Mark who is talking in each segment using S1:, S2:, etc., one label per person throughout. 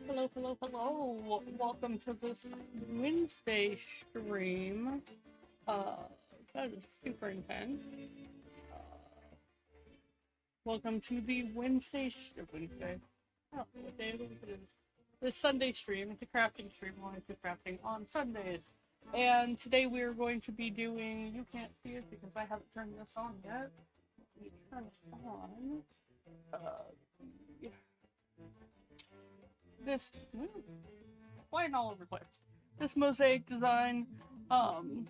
S1: Hello, hello, hello. Welcome to this Wednesday stream. That is super intense. Uh, Welcome to the Wednesday. I don't know what day of the week it is. The Sunday stream, the crafting stream. I always do crafting on Sundays. And today we are going to be doing, you can't see it because I haven't turned this on yet. Let me turn it on. Yeah. This flying all over the place. This mosaic design, the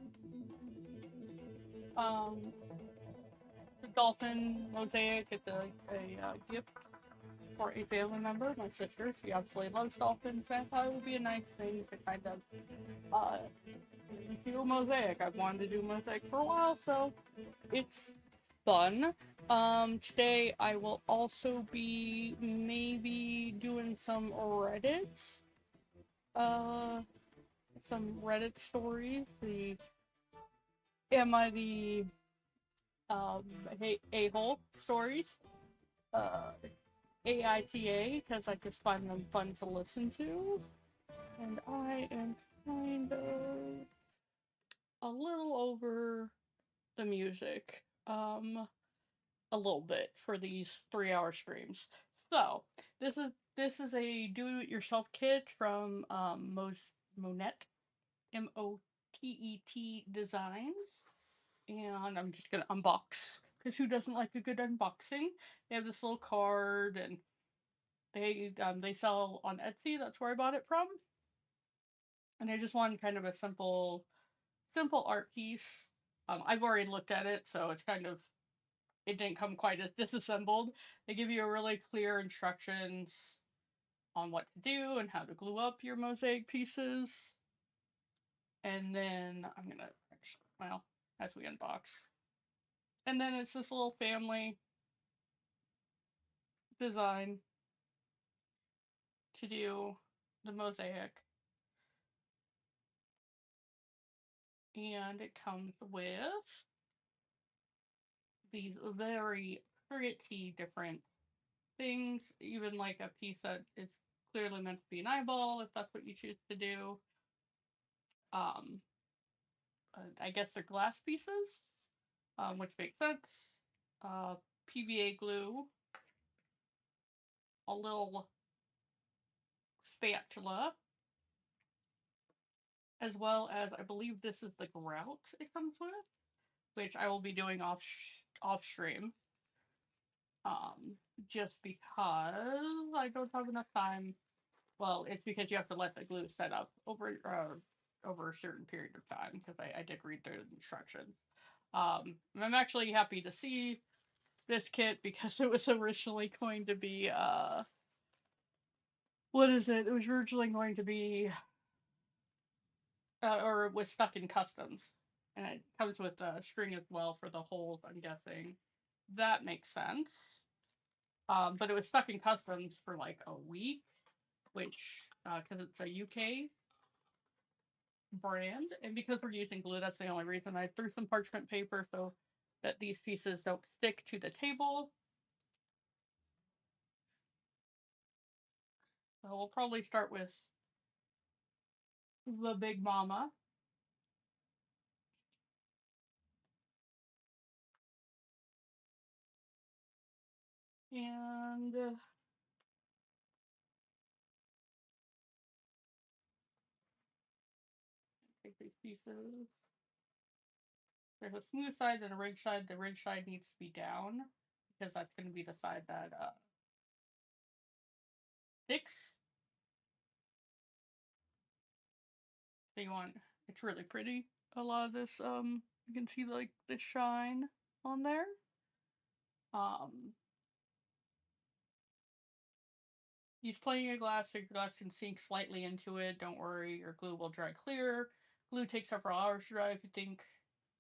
S1: dolphin mosaic. It's a gift for a family member, my sister. She absolutely loves dolphins, and I thought it would be a nice thing to kind of do a mosaic. I've wanted to do mosaic for a while, so it's fun. Today I will also be maybe doing some Reddit stories. Am I the a-hole stories? AITA, because I just find them fun to listen to. And I am kind of a little over the music. A little bit for these 3-hour streams. So this is a do-it-yourself kit from Montet Motet Designs, and I'm just gonna unbox because who doesn't like a good unboxing? They have this little card, and they sell on Etsy. That's where I bought it from, and I just wanted kind of a simple art piece. I've already looked at it, so it's kind of, it didn't come quite as disassembled. They give you a really clear instructions on what to do and how to glue up your mosaic pieces. And then I'm gonna, well, as we unbox. And then it's this little family design to do the mosaic. And it comes with these very pretty different things, even like a piece that is clearly meant to be an eyeball, if that's what you choose to do. I guess they're glass pieces, which makes sense. PVA glue, a little spatula, as well as, I believe this is the grout it comes with, which I will be doing off stream. Just because I don't have enough time. Well, it's because you have to let the glue set up over a certain period of time, because I did read the instructions. I'm actually happy to see this kit because it was originally going to be what is it? It was originally going to be or it was stuck in customs, and it comes with a string as well for the holes, I'm guessing. That makes sense. But it was stuck in customs for like a week, which because it's a UK brand, and because we're using glue, that's the only reason. I threw some parchment paper so that these pieces don't stick to the table. So we'll probably start with the Big Mama. And take these pieces. There's a smooth side and a ridge side. The ridge side needs to be down because that's going to be the side that sticks. So you want, it's really pretty. A lot of this, you can see like the shine on there. Use plenty of glass so your glass can sink slightly into it. Don't worry, your glue will dry clear. Glue takes several hours to dry. If you think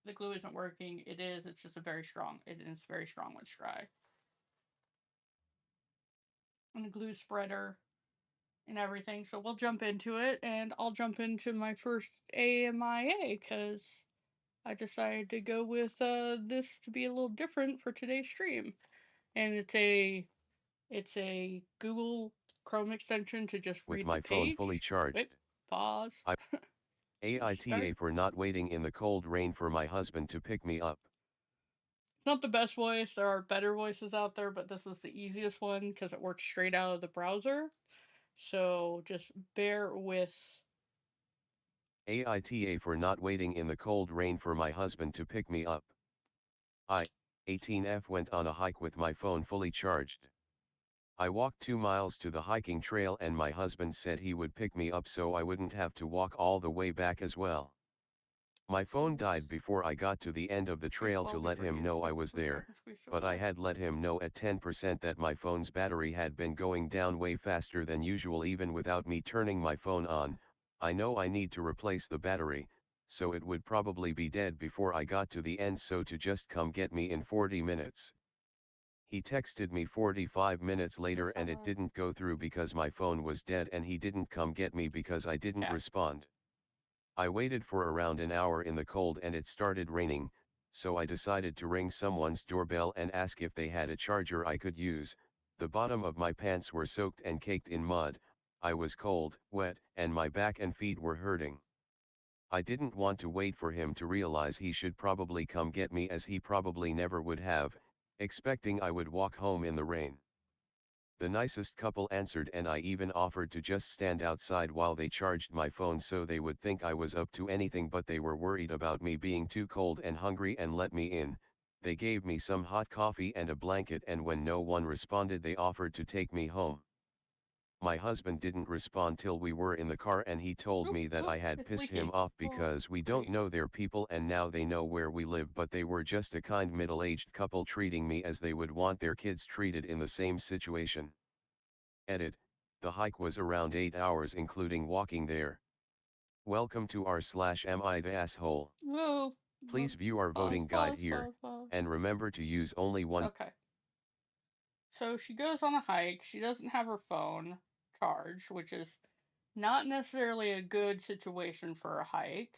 S1: the glue isn't working, it is. It's just a very strong. It's very strong when it's dry. And the glue spreader and everything. So we'll jump into it, and I'll jump into my first AMIA because I decided to go with this to be a little different for today's stream. And it's a Google Chrome extension to just
S2: With
S1: read the
S2: my phone
S1: page.
S2: fully charged.
S1: Wait, pause.
S2: AITA for not waiting in the cold rain for my husband to pick me up.
S1: It's not the best voice. There are better voices out there, but this was the easiest one because it works straight out of the browser. So just bear with.
S2: AITA for not waiting in the cold rain for my husband to pick me up. I, 18F, went on a hike with my phone fully charged. I walked 2 miles to the hiking trail and my husband said he would pick me up so I wouldn't have to walk all the way back as well. My phone died before I got to the end of the trail to let him know I was there, but I had let him know at 10% that my phone's battery had been going down way faster than usual even without me turning my phone on. I know I need to replace the battery, so it would probably be dead before I got to the end, so to just come get me in 40 minutes. He texted me 45 minutes later and it didn't go through because my phone was dead, and he didn't come get me because I didn't respond. I waited for around an hour in the cold and it started raining, so I decided to ring someone's doorbell and ask if they had a charger I could use. The bottom of my pants were soaked and caked in mud, I was cold, wet, and my back and feet were hurting. I didn't want to wait for him to realize he should probably come get me, as he probably never would have, expecting I would walk home in the rain. The nicest couple answered and I even offered to just stand outside while they charged my phone so they would think I was up to anything, but they were worried about me being too cold and hungry and let me in. They gave me some hot coffee and a blanket, and when no one responded they offered to take me home. My husband didn't respond till we were in the car and he told me that I had pissed him off because we don't know their people and now they know where we live, but they were just a kind middle-aged couple treating me as they would want their kids treated in the same situation. Edit, the hike was around 8 hours including walking there. Welcome to r/am I the asshole.
S1: Whoa.
S2: Please view our voting guide here, and remember to use only one.
S1: Okay. So she goes on a hike. She doesn't have her phone charged, which is not necessarily a good situation for a hike.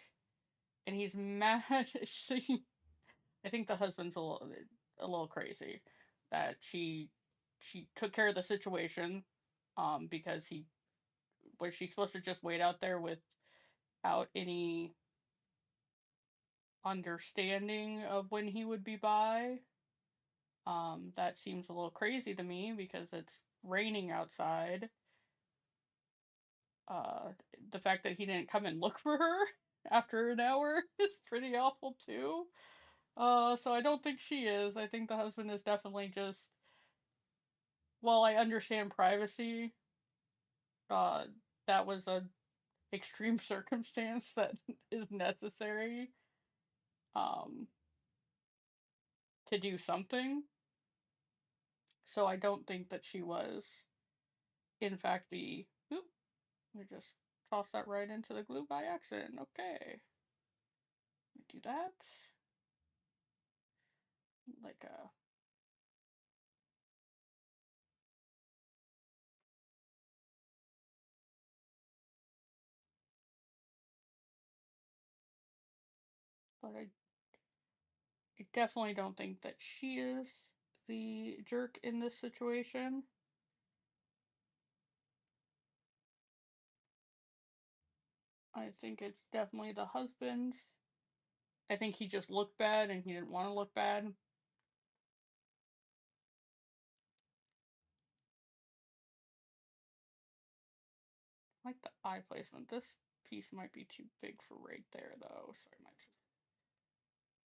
S1: And he's mad. I think the husband's a little crazy that she took care of the situation, because he was she supposed to just wait out there without any understanding of when he would be by. That seems a little crazy to me because it's raining outside. Uh, the fact that he didn't come and look for her after an hour is pretty awful too. So I don't think she is. I think the husband is definitely just. While I understand privacy, uh, that was a extreme circumstance that is necessary, um, to do something. So I don't think that she was, in fact, the. Oop, let me just toss that right into the glue by accident. Okay. Let me do that. Like a. But I definitely don't think that she is the jerk in this situation. I think it's definitely the husband. I think he just looked bad and he didn't want to look bad. I like the eye placement. This piece might be too big for right there, though, so I might just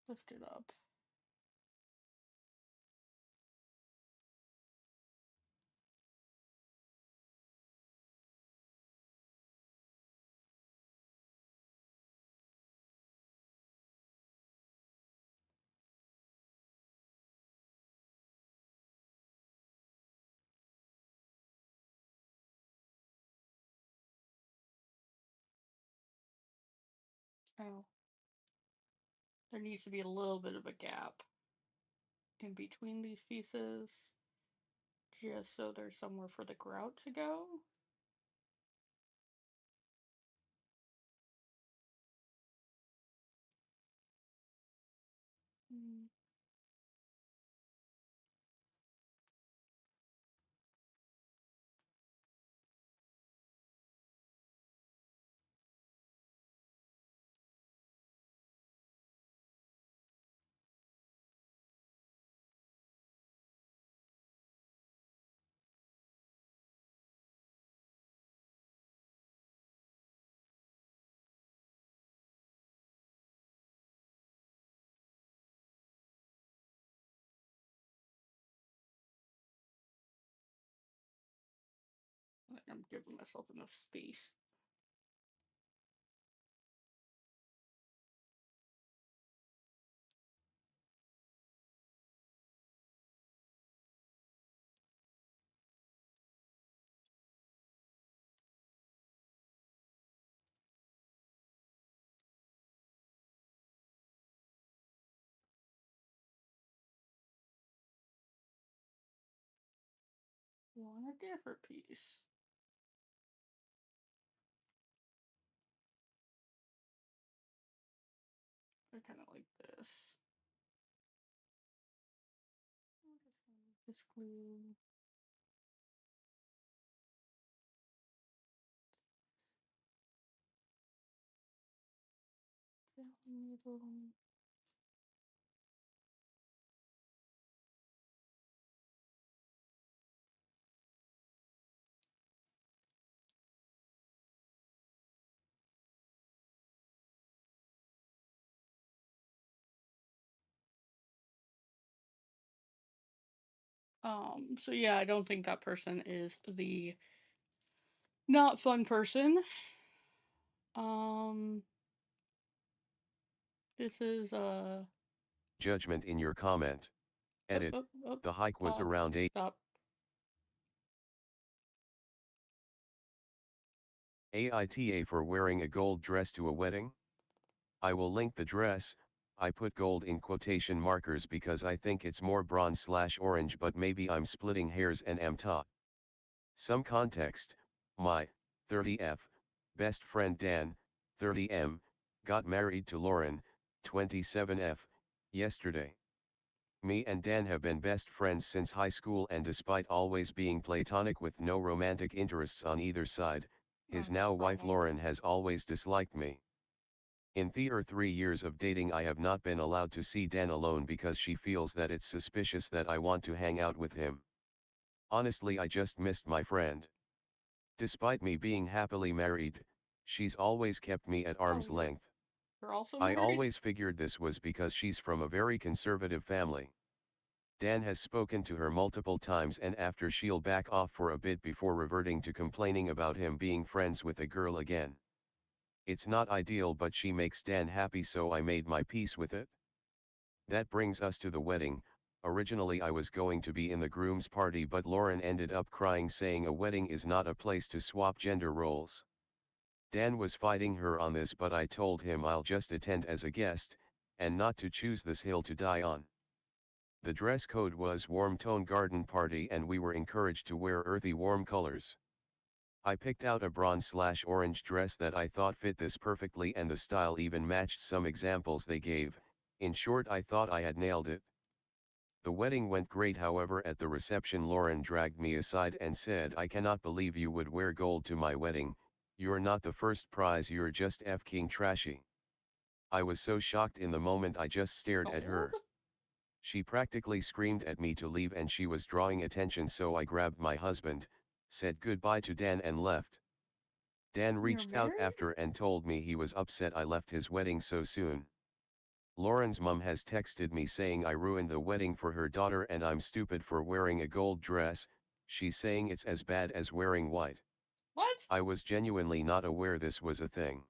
S1: lift it up. Oh, there needs to be a little bit of a gap in between these pieces, just so there's somewhere for the grout to go. Mm. I'm giving myself enough space. Want a different piece. I kind of like this. This glue. Needle. So yeah, I don't think that person is the not fun person. Um, this is
S2: Judgment in your comment. Edit. The hike was
S1: pause,
S2: around 8.
S1: stop.
S2: AITA for wearing a gold dress to a wedding? I will link the dress. I put gold in quotation markers because I think it's more bronze/orange, but maybe I'm splitting hairs and am taught. Some context: my 30F best friend Dan 30M got married to Lauren 27F yesterday. Me and Dan have been best friends since high school, and despite always being platonic with no romantic interests on either side, his now wife Lauren has always disliked me. In the 3 years of dating, I have not been allowed to see Dan alone because she feels that it's suspicious that I want to hang out with him. Honestly, I just missed my friend. Despite me being happily married, she's always kept me at arm's length.
S1: You're also
S2: I
S1: married?
S2: always figured this was because she's from a very conservative family. Dan has spoken to her multiple times, and after she'll back off for a bit before reverting to complaining about him being friends with a girl again. It's not ideal, but she makes Dan happy, so I made my peace with it. That brings us to the wedding. Originally I was going to be in the groom's party, but Lauren ended up crying, saying a wedding is not a place to swap gender roles. Dan was fighting her on this, but I told him I'll just attend as a guest, and not to choose this hill to die on. The dress code was warm tone garden party, and we were encouraged to wear earthy warm colors. I picked out a bronze/orange dress that I thought fit this perfectly, and the style even matched some examples they gave. In short, I thought I had nailed it. The wedding went great. However, at the reception Lauren dragged me aside and said, "I cannot believe you would wear gold to my wedding. You're not the first prize, you're just f***ing trashy." I was so shocked in the moment I just stared at
S1: Gold?
S2: her. She practically screamed at me to leave, and she was drawing attention, so I grabbed my husband, said goodbye to Dan and left. Dan
S1: You're
S2: reached out
S1: married?
S2: after and told me he was upset I left his wedding so soon. Lauren's mom has texted me saying I ruined the wedding for her daughter and I'm stupid for wearing a gold dress. She's saying it's as bad as wearing white.
S1: What?
S2: I was genuinely not aware this was a thing.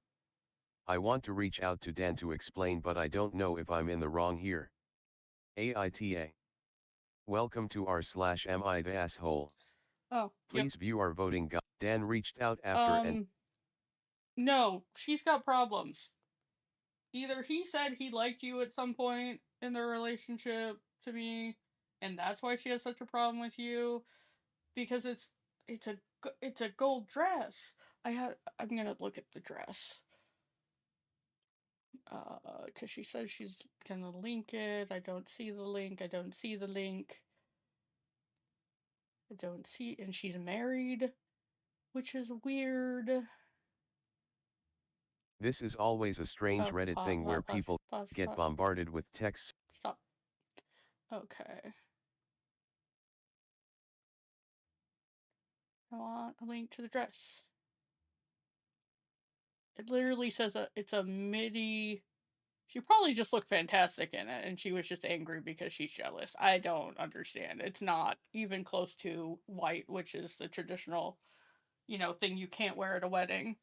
S2: I want to reach out to Dan to explain, but I don't know if I'm in the wrong here. AITA. Welcome to r/am I the asshole.
S1: Oh, yep.
S2: Please view our voting guide. Dan reached out after and
S1: No, she's got problems. Either he said he liked you at some point in their relationship to me, and that's why she has such a problem with you, because it's a gold dress. I'm gonna look at the dress. Because she says she's gonna link it. I don't see the link. I don't see the link. I don't see, and she's married, which is weird.
S2: this is always a strange
S1: Oh,
S2: Reddit thing where people get
S1: pause.
S2: bombarded with texts.
S1: Stop. Okay. I want a link to the dress. It literally says it's a midi. She probably just looked fantastic in it, and she was just angry because she's jealous. I don't understand. It's not even close to white, which is the traditional, thing you can't wear at a wedding.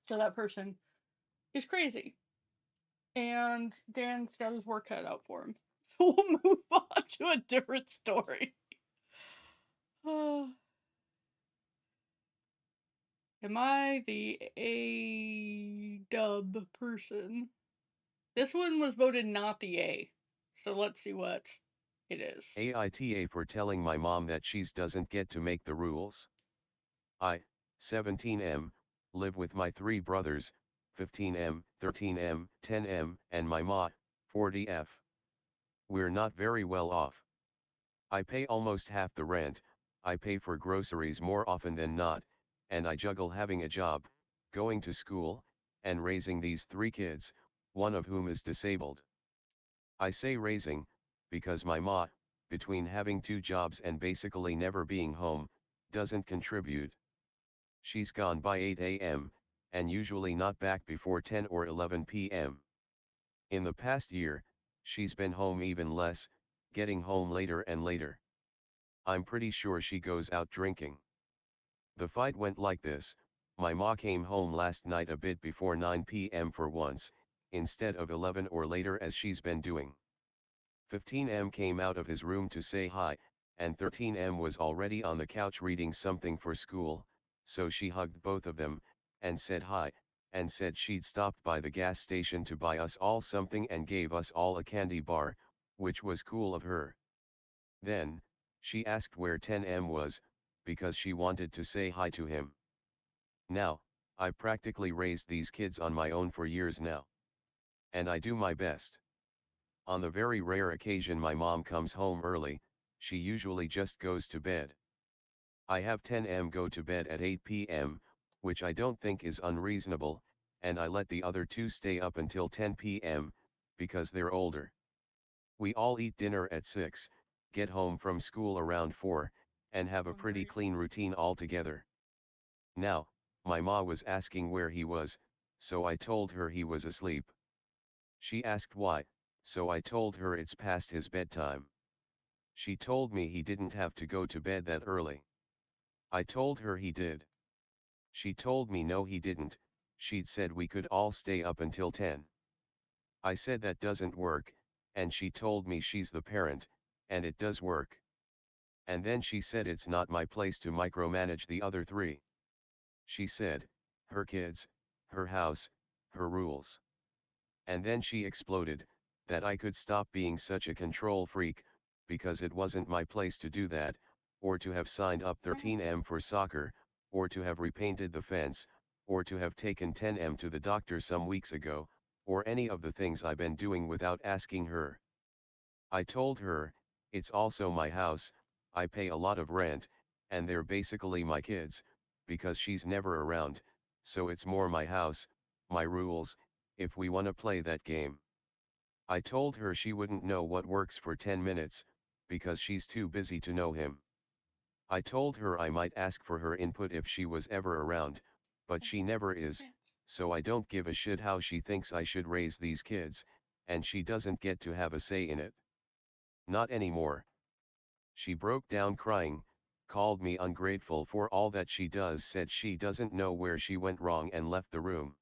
S1: So that person is crazy. And Dan's got his work cut out for him. So we'll move on to a different story. Am I the A-dub person? This one was voted not the A. So let's see what it is.
S2: AITA for telling my mom that she's doesn't get to make the rules. I, 17M, live with my 3 brothers, 15M, 13M, 10M, and my ma, 40F. We're not very well off. I pay almost half the rent, I pay for groceries more often than not, and I juggle having a job, going to school, and raising these 3 kids, one of whom is disabled. I say raising, because my ma, between having 2 jobs and basically never being home, doesn't contribute. She's gone by 8 a.m., and usually not back before 10 or 11 p.m. In the past year, she's been home even less, getting home later and later. I'm pretty sure she goes out drinking. The fight went like this: my ma came home last night a bit before 9 p.m. for once, instead of 11 or later as she's been doing. 15M came out of his room to say hi, and 13M was already on the couch reading something for school, so she hugged both of them, and said hi, and said she'd stopped by the gas station to buy us all something and gave us all a candy bar, which was cool of her. Then, she asked where 10M was, because she wanted to say hi to him. Now, I've practically raised these kids on my own for years now. And I do my best. On the very rare occasion my mom comes home early, she usually just goes to bed. I have 10M go to bed at 8 p.m., which I don't think is unreasonable, and I let the other 2 stay up until 10 p.m., because they're older. We all eat dinner at 6, get home from school around 4, and have a pretty clean routine altogether. Now, my ma was asking where he was, so I told her he was asleep. She asked why, so I told her it's past his bedtime. She told me he didn't have to go to bed that early. I told her he did. She told me no he didn't, she'd said we could all stay up until 10. I said that doesn't work, and she told me she's the parent, and it does work. And then she said it's not my place to micromanage the other 3. She said, her kids, her house, her rules. And then she exploded, that I could stop being such a control freak, because it wasn't my place to do that, or to have signed up 13M for soccer, or to have repainted the fence, or to have taken 10M to the doctor some weeks ago, or any of the things I've been doing without asking her. I told her, it's also my house, I pay a lot of rent, and they're basically my kids, because she's never around, so it's more my house, my rules, if we wanna play that game. I told her she wouldn't know what works for 10 minutes, because she's too busy to know him. I told her I might ask for her input if she was ever around, but she never is, so I don't give a shit how she thinks I should raise these kids, and she doesn't get to have a say in it. Not anymore. She broke down crying, called me ungrateful for all that she does, said she doesn't know where she went wrong, and left the room.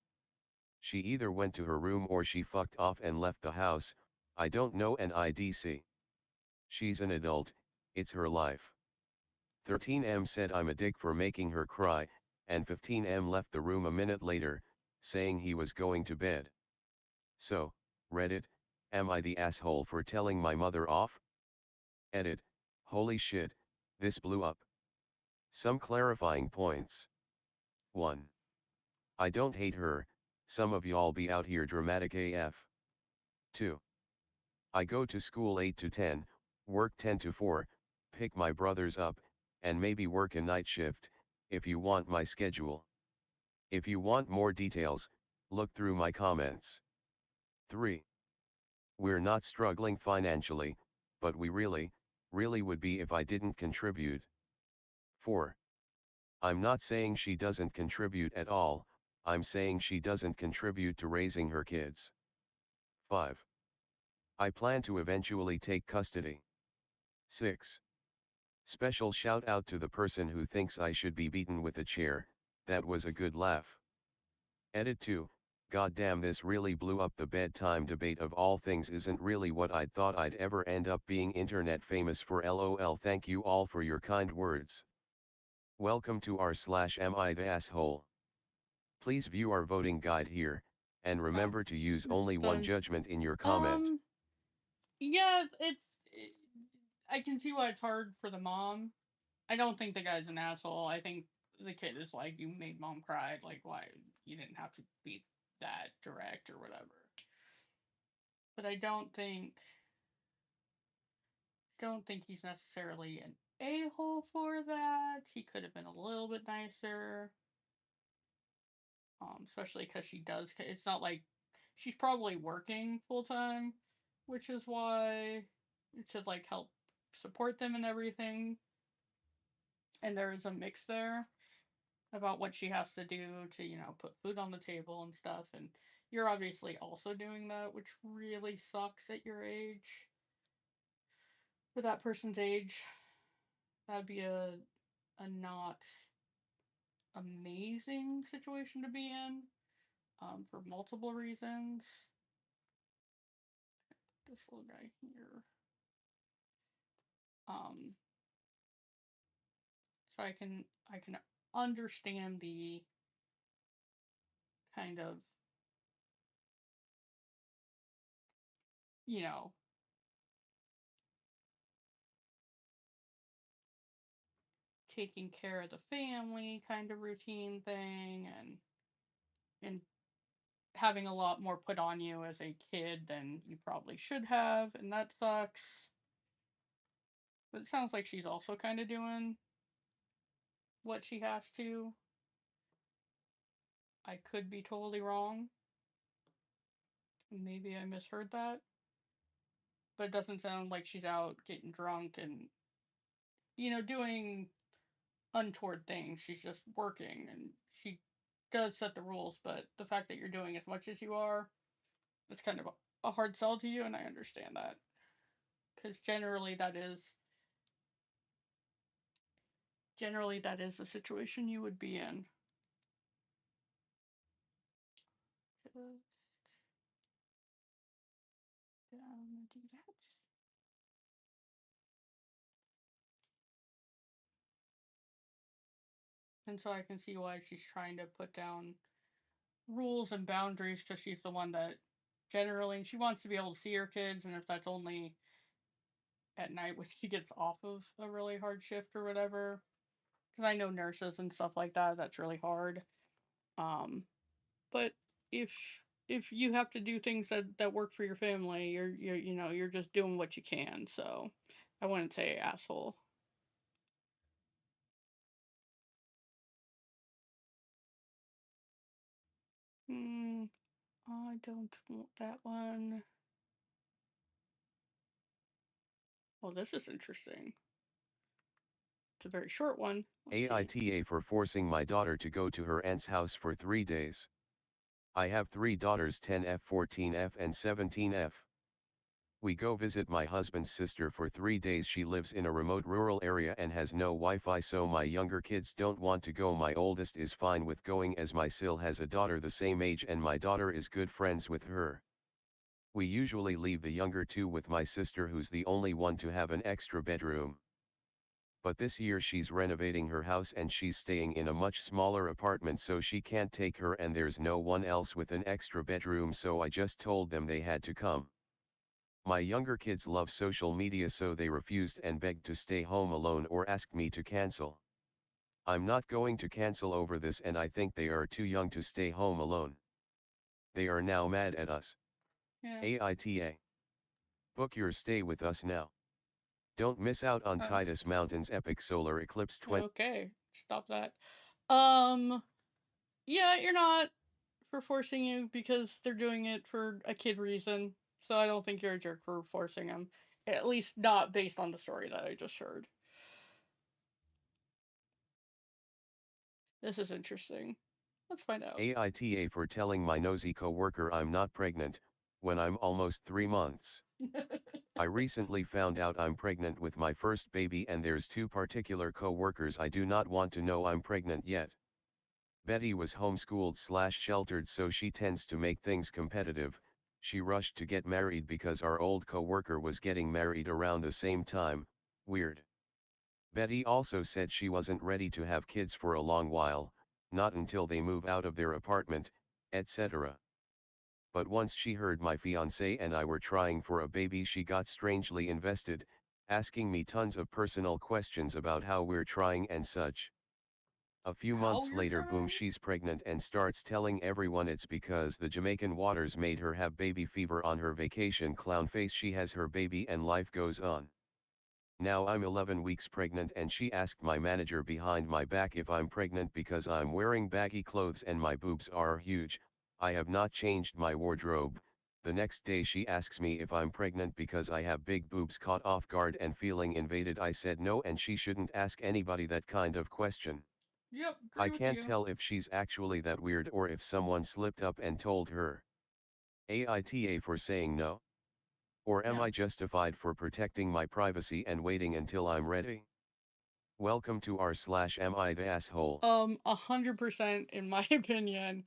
S2: She either went to her room or she fucked off and left the house, I don't know, and IDC. She's an adult, it's her life. 13M said I'm a dick for making her cry, and 15M left the room a minute later, saying he was going to bed. So, Reddit, am I the asshole for telling my mother off? Edit, holy shit, this blew up. Some clarifying points. 1. I don't hate her, some of y'all be out here dramatic AF. 2. I go to school 8 to 10, work 10 to 4, pick my brothers up, and maybe work a night shift, if you want my schedule. If you want more details, look through my comments. 3. We're not struggling financially, but we really would be if I didn't contribute. 4. I'm not saying she doesn't contribute at all, I'm saying she doesn't contribute to raising her kids. 5. I plan to eventually take custody. 6. Special shout out to the person who thinks I should be beaten with a chair, that was a good laugh. Edit 2, goddamn, this really blew up. The bedtime debate of all things isn't really what I'd thought I'd ever end up being internet famous for, lol. Thank you all for your kind words. Welcome to r/am I the asshole. Please view our voting guide here, and remember to use
S1: It's
S2: only one
S1: done.
S2: judgment in your comment.
S1: Yeah, I can see why it's hard for the mom. I don't think the guy's an asshole. I think the kid is like, you made mom cry. Like, why you didn't have to be that direct or whatever. But I don't think he's necessarily an a-hole for that. He could have been a little bit nicer. Especially because she does. It's not like she's probably working full time, which is why it should like help support them and everything. And there is a mix there about what she has to do to, put food on the table and stuff. And you're obviously also doing that, which really sucks at your age. For that person's age, that'd be a not amazing situation to be in, for multiple reasons. This little guy here. Um, so I can understand the kind of, you know taking care of the family kind of routine thing, and having a lot more put on you as a kid than you probably should have, and that sucks. But it sounds like she's also kind of doing what she has to. I could be totally wrong. Maybe I misheard that. But it doesn't sound like she's out getting drunk and, doing untoward things. She's just working, and she does set the rules, but the fact that you're doing as much as you are, it's kind of a hard sell to you, and I understand that. Because generally that is the situation you would be in. Just do that. And so I can see why she's trying to put down rules and boundaries, because she's the one that generally she wants to be able to see her kids, and if that's only at night when she gets off of a really hard shift or whatever, because I know nurses and stuff like that. That's really hard. Um, but if if you have to do things that work for your family, you're just doing what you can. So I wouldn't say asshole. Hmm. I don't want that one. Well, this is interesting. It's a very short one. Let's see.
S2: AITA for forcing my daughter to go to her aunt's house for 3 days. I have 3 daughters, 10F, 14F and 17F. We go visit my husband's sister for 3 days. She lives in a remote rural area and has no Wi-Fi, so my younger kids don't want to go. My oldest is fine with going as my still has a daughter the same age and my daughter is good friends with her. We usually leave the younger two with my sister, who's the only one to have an extra bedroom. But this year she's renovating her house and she's staying in a much smaller apartment, so she can't take her and there's no one else with an extra bedroom, so I just told them they had to come. My younger kids love social media, so they refused and begged to stay home alone or asked me to cancel. I'm not going to cancel over this, and I think they are too young to stay home alone. They are now mad at us.
S1: Yeah.
S2: AITA. Book your stay with us now. Don't miss out on
S1: Oh.
S2: Titus Mountain's epic solar eclipse 20.
S1: Okay. Stop that. Um. Yeah, you're not for forcing you because they're doing it for a kid reason. So I don't think you're a jerk for forcing them. At least not based on the story that I just heard. This is interesting. Let's find out.
S2: AITA for telling my nosy coworker I'm not pregnant, when I'm almost 3 months. I recently found out I'm pregnant with my first baby, and there's two particular co-workers I do not want to know I'm pregnant yet. Betty was homeschooled/sheltered, so she tends to make things competitive. She rushed to get married because our old co-worker was getting married around the same time. Weird. Betty also said she wasn't ready to have kids for a long while, not until they move out of their apartment, etc. But once she heard my fiancé and I were trying for a baby, she got strangely invested, asking me tons of personal questions about how we're trying and such. A few
S1: How
S2: months
S1: you're
S2: later, boom,
S1: trying?
S2: she's pregnant and starts telling everyone it's because the Jamaican waters made her have baby fever on her vacation. Clown face. She has her baby and life goes on. Now I'm 11 weeks pregnant and she asked my manager behind my back if I'm pregnant because I'm wearing baggy clothes and my boobs are huge. I have not changed my wardrobe. The next day she asks me if I'm pregnant because I have big boobs. Caught off guard and feeling invaded, I said no, and she shouldn't ask anybody that kind of question.
S1: Yep,
S2: I
S1: agree with
S2: can't
S1: you.
S2: tell if she's actually that weird or if someone slipped up and told her. AITA for saying no? Or am
S1: Yeah.
S2: I justified for protecting my privacy and waiting until I'm ready? Welcome to r/am I the asshole.
S1: 100% in my opinion.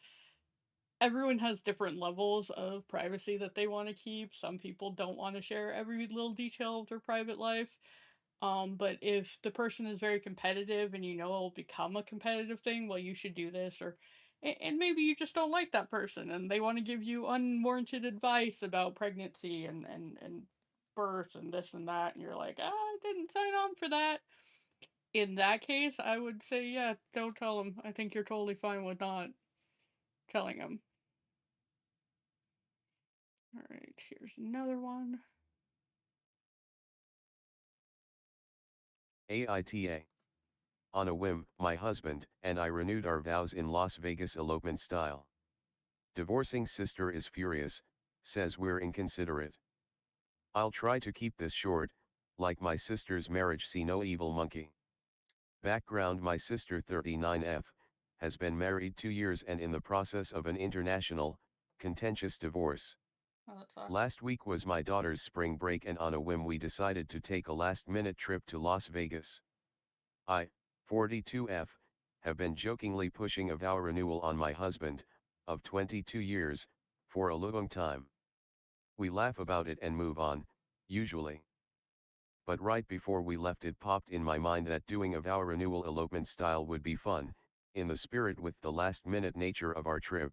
S1: Everyone has different levels of privacy that they want to keep. Some people don't want to share every little detail of their private life. But if the person is very competitive and you know it'll become a competitive thing, well, you should do this, or and maybe you just don't like that person and they want to give you unwarranted advice about pregnancy and birth and this and that, and you're like, I didn't sign on for that. In that case, I would say, yeah, don't tell them. I think you're totally fine with not telling them. All right, here's another one.
S2: AITA. On a whim, my husband and I renewed our vows in Las Vegas elopement style. Divorcing sister is furious, says we're inconsiderate. I'll try to keep this short. Like my sister's marriage, see no evil monkey. Background: my sister, 39F, has been married 2 years and in the process of an international, contentious divorce.
S1: Oh, that sucks.
S2: Last week was my daughter's spring break and on a whim we decided to take a last-minute trip to Las Vegas. I, 42F, have been jokingly pushing a vow renewal on my husband, of 22 years, for a long time. We laugh about it and move on, usually. But right before we left, it popped in my mind that doing a vow renewal elopement style would be fun, in the spirit with the last-minute nature of our trip.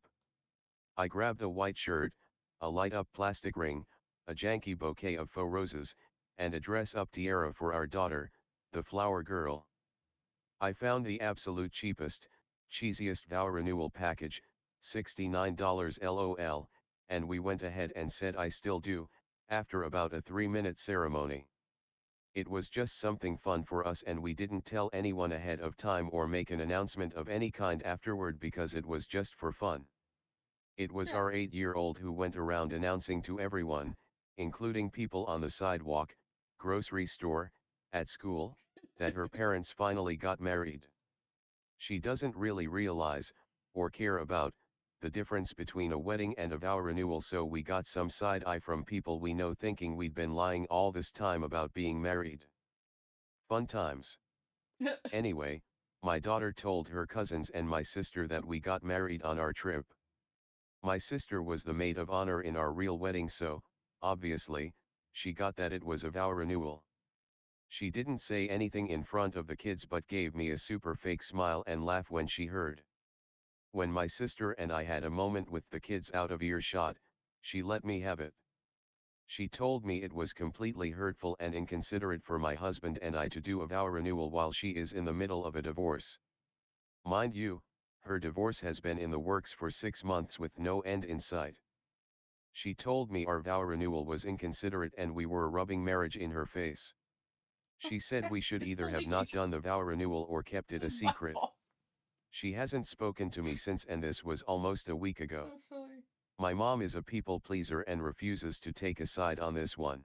S2: I grabbed a white shirt, a light-up plastic ring, a janky bouquet of faux roses, and a dress-up tiara for our daughter, the flower girl. I found the absolute cheapest, cheesiest vow renewal package, $69 LOL, and we went ahead and said I still do, after about a 3-minute ceremony. It was just something fun for us and we didn't tell anyone ahead of time or make an announcement of any kind afterward because it was just for fun. It was
S1: Yeah.
S2: our 8-year-old who went around announcing to everyone, including people on the sidewalk, grocery store, at school, that her parents finally got married. She doesn't really realize, or care about, the difference between a wedding and a vow renewal, so we got some side eye from people we know thinking we'd been lying all this time about being married. Fun times. Anyway, my daughter told her cousins and my sister that we got married on our trip. My sister was the maid of honor in our real wedding, so, obviously, she got that it was a vow renewal. She didn't say anything in front of the kids but gave me a super fake smile and laugh when she heard. When my sister and I had a moment with the kids out of earshot, she let me have it. She told me it was completely hurtful and inconsiderate for my husband and I to do a vow renewal while she is in the middle of a divorce. Mind you, her divorce has been in the works for 6 months with no end in sight. She told me our vow renewal was inconsiderate and we were rubbing marriage in her face. She said we should
S1: It's
S2: either
S1: still
S2: have
S1: making
S2: not done the vow renewal or kept it a
S1: my
S2: secret.
S1: fault.
S2: She hasn't spoken to me since and this was almost a week ago.
S1: So silly.
S2: My mom is a people pleaser and refuses to take a side on this one.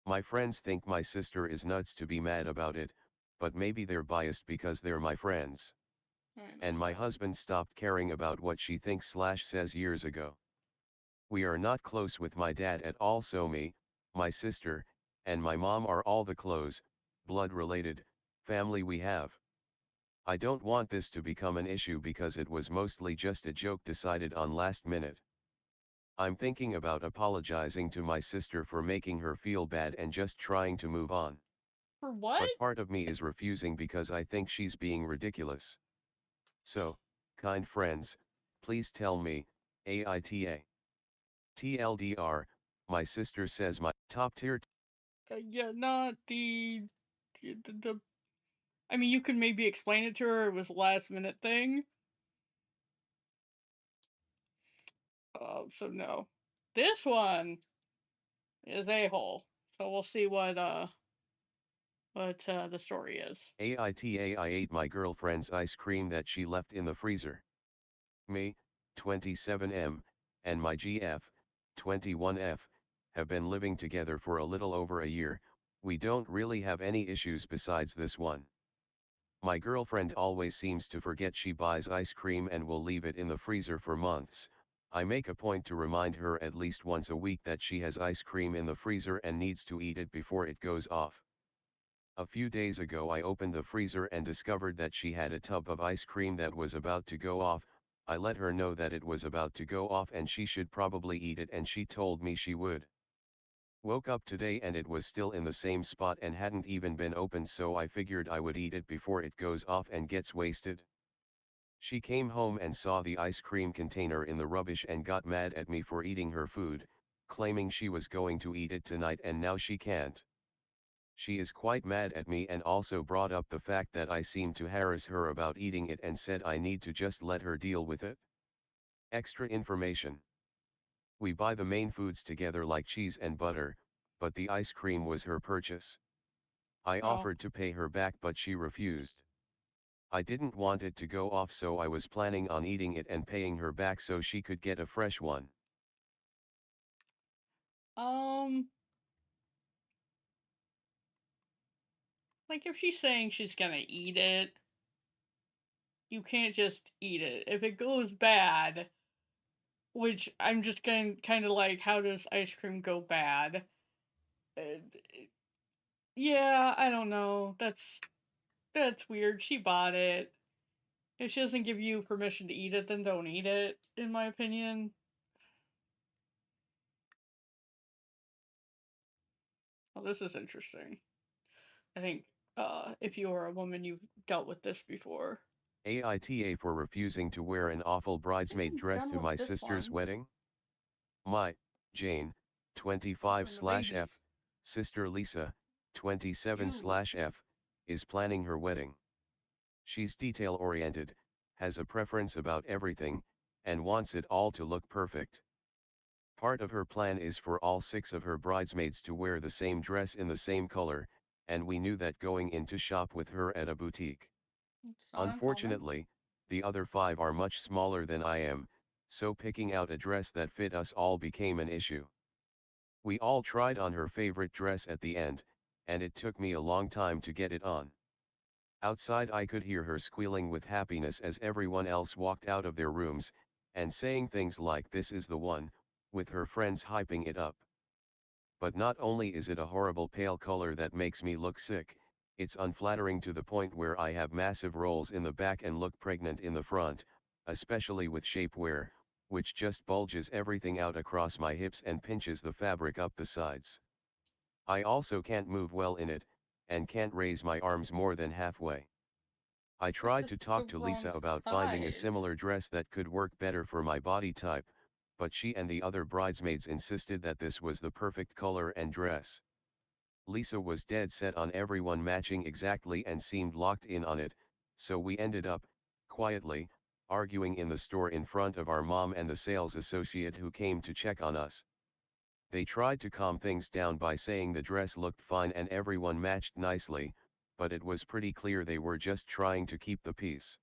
S2: My friends think my sister is nuts to be mad about it, but maybe they're biased because they're my friends.
S1: Alright,
S2: And
S1: that's
S2: my
S1: fine.
S2: husband stopped caring about what she thinks/says years ago. We are not close with my dad at all, so me, my sister, and my mom are all the close, blood-related, family we have. I don't want this to become an issue because it was mostly just a joke decided on last minute. I'm thinking about apologizing to my sister for making her feel bad and just trying to move on.
S1: For what?
S2: But part of me is refusing because I think she's being ridiculous. So, kind friends, please tell me, AITA. TLDR, my sister says my top tier.
S1: Yeah, not the. I mean, you could maybe explain it to her. It was a last minute thing. So no. This one is a hole. So we'll see what the story is.
S2: AITA, I ate my girlfriend's ice cream that she left in the freezer. Me, 27M, and my GF, 21F, have been living together for a little over a year. We don't really have any issues besides this one. My girlfriend always seems to forget she buys ice cream and will leave it in the freezer for months. I make a point to remind her at least once a week that she has ice cream in the freezer and needs to eat it before it goes off. A few days ago I opened the freezer and discovered that she had a tub of ice cream that was about to go off. I let her know that it was about to go off and she should probably eat it, and she told me she would. Woke up today and it was still in the same spot and hadn't even been opened, so I figured I would eat it before it goes off and gets wasted. She came home and saw the ice cream container in the rubbish and got mad at me for eating her food, claiming she was going to eat it tonight and now she can't. She is quite mad at me and also brought up the fact that I seem to harass her about eating it and said I need to just let her deal with it. Extra information. We buy the main foods together like cheese and butter, but the ice cream was her purchase. I
S1: Oh.
S2: offered to pay her back but she refused. I didn't want it to go off, so I was planning on eating it and paying her back so she could get a fresh one.
S1: Um. Like if she's saying she's gonna eat it, you can't just eat it. If it goes bad, which I'm just going kind of like, how does ice cream go bad? Uh, yeah, I don't know. That's weird. She bought it. If she doesn't give you permission to eat it, then don't eat it, in my opinion. Well, this is interesting. I think if you are a woman, you've dealt with this before.
S2: AITA for refusing to wear an awful
S1: I think
S2: bridesmaid
S1: I'm
S2: dress
S1: done
S2: to
S1: with
S2: my
S1: this
S2: sister's
S1: one.
S2: wedding? My, Jane,
S1: And the babies.
S2: 25/F, sister Lisa, 27/F, is planning her wedding. She's detail-oriented, has a preference about everything, and wants it all to look perfect. Part of her plan is for all 6 of her bridesmaids to wear the same dress in the same color, and we knew that going in to shop with her at a boutique.
S1: It's not uncommon.
S2: Unfortunately, the other 5 are much smaller than I am, so picking out a dress that fit us all became an issue. We all tried on her favorite dress at the end, and it took me a long time to get it on. Outside I could hear her squealing with happiness as everyone else walked out of their rooms, and saying things like "this is the one," with her friends hyping it up. But not only is it a horrible pale color that makes me look sick, it's unflattering to the point where I have massive rolls in the back and look pregnant in the front, especially with shapewear, which just bulges everything out across my hips and pinches the fabric up the sides. I also can't move well in it, and can't raise my arms more than halfway. I
S1: It's
S2: tried
S1: just
S2: to
S1: the
S2: talk to Lisa
S1: wrong
S2: about finding a
S1: size.
S2: similar dress that could work better for my body type, but she and the other bridesmaids insisted that this was the perfect color and dress. Lisa was dead set on everyone matching exactly and seemed locked in on it, so we ended up, quietly, arguing in the store in front of our mom and the sales associate who came to check on us. They tried to calm things down by saying the dress looked fine and everyone matched nicely, but it was pretty clear they were just trying to keep the peace.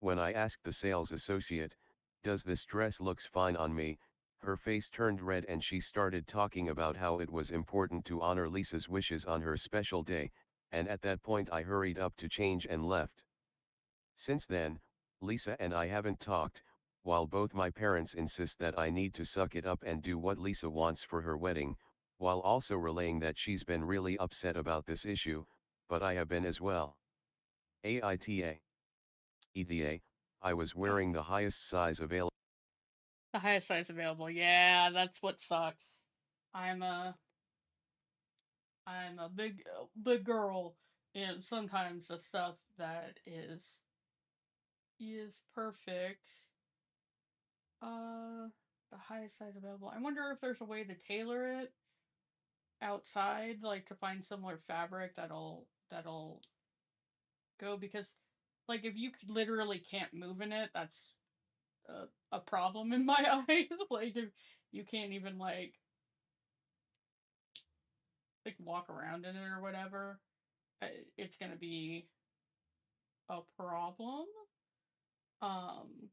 S2: When I asked the sales associate, "Does this dress looks fine on me?" her face turned red and she started talking about how it was important to honor Lisa's wishes on her special day, and at that point I hurried up to change and left. Since then, Lisa and I haven't talked, while both my parents insist that I need to suck it up and do what Lisa wants for her wedding, while also relaying that she's been really upset about this issue, but I have been as well. AITA. EDA, I was wearing the highest size available.
S1: The highest size available. Yeah, that's what sucks. I'm a I'm a big girl, and sometimes the stuff that is perfect. Uh, the highest size available. I wonder if there's a way to tailor it outside, like to find similar fabric that'll go, because like if you literally can't move in it, that's a problem in my eyes. Like if you can't even like walk around in it or whatever, it's gonna be a problem. Um,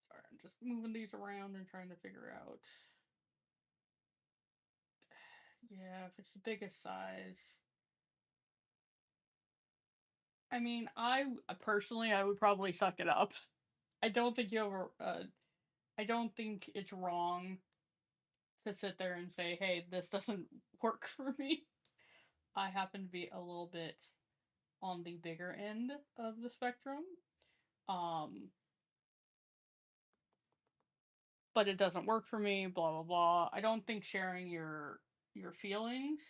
S1: Sorry, I'm just moving these around and trying to figure out. Yeah, if it's the biggest size. I mean, I personally, I would probably suck it up. I don't think you ever. I don't think it's wrong to sit there and say, "Hey, this doesn't work for me." I happen to be a little bit on the bigger end of the spectrum. Um, but it doesn't work for me, blah blah blah. I don't think sharing your feelings,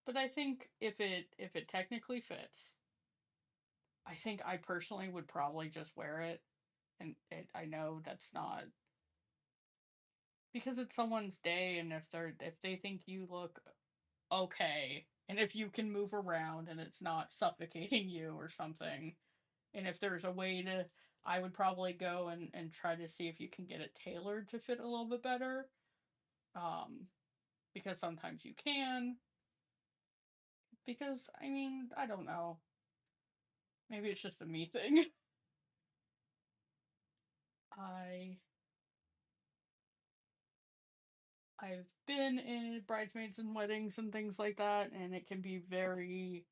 S1: but I think if it technically fits, I think I personally would probably just wear it, and I know that's not, because it's someone's day, and if they think you look okay, and if you can move around and it's not suffocating you or something, and if there's a way to, I would probably go and try to see if you can get it tailored to fit a little bit better. Um, because sometimes you can. Because I mean, I don't know. Maybe it's just a me thing. I I've been in bridesmaids and weddings and things like that, and it can be very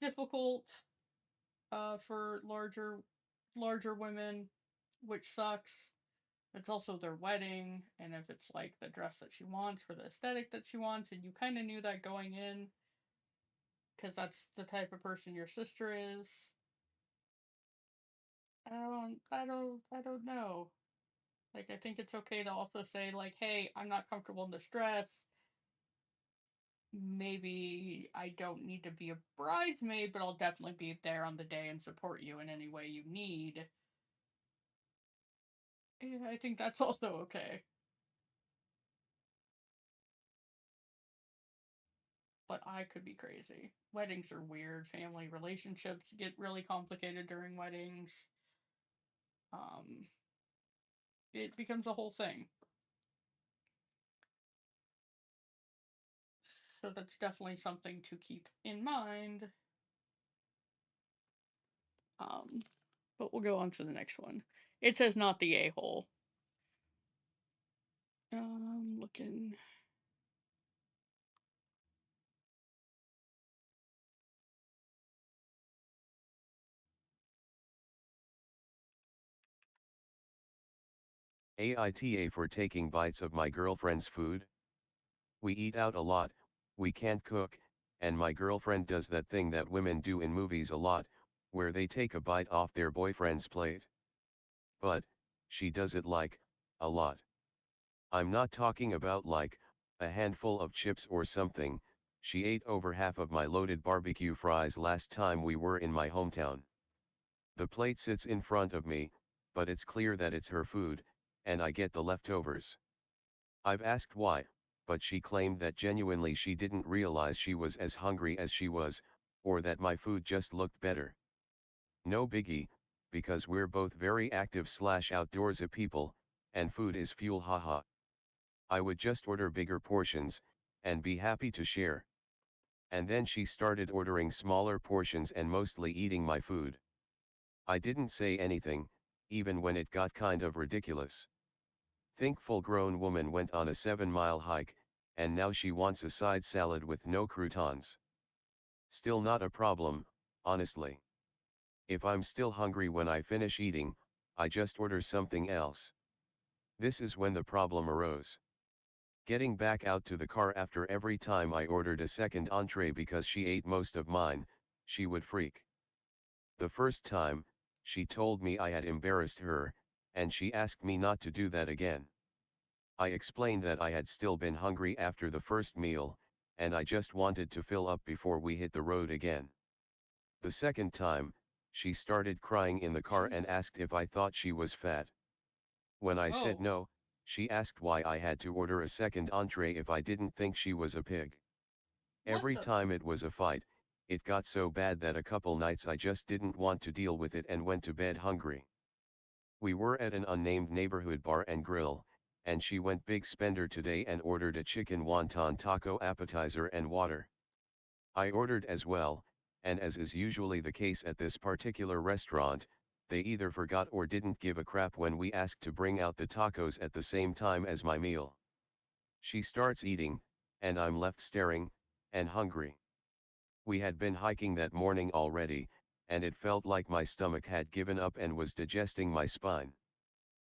S1: difficult for larger women, which sucks. It's also their wedding, and if it's like the dress that she wants for the aesthetic that she wants, and you kind of knew that going in, because that's the type of person your sister is. I don't know. Like, I think it's okay to also say, like, hey, I'm not comfortable in this dress. Maybe I don't need to be a bridesmaid, but I'll definitely be there on the day and support you in any way you need. And I think that's also okay. but I could be crazy. Weddings are weird. Family relationships get really complicated during weddings. Um, it becomes a whole thing. So that's definitely something to keep in mind. Um, but we'll go on to the next one. It says not the a-hole. Looking.
S2: AITA for taking bites of my girlfriend's food. We eat out a lot, we can't cook, and my girlfriend does that thing that women do in movies a lot, where they take a bite off their boyfriend's plate. But, she does it like, a lot. I'm not talking about like, a handful of chips or something. She ate over half of my loaded barbecue fries last time we were in my hometown. The plate sits in front of me, but it's clear that it's her food, and I get the leftovers. I've asked why, but she claimed that genuinely she didn't realize she was as hungry as she was, or that my food just looked better. No biggie, because we're both very active slash outdoorsy people, and food is fuel, haha. I would just order bigger portions, and be happy to share. And then she started ordering smaller portions and mostly eating my food. I didn't say anything, even when it got kind of ridiculous. Think full-grown woman went on a 7-mile hike, and now she wants a side salad with no croutons. Still not a problem, honestly. If I'm still hungry when I finish eating, I just order something else. This is when the problem arose. Getting back out to the car after every time I ordered a second entree because she ate most of mine, she would freak. The first time, she told me I had embarrassed her, and she asked me not to do that again. I explained that I had still been hungry after the first meal, and I just wanted to fill up before we hit the road again. The second time, she started crying in the car and
S1: Jesus.
S2: asked if I thought she was fat. When I said
S1: Oh,
S2: no, she asked why I had to order a second entree if I didn't think she was a pig.
S1: what
S2: Every
S1: the?
S2: time it was a fight, it got so bad that a couple nights I just didn't want to deal with it and went to bed hungry. We were at an unnamed neighborhood bar and grill, and she went big spender today and ordered a chicken wonton taco appetizer and water. I ordered as well, and as is usually the case at this particular restaurant, they either forgot or didn't give a crap when we asked to bring out the tacos at the same time as my meal. She starts eating, and I'm left staring, and hungry. We had been hiking that morning already, and it felt like my stomach had given up and was digesting my spine.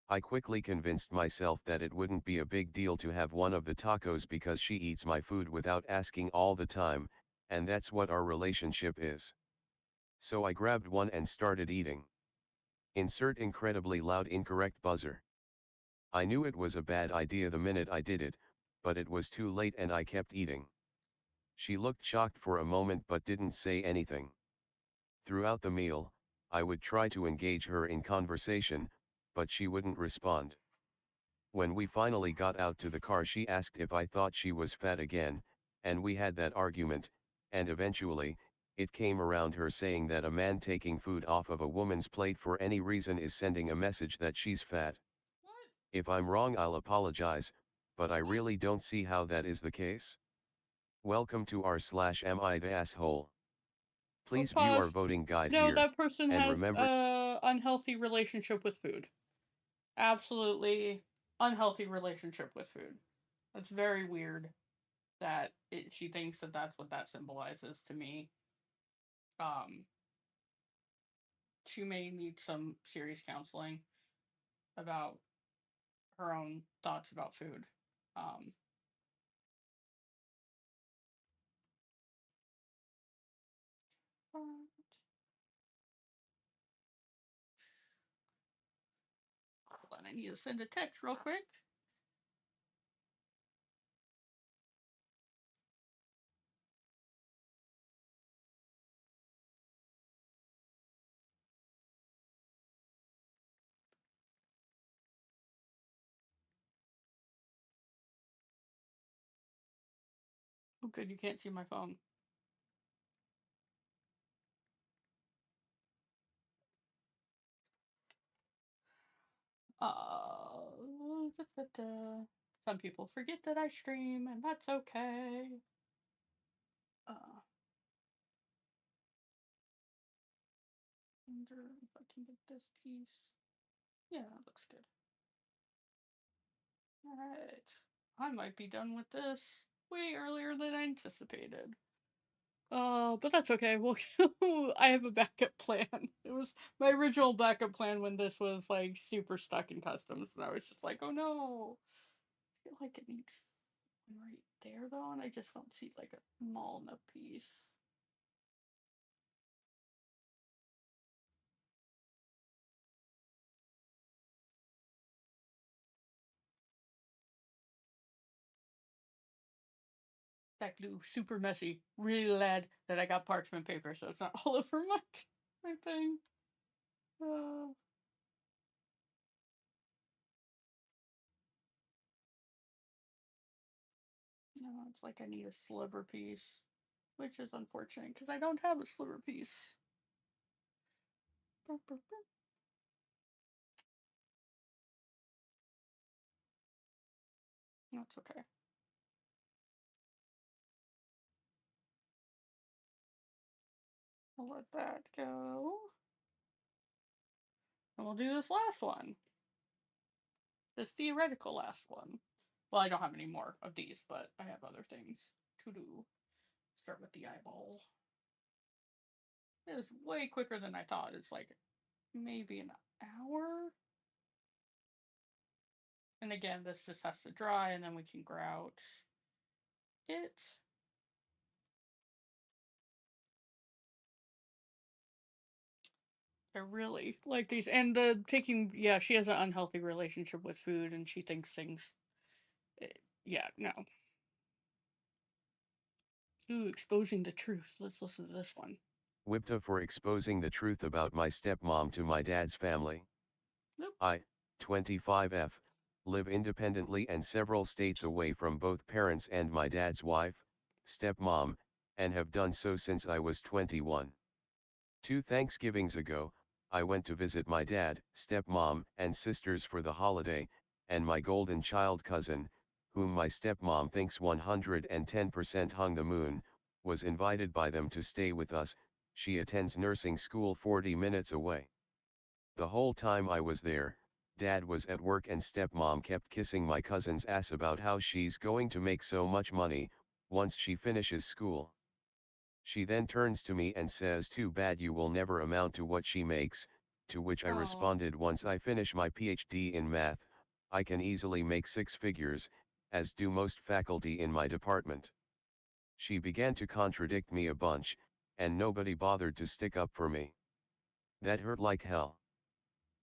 S2: I quickly convinced myself that it wouldn't be a big deal to have one of the tacos because she eats my food without asking all the time, and that's what our relationship is. So I grabbed one and started eating. Insert incredibly loud incorrect buzzer. I knew it was a bad idea the minute I did it, but it was too late and I kept eating. She looked shocked for a moment but didn't say anything. Throughout the meal, I would try to engage her in conversation, but she wouldn't respond. When we finally got out to the car she asked if I thought she was fat again, and we had that argument, and eventually, it came around her saying that a man taking food off of a woman's plate for any reason is sending a message that she's fat.
S1: What?
S2: If I'm wrong I'll apologize, but I
S1: What?
S2: really don't see how that is the case. Welcome to r/am I the asshole.
S1: Oh,
S2: Please view
S1: pause.
S2: our voting guide
S1: No,
S2: here,
S1: that person
S2: and
S1: has
S2: remember.
S1: a unhealthy relationship with food. Absolutely unhealthy relationship with food. That's very weird that she thinks that that's what that symbolizes to me. Um, she may need some serious counseling about her own thoughts about food. Um, hold on, I need to send a text real quick. Oh, good, you can't see my phone. Some people forget that I stream, and that's okay. Wonder if I can get this piece. Yeah, that looks good. Alright. I might be done with this way earlier than I anticipated. But that's okay. We'll I have a backup plan. It was my original backup plan when this was like super stuck in customs, and I was just like, oh no. I feel like it needs one right there though, and I just don't see like a small enough piece. That glue super messy. Really glad that I got parchment paper so it's not all over my thing. Uh, no, it's like I need a sliver piece, which is unfortunate because I don't have a sliver piece. That's okay. I'll let that go. And we'll do this last one. This theoretical last one. Well, I don't have any more of these, but I have other things to do. Start with the eyeball. It was way quicker than I thought. It's like maybe an hour. And again, this just has to dry and then we can grout it. I really like these. And the taking, yeah, she has an unhealthy relationship with food and she thinks things, yeah, no. Ooh, exposing the truth. Let's listen to this one.
S2: Whipta for exposing the truth about my stepmom to my dad's family.
S1: Nope.
S2: I, 25F, live independently and several states away from both parents and my dad's wife, stepmom, and have done so since I was 21. 2 Thanksgivings ago, I went to visit my dad, stepmom, and sisters for the holiday, and my golden child cousin, whom my stepmom thinks 110% hung the moon, was invited by them to stay with us. She attends nursing school 40 minutes away. The whole time I was there, Dad was at work and stepmom kept kissing my cousin's ass about how she's going to make so much money once she finishes school. She then turns to me and says, "Too bad you will never amount to what she makes," to which I
S1: Oh.
S2: responded, "Once I finish my PhD in math, I can easily make 6 figures, as do most faculty in my department." She began to contradict me a bunch, and nobody bothered to stick up for me. That hurt like hell.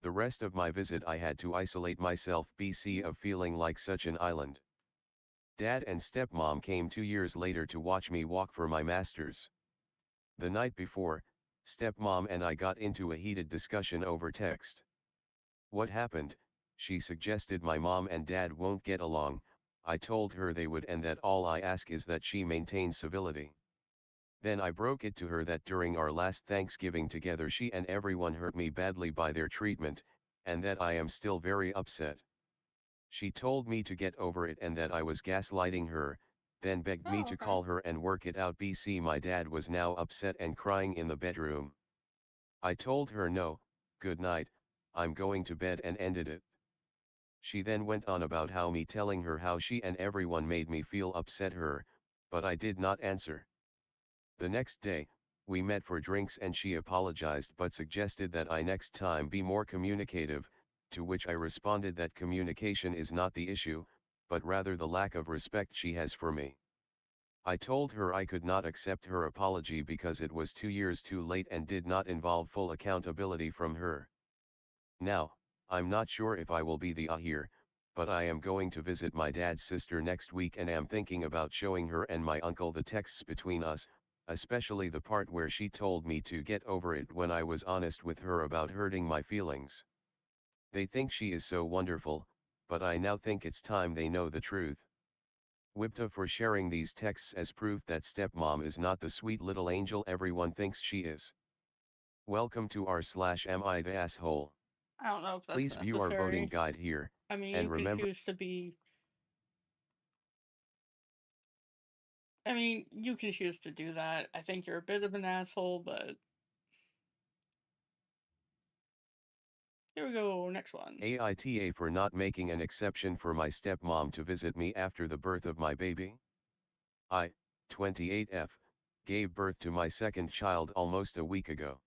S2: The rest of my visit I had to isolate myself BC of feeling like such an island. Dad and stepmom came 2 years later to watch me walk for my masters. The night before, stepmom and I got into a heated discussion over text. What happened? She suggested my mom and dad won't get along. I told her they would and that all I ask is that she maintain civility. Then I broke it to her that during our last Thanksgiving together she and everyone hurt me badly by their treatment, and that I am still very upset. She told me to get over it and that I was gaslighting her, then begged me
S1: Oh,
S2: to
S1: okay.
S2: call her and work it out. BC my dad was now upset and crying in the bedroom. I told her no, good night, I'm going to bed, and ended it. She then went on about how me telling her how she and everyone made me feel upset her, but I did not answer. The next day, we met for drinks and she apologized but suggested that I next time be more communicative, to which I responded that communication is not the issue, but rather the lack of respect she has for me. I told her I could not accept her apology because it was 2 years too late and did not involve full accountability from her. Now, I'm not sure if I will be the here, but I am going to visit my dad's sister next week and am thinking about showing her and my uncle the texts between us, especially the part where she told me to get over it when I was honest with her about hurting my feelings. They think she is so wonderful, but I now think it's time they know the truth. Wipta for sharing these texts as proof that stepmom is not the sweet little angel everyone thinks she is. Welcome to r/am I the asshole.
S1: I don't know if that's
S2: Please view our voting
S1: necessary.
S2: guide here,
S1: I mean,
S2: and
S1: you can
S2: remember.
S1: choose to be. I mean, you can choose to do that. I think you're a bit of an asshole, but here we go. Next one.
S2: AITA for not making an exception for my stepmom to visit me after the birth of my baby. I, 28F, gave birth to my second child almost a week ago.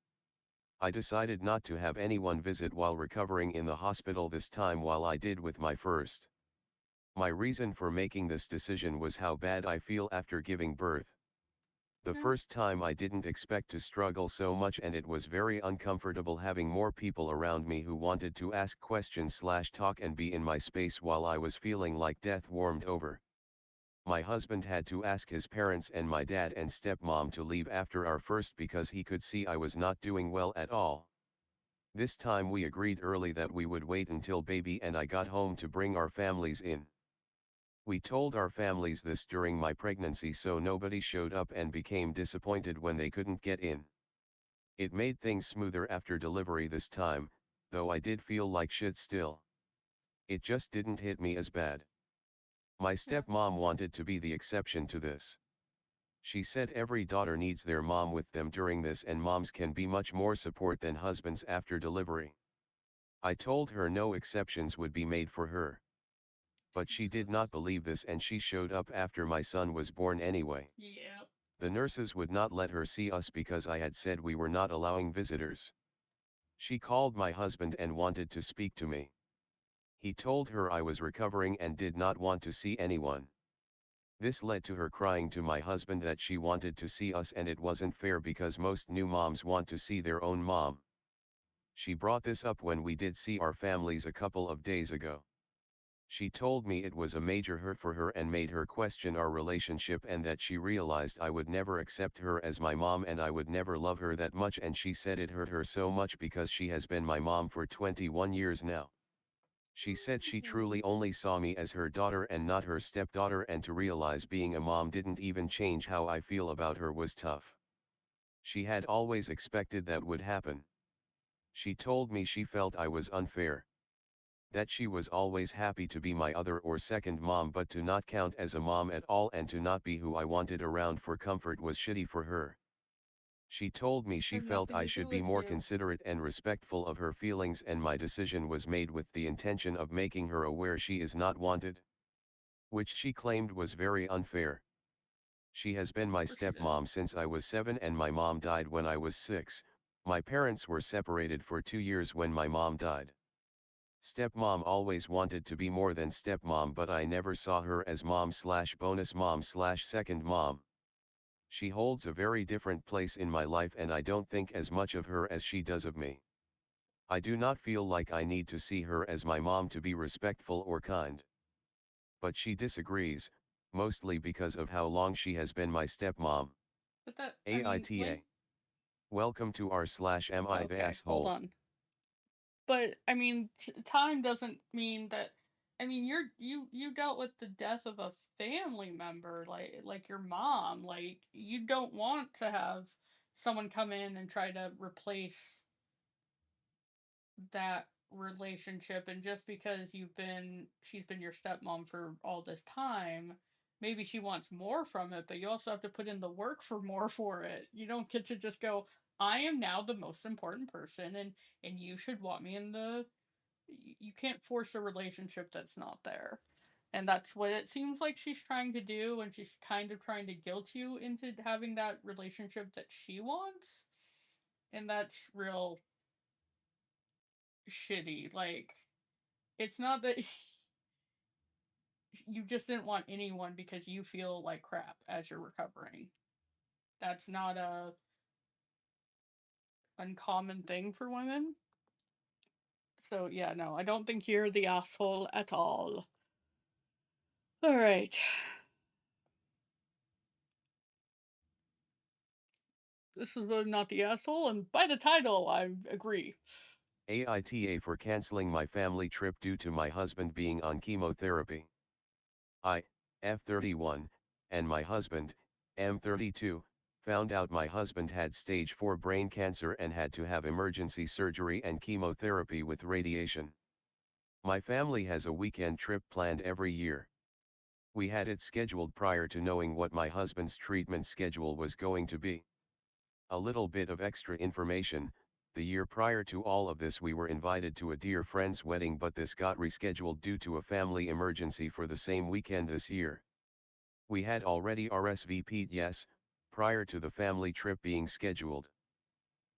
S2: I decided not to have anyone visit while recovering in the hospital this time while I did with my first. My reason for making this decision was how bad I feel after giving birth. The
S1: Yeah.
S2: first time I didn't expect to struggle so much, and it was very uncomfortable having more people around me who wanted to ask questions/talk and be in my space while I was feeling like death warmed over. My husband had to ask his parents and my dad and stepmom to leave after our first because he could see I was not doing well at all. This time we agreed early that we would wait until baby and I got home to bring our families in. We told our families this during my pregnancy so nobody showed up and became disappointed when they couldn't get in. It made things smoother after delivery this time, though I did feel like shit still. It just didn't hit me as bad. My
S1: Yeah.
S2: stepmom wanted to be the exception to this. She said every daughter needs their mom with them during this, and moms can be much more support than husbands after delivery. I told her no exceptions would be made for her. But she did
S1: Jesus.
S2: not believe this, and she showed up after my son was born anyway.
S1: Yeah.
S2: The nurses would not let her see us because I had said we were not allowing visitors. She called my husband and wanted to speak to me. He told her I was recovering and did not want to see anyone. This led to her crying to my husband that she wanted to see us and it wasn't fair because most new moms want to see their own mom. She brought this up when we did see our families a couple of days ago. She told me it was a major hurt for her and made her question our relationship, and that she realized I would never accept her as my mom and I would never love her that much, and she said it hurt her so much because she has been my mom for 21 years now. She said she truly only saw me as her daughter and not her stepdaughter, and to realize being a mom didn't even change how I feel about her was tough. She had always expected that would happen. She told me she felt I was unfair. That she was always happy to be my other or second mom, but to not count as a mom at all and to not be who I wanted around for comfort was shitty for her. She told me she
S1: Had
S2: felt
S1: nothing
S2: I
S1: to do
S2: should be
S1: with
S2: more
S1: you.
S2: considerate and respectful of her feelings, and my decision was made with the intention of making her aware she is not wanted. Which she claimed was very unfair. She has been
S1: Of
S2: my
S1: course she did.
S2: stepmom since I was 7 and my mom died when I was 6. My parents were separated for 2 years when my mom died. Stepmom always wanted to be more than stepmom, but I never saw her as mom/bonus mom/second mom. She holds a very different place in my life and I don't think as much of her as she does of me. I do not feel like I need to see her as my mom to be respectful or kind. But she disagrees, mostly because of how long she has been my stepmom.
S1: But that, I mean, like,
S2: AITA. Welcome to r/am I the
S1: okay, hold
S2: asshole.
S1: on. But I mean, time doesn't mean that. I mean, you dealt with the death of a family member, like your mom. Like, you don't want to have someone come in and try to replace that relationship. And just because she's been your stepmom for all this time, maybe she wants more from it, but you also have to put in the work for more for it. You don't get to just go, I am now the most important person, and you should want me in the. You can't force a relationship that's not there. And that's what it seems like she's trying to do, and she's kind of trying to guilt you into having that relationship that she wants. And that's real shitty. Like, it's not that you just didn't want anyone because you feel like crap as you're recovering. That's not a uncommon thing for women. So yeah, no, I don't think you're the asshole at all. All right. This is voted not the asshole, and by the title, I agree.
S2: AITA for canceling my family trip due to my husband being on chemotherapy. I, F31, and my husband, M32, found out my husband had stage 4 brain cancer and had to have emergency surgery and chemotherapy with radiation. My family has a weekend trip planned every year. We had it scheduled prior to knowing what my husband's treatment schedule was going to be. A little bit of extra information: the year prior to all of this we were invited to a dear friend's wedding, but this got rescheduled due to a family emergency for the same weekend this year. We had already RSVP'd yes, prior to the family trip being scheduled.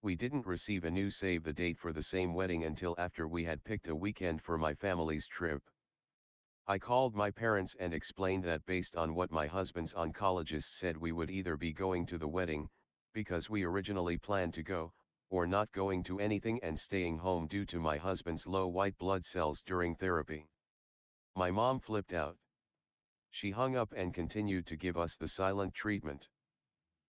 S2: We didn't receive a new save the date for the same wedding until after we had picked a weekend for my family's trip. I called my parents and explained that based on what my husband's oncologist said, we would either be going to the wedding, because we originally planned to go, or not going to anything and staying home due to my husband's low white blood cells during therapy. My mom flipped out. She hung up and continued to give us the silent treatment.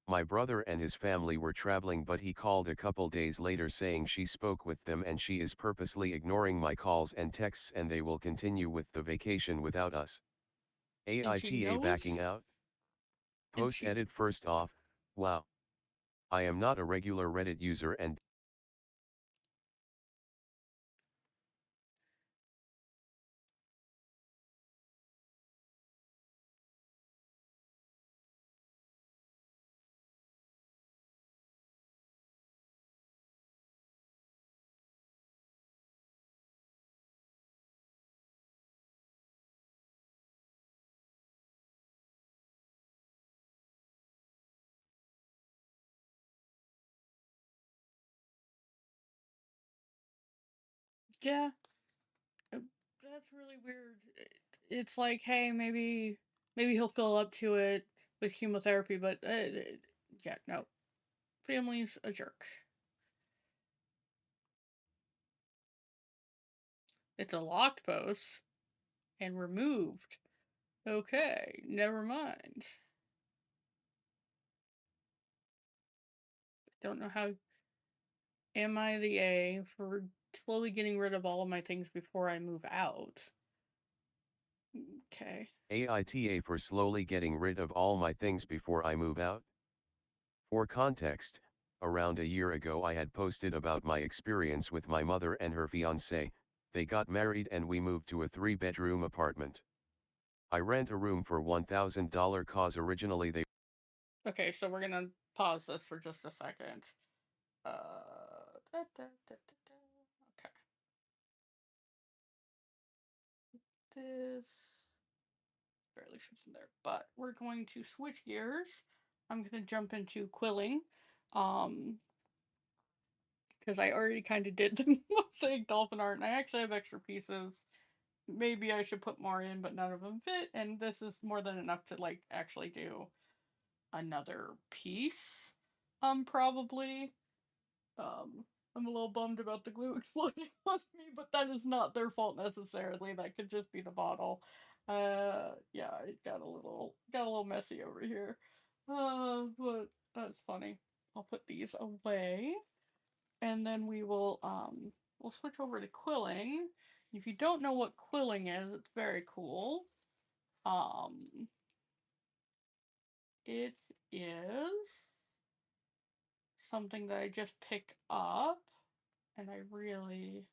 S2: My brother and his family were traveling, but he called a couple days later saying she spoke with them and she is purposely ignoring my calls and texts and they will continue with the vacation without us.
S1: And she
S2: AITA backing
S1: knows?
S2: out.
S1: And
S2: Post
S1: she.
S2: edit. First off, wow. I am not a regular Reddit user and
S1: Yeah, uh, that's really weird. It's like, hey, maybe he'll fill up to it with chemotherapy, but yeah, no. Family's a jerk. It's a locked post and removed. Okay, never mind. Don't know how. Am I the A for slowly getting rid of all of my things before I move out? Okay.
S2: AITA for slowly getting rid of all my things before I move out. For context, around a year ago I had posted about my experience with my mother and her fiancé. They got married and we moved to a 3-bedroom apartment. I rent a room for $1,000 cause originally they.
S1: Okay, so we're gonna pause this for just a second. Okay. This barely fits in there, but we're going to switch gears. I'm gonna jump into quilling. Um, because I already kind of did the Mosaic Dolphin Art, and I actually have extra pieces. Maybe I should put more in, but none of them fit, and this is more than enough to like actually do another piece. Probably. Um, I'm a little bummed about the glue exploding on me, but that is not their fault necessarily. That could just be the bottle. Yeah, it got a little messy over here. But that's funny. I'll put these away, and then we'll switch over to quilling. If you don't know what quilling is, it's very cool. Um, it is something that I just picked up, and I really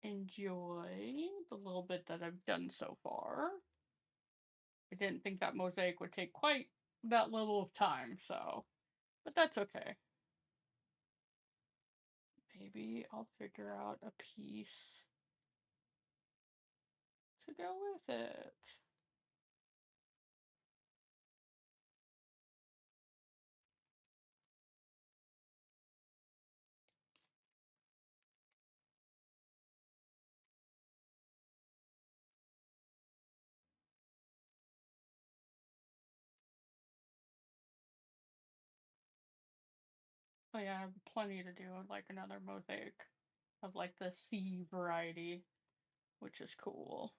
S1: enjoy the little bit that I've done so far. I didn't think that mosaic would take quite that little of time, so, but that's okay. Maybe I'll figure out a piece to go with it. Oh yeah, I have plenty to do, like another mosaic of like the C variety, which is cool.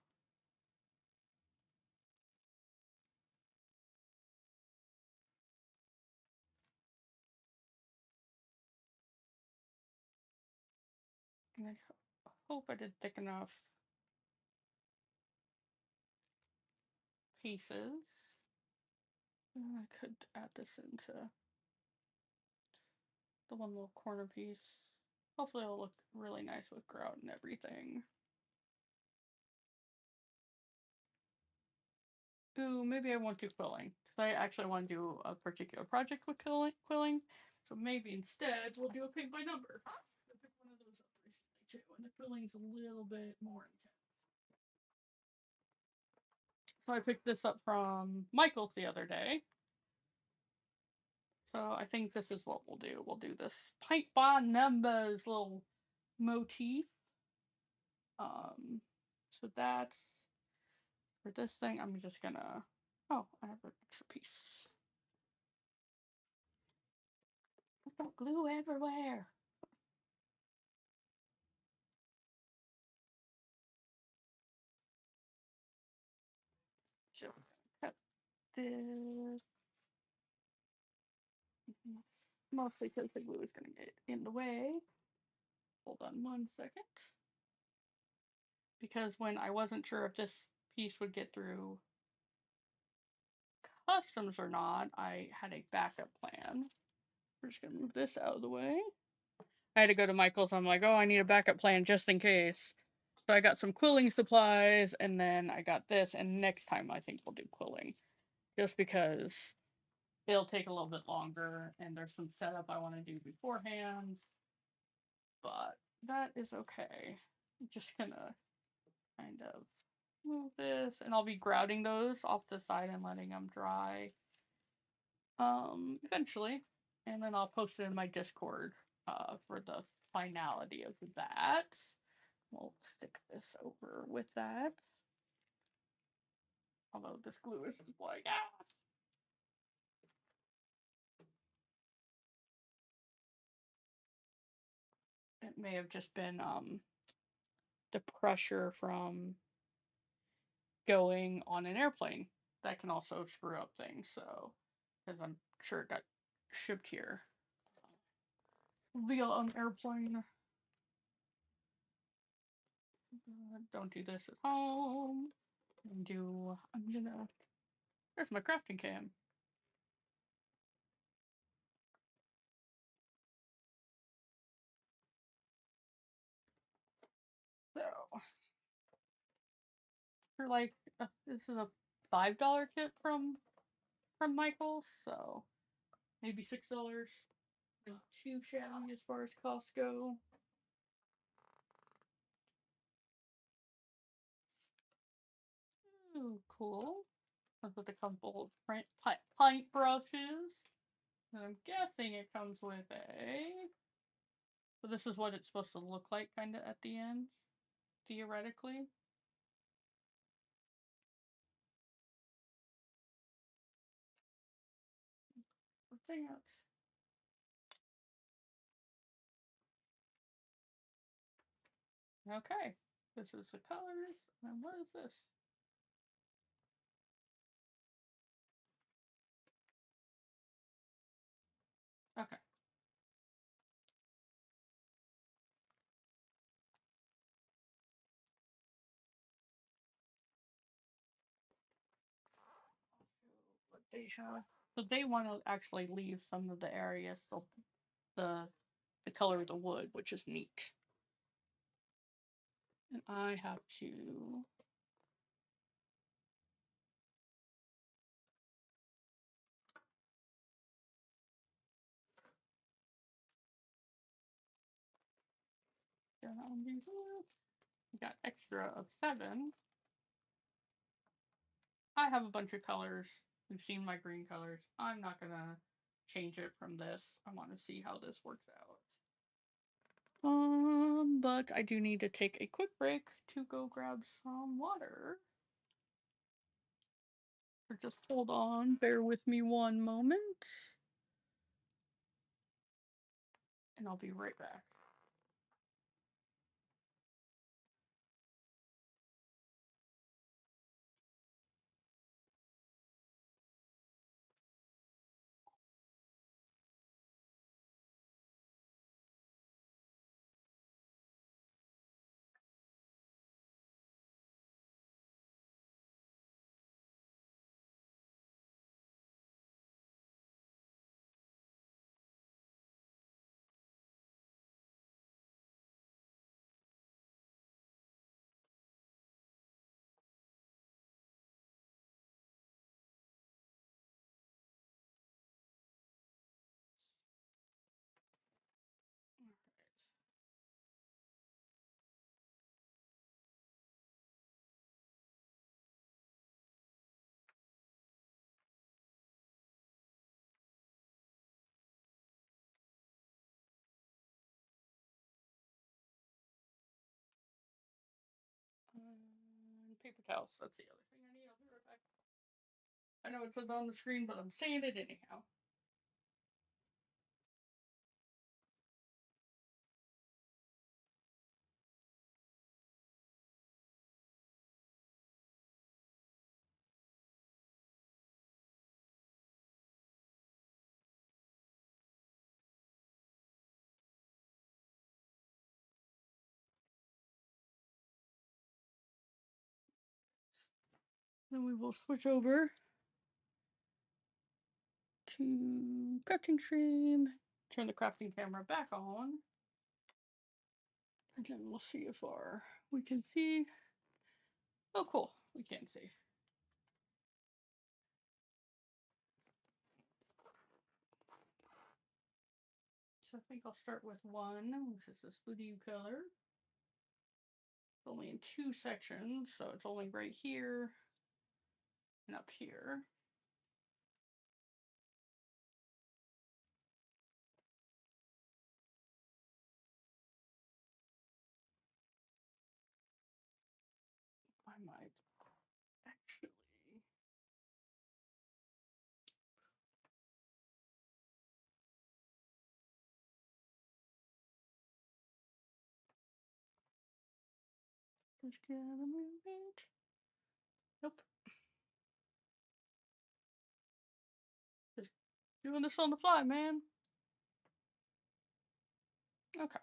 S1: And I hope I did thick enough. pieces. I could add this into the one little corner piece. Hopefully it'll look really nice with grout and everything. Ooh, maybe I won't do quilling. Because I actually want to do a particular project with quilling. So maybe instead we'll do a paint by number. I picked one of those up recently too, and the quilling's a little bit more intense. So I picked this up from Michael's the other day. So I think this is what we'll do. We'll do this paint by numbers little motif. So that's for this thing. I'm just gonna. Oh, I have an extra piece. I've got glue everywhere. Just cut this. Mostly because the glue is gonna get in the way. Hold on 1 second. Because when I wasn't sure if this piece would get through customs or not, I had a backup plan. We're just gonna move this out of the way. I had to go to Michael's. I'm like, oh, I need a backup plan just in case. So I got some quilling supplies, and then I got this. And next time I think we'll do quilling, just because it'll take a little bit longer, and there's some setup I want to do beforehand. But that is okay. I'm just gonna kind of move this, and I'll be grouting those off the side and letting them dry. Eventually, and then I'll post it in my Discord for the finality of that. We'll stick this over with that. Although this glue isn't like it may have just been the pressure from going on an airplane that can also screw up things. So, because I'm sure it got shipped here via an airplane. Don't do this at home. I'm gonna. There's my crafting cam. So, for like, this is a $5 kit from Michaels, so maybe $6. Not too shabby as far as costs go. Ooh, cool. Comes with a couple of pint brushes. And I'm guessing it comes with a. So this is what it's supposed to look like, kind of at the end, theoretically. Thing else. Okay, this is the colors. And what is this? Okay. What they have. So they want to actually leave some of the areas still the color of the wood, which is neat. And I have to I got extra of 7. I have a bunch of colors. You've seen my green colors. I'm not gonna change it from this. I want to see how this works out. But I do need to take a quick break to go grab some water. Or just hold on, bear with me one moment. And I'll be right back. paper towels. That's the other thing I need. I'll be right back. I know it says on the screen, but I'm saying it anyhow. Then we will switch over to crafting stream. Turn the crafting camera back on. And then we'll see if we can see. Oh, cool. We can see. So I think I'll start with one, which is this blue color. It's only in 2 sections, so it's only right here and up here. I might actually just get a movement. Nope. Just doing this on the fly, man. Okay.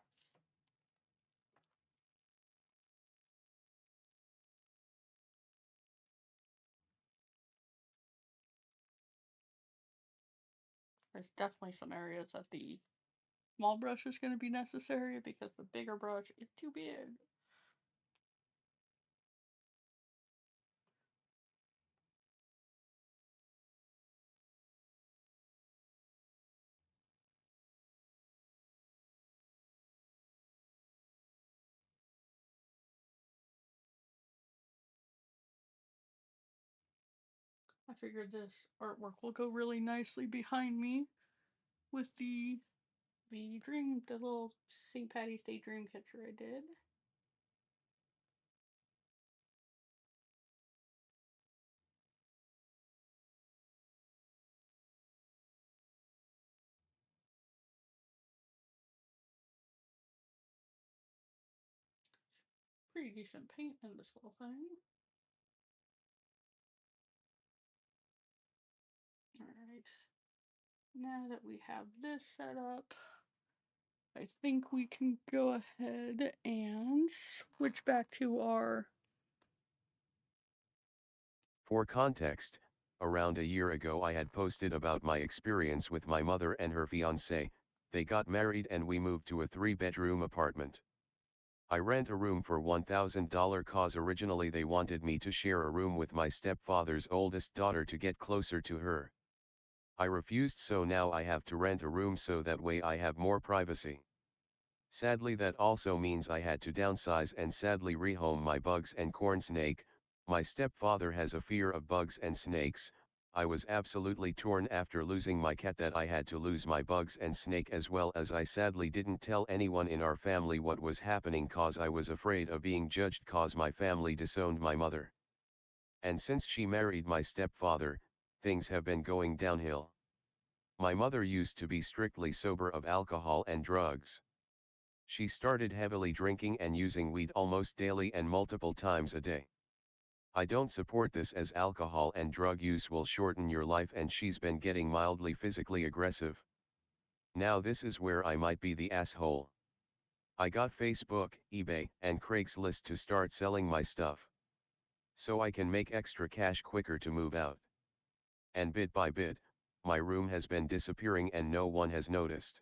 S1: There's definitely some areas that the small brush is going to be necessary because the bigger brush is too big. I figured this artwork will go really nicely behind me with the little St. Patty's Day dream catcher I did. Pretty decent paint in this little thing. Alright. Now that we have this set up, I think we can go ahead and switch back to our...
S2: For context, around a year ago I had posted about my experience with my mother and her fiancé. They got married and we moved to a 3-bedroom apartment. I rent a room for $1,000 cause originally they wanted me to share a room with my stepfather's oldest daughter to get closer to her. I refused, so now I have to rent a room so that way I have more privacy. Sadly that also means I had to downsize and sadly rehome my bugs and corn snake. My stepfather has a fear of bugs and snakes. I was absolutely torn after losing my cat that I had to lose my bugs and snake as well, as I sadly didn't tell anyone in our family what was happening cause I was afraid of being judged cause my family disowned my mother. And since she married my stepfather, things have been going downhill. My mother used to be strictly sober of alcohol and drugs. She started heavily drinking and using weed almost daily and multiple times a day. I don't support this as alcohol and drug use will shorten your life, and she's been getting mildly physically aggressive. Now this is where I might be the asshole. I got Facebook, eBay, and Craigslist to start selling my stuff. So I can make extra cash quicker to move out. And bit by bit, my room has been disappearing and no one has noticed.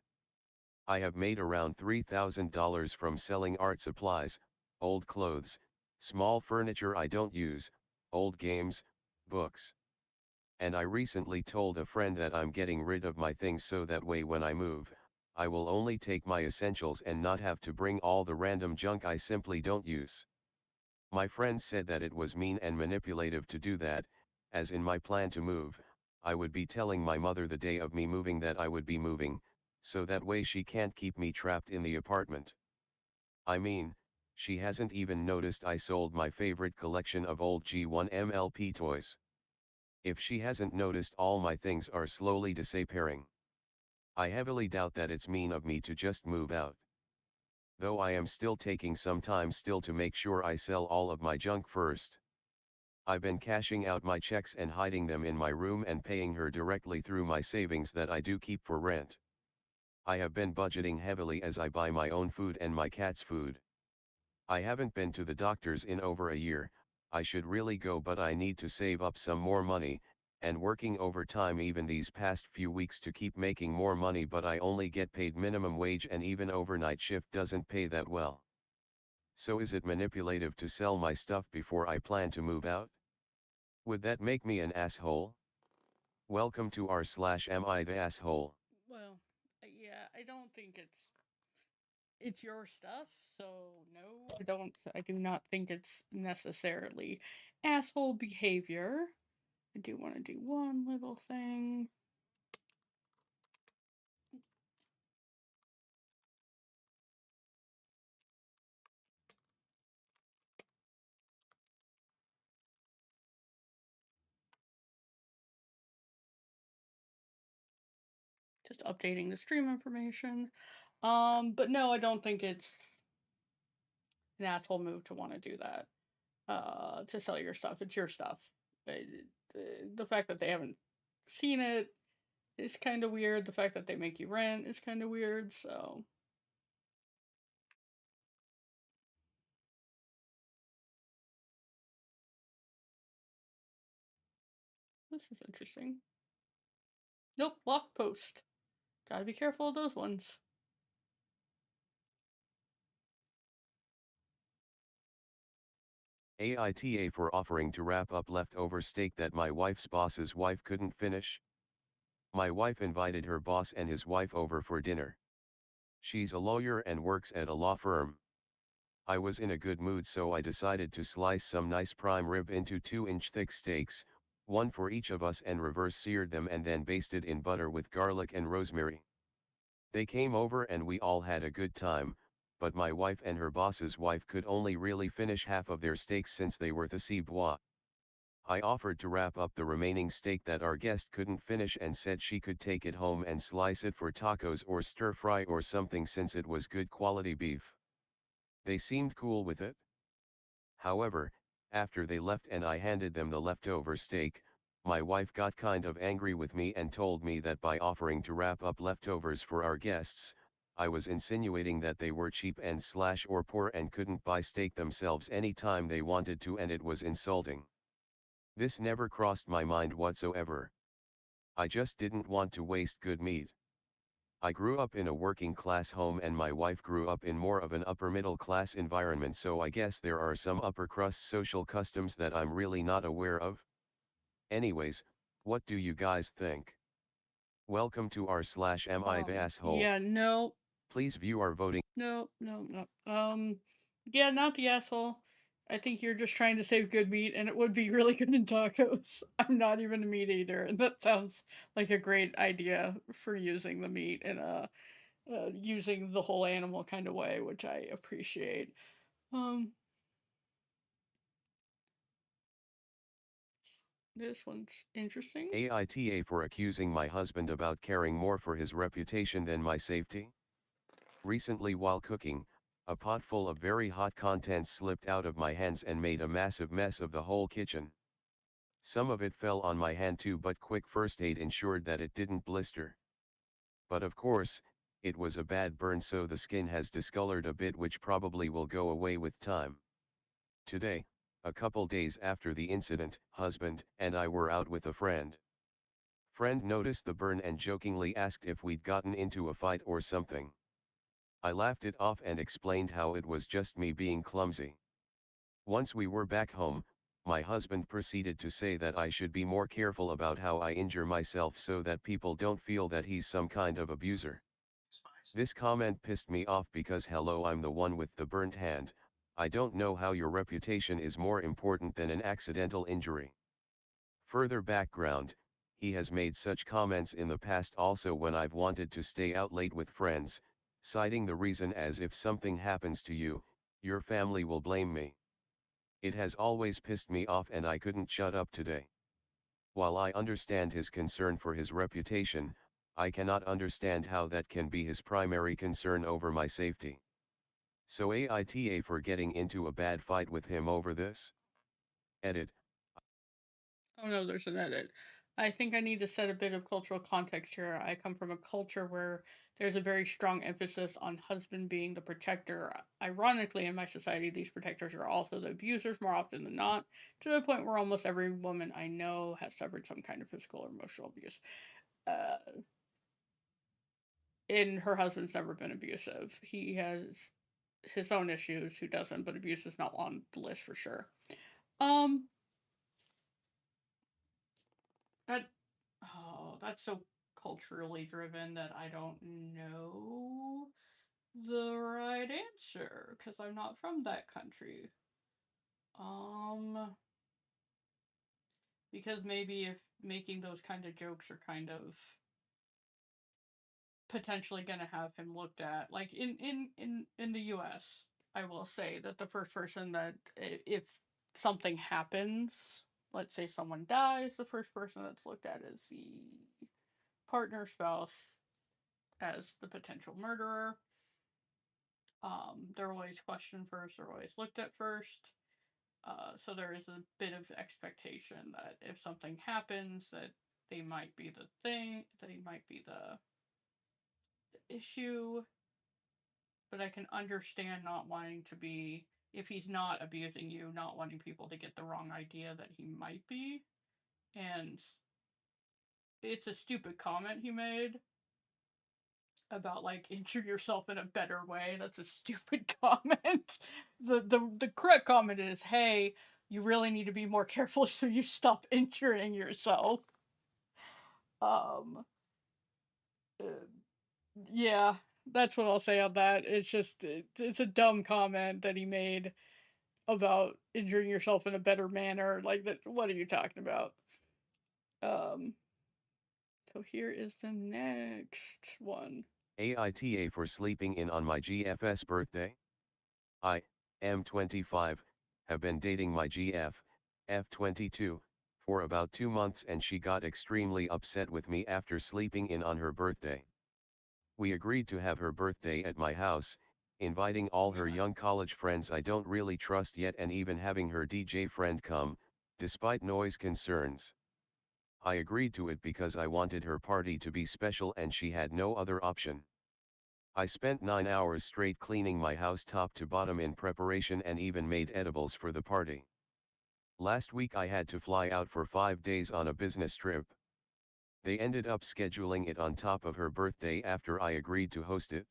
S2: I have made around $3,000 from selling art supplies, old clothes, small furniture I don't use, old games, books. And I recently told a friend that I'm getting rid of my things so that way when I move, I will only take my essentials and not have to bring all the random junk I simply don't use. My friend said that it was mean and manipulative to do that, as in my plan to move, I would be telling my mother the day of me moving that I would be moving, so that way she can't keep me trapped in the apartment. I mean, She hasn't even noticed I sold my favorite collection of old G1 MLP toys. If she hasn't noticed, all my things are slowly disappearing. I heavily doubt that it's mean of me to just move out. Though I am still taking some time still to make sure I sell all of my junk first. I've been cashing out my checks and hiding them in my room and paying her directly through my savings that I do keep for rent. I have been budgeting heavily as I buy my own food and my cat's food. I haven't been to the doctor's in over a year. I should really go, but I need to save up some more money, and working overtime even these past few weeks to keep making more money, but I only get paid minimum wage and even overnight shift doesn't pay that well. So is it manipulative to sell my stuff before I plan to move out? Would that make me an asshole? Welcome to r/am I the asshole?
S1: Well, yeah, I don't think it's your stuff, so no, I don't. I do not think it's necessarily asshole behavior. I do want to do one little thing. Just updating the stream information. But no, I don't think it's an asshole move to want to do that. To sell your stuff. It's your stuff. The fact that they haven't seen it is kind of weird. The fact that they make you rent is kind of weird. So this is interesting. Nope, block post. Gotta be careful of those ones.
S2: AITA for offering to wrap up leftover steak that my wife's boss's wife couldn't finish. My wife invited her boss and his wife over for dinner. She's a lawyer and works at a law firm. I was in a good mood, so I decided to slice some nice prime rib into 2-inch thick steaks, one for each of us, and reverse seared them and then basted in butter with garlic and rosemary. They came over and we all had a good time, but my wife and her boss's wife could only really finish half of their steaks since they were the cibois. I offered to wrap up the remaining steak that our guest couldn't finish and said she could take it home and slice it for tacos or stir fry or something since it was good quality beef. They seemed cool with it. However, after they left and I handed them the leftover steak, my wife got kind of angry with me and told me that by offering to wrap up leftovers for our guests, I was insinuating that they were cheap and or poor and couldn't buy steak themselves anytime they wanted to, and it was insulting. This never crossed my mind whatsoever. I just didn't want to waste good meat. I grew up in a working class home and my wife grew up in more of an upper middle class environment, so I guess there are some upper crust social customs that I'm really not aware of. Anyways, what do you guys think? Welcome to r/am I the asshole?
S1: Yeah, no,
S2: Please view our voting.
S1: no, no, no. Yeah, not the asshole. I think you're just trying to save good meat, and it would be really good in tacos. I'm not even a meat eater, and that sounds like a great idea for using the meat in a using the whole animal kind of way, which I appreciate. Um, this one's interesting.
S2: AITA for accusing my husband about caring more for his reputation than my safety. Recently, while cooking, a pot full of very hot contents slipped out of my hands and made a massive mess of the whole kitchen. Some of it fell on my hand too, but quick first aid ensured that it didn't blister. But of course, it was a bad burn, so the skin has discolored a bit, which probably will go away with time. Today, a couple days after the incident, husband and I were out with a friend. Friend noticed the burn and jokingly asked if we'd gotten into a fight or something. I laughed it off and explained how it was just me being clumsy. Once we were back home, my husband proceeded to say that I should be more careful about how I injure myself so that people don't feel that he's some kind of abuser. This comment pissed me off because hello, I'm the one with the burnt hand. I don't know how your reputation is more important than an accidental injury. Further background, he has made such comments in the past also when I've wanted to stay out late with friends, citing the reason as if something happens to you, Your family will blame me. It has always pissed me off and I couldn't shut up today. While I understand his concern for his reputation, I cannot understand how that can be his primary concern over my safety. So AITA for getting into a bad fight with him over this? Edit.
S1: Oh no, there's an edit. I think I need to set a bit of cultural context here. I come from a culture where there's a very strong emphasis on husband being the protector. Ironically, in my society, these protectors are also the abusers more often than not, to the point where almost every woman I know has suffered some kind of physical or emotional abuse. Uh, and her husband's never been abusive. He has his own issues, who doesn't, but abuse is not on the list for sure. Um, That that's so culturally driven that I don't know the right answer because I'm not from that country. Um, because maybe if making those kind of jokes are kind of potentially going to have him looked at, like in the U.S., I will say that the first person that if something happens, let's say someone dies, the first person that's looked at is the partner spouse as the potential murderer. They're always questioned first, they're always looked at first. So there is a bit of expectation that if something happens, that they might be the thing, they might be the issue. But I can understand not wanting to be, if he's not abusing you, not wanting people to get the wrong idea that he might be. And it's a stupid comment he made about like injure yourself in a better way. That's a stupid comment. The correct comment is, hey, you really need to be more careful so you stop injuring yourself. Um uh, yeah, that's what I'll say on that. It's just it's a dumb comment that he made about injuring yourself in a better manner. Like that, what are you talking about? Um so here is the next one.
S2: AITA for sleeping in on my GF's birthday? I am 25, have been dating my GF, F22, for about 2 months and she got extremely upset with me after sleeping in on her birthday. We agreed to have her birthday at my house, inviting all her young college friends I don't really trust yet and even having her DJ friend come, despite noise concerns. I agreed to it because I wanted her party to be special and she had no other option. I spent 9 hours straight cleaning my house top to bottom in preparation and even made edibles for the party. Last week I had to fly out for 5 days on a business trip. They ended up scheduling it on top of her birthday after I agreed to host it.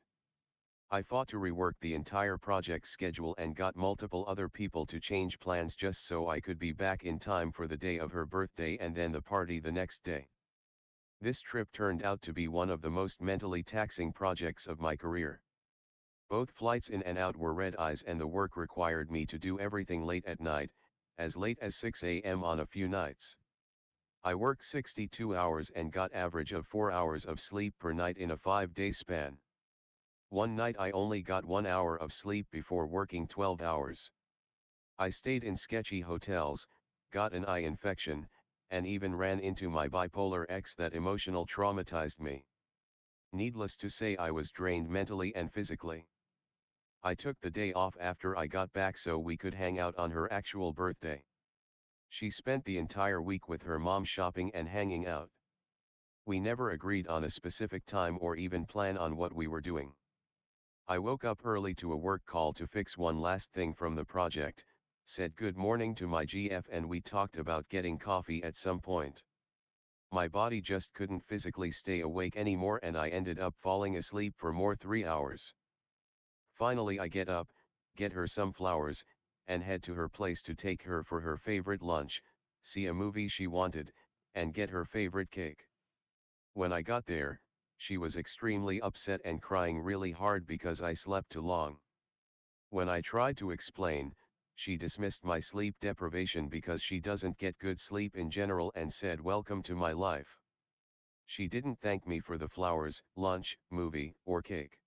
S2: I fought to rework the entire project schedule and got multiple other people to change plans just so I could be back in time for the day of her birthday and then the party the next day. This trip turned out to be one of the most mentally taxing projects of my career. Both flights in and out were red eyes and the work required me to do everything late at night, as late as 6 a.m. on a few nights. I worked 62 hours and got average of 4 hours of sleep per night in a 5-day span. One night I only got 1 hour of sleep before working 12 hours. I stayed in sketchy hotels, got an eye infection, and even ran into my bipolar ex. That emotional traumatized me. Needless to say I was drained mentally and physically. I took the day off after I got back so we could hang out on her actual birthday. She spent the entire week with her mom shopping and hanging out. We never agreed on a specific time or even plan on what we were doing. I woke up early to a work call to fix one last thing from the project, said good morning to my GF and we talked about getting coffee at some point. My body just couldn't physically stay awake anymore and I ended up falling asleep for more 3 hours. Finally I get up, get her some flowers, and head to her place to take her for her favorite lunch, see a movie she wanted, and get her favorite cake. When I got there, she was extremely upset and crying really hard because I slept too long. When I tried to explain, she dismissed my sleep deprivation because she doesn't get good sleep in general and said welcome to my life. She didn't thank me for the flowers, lunch, movie, or cake.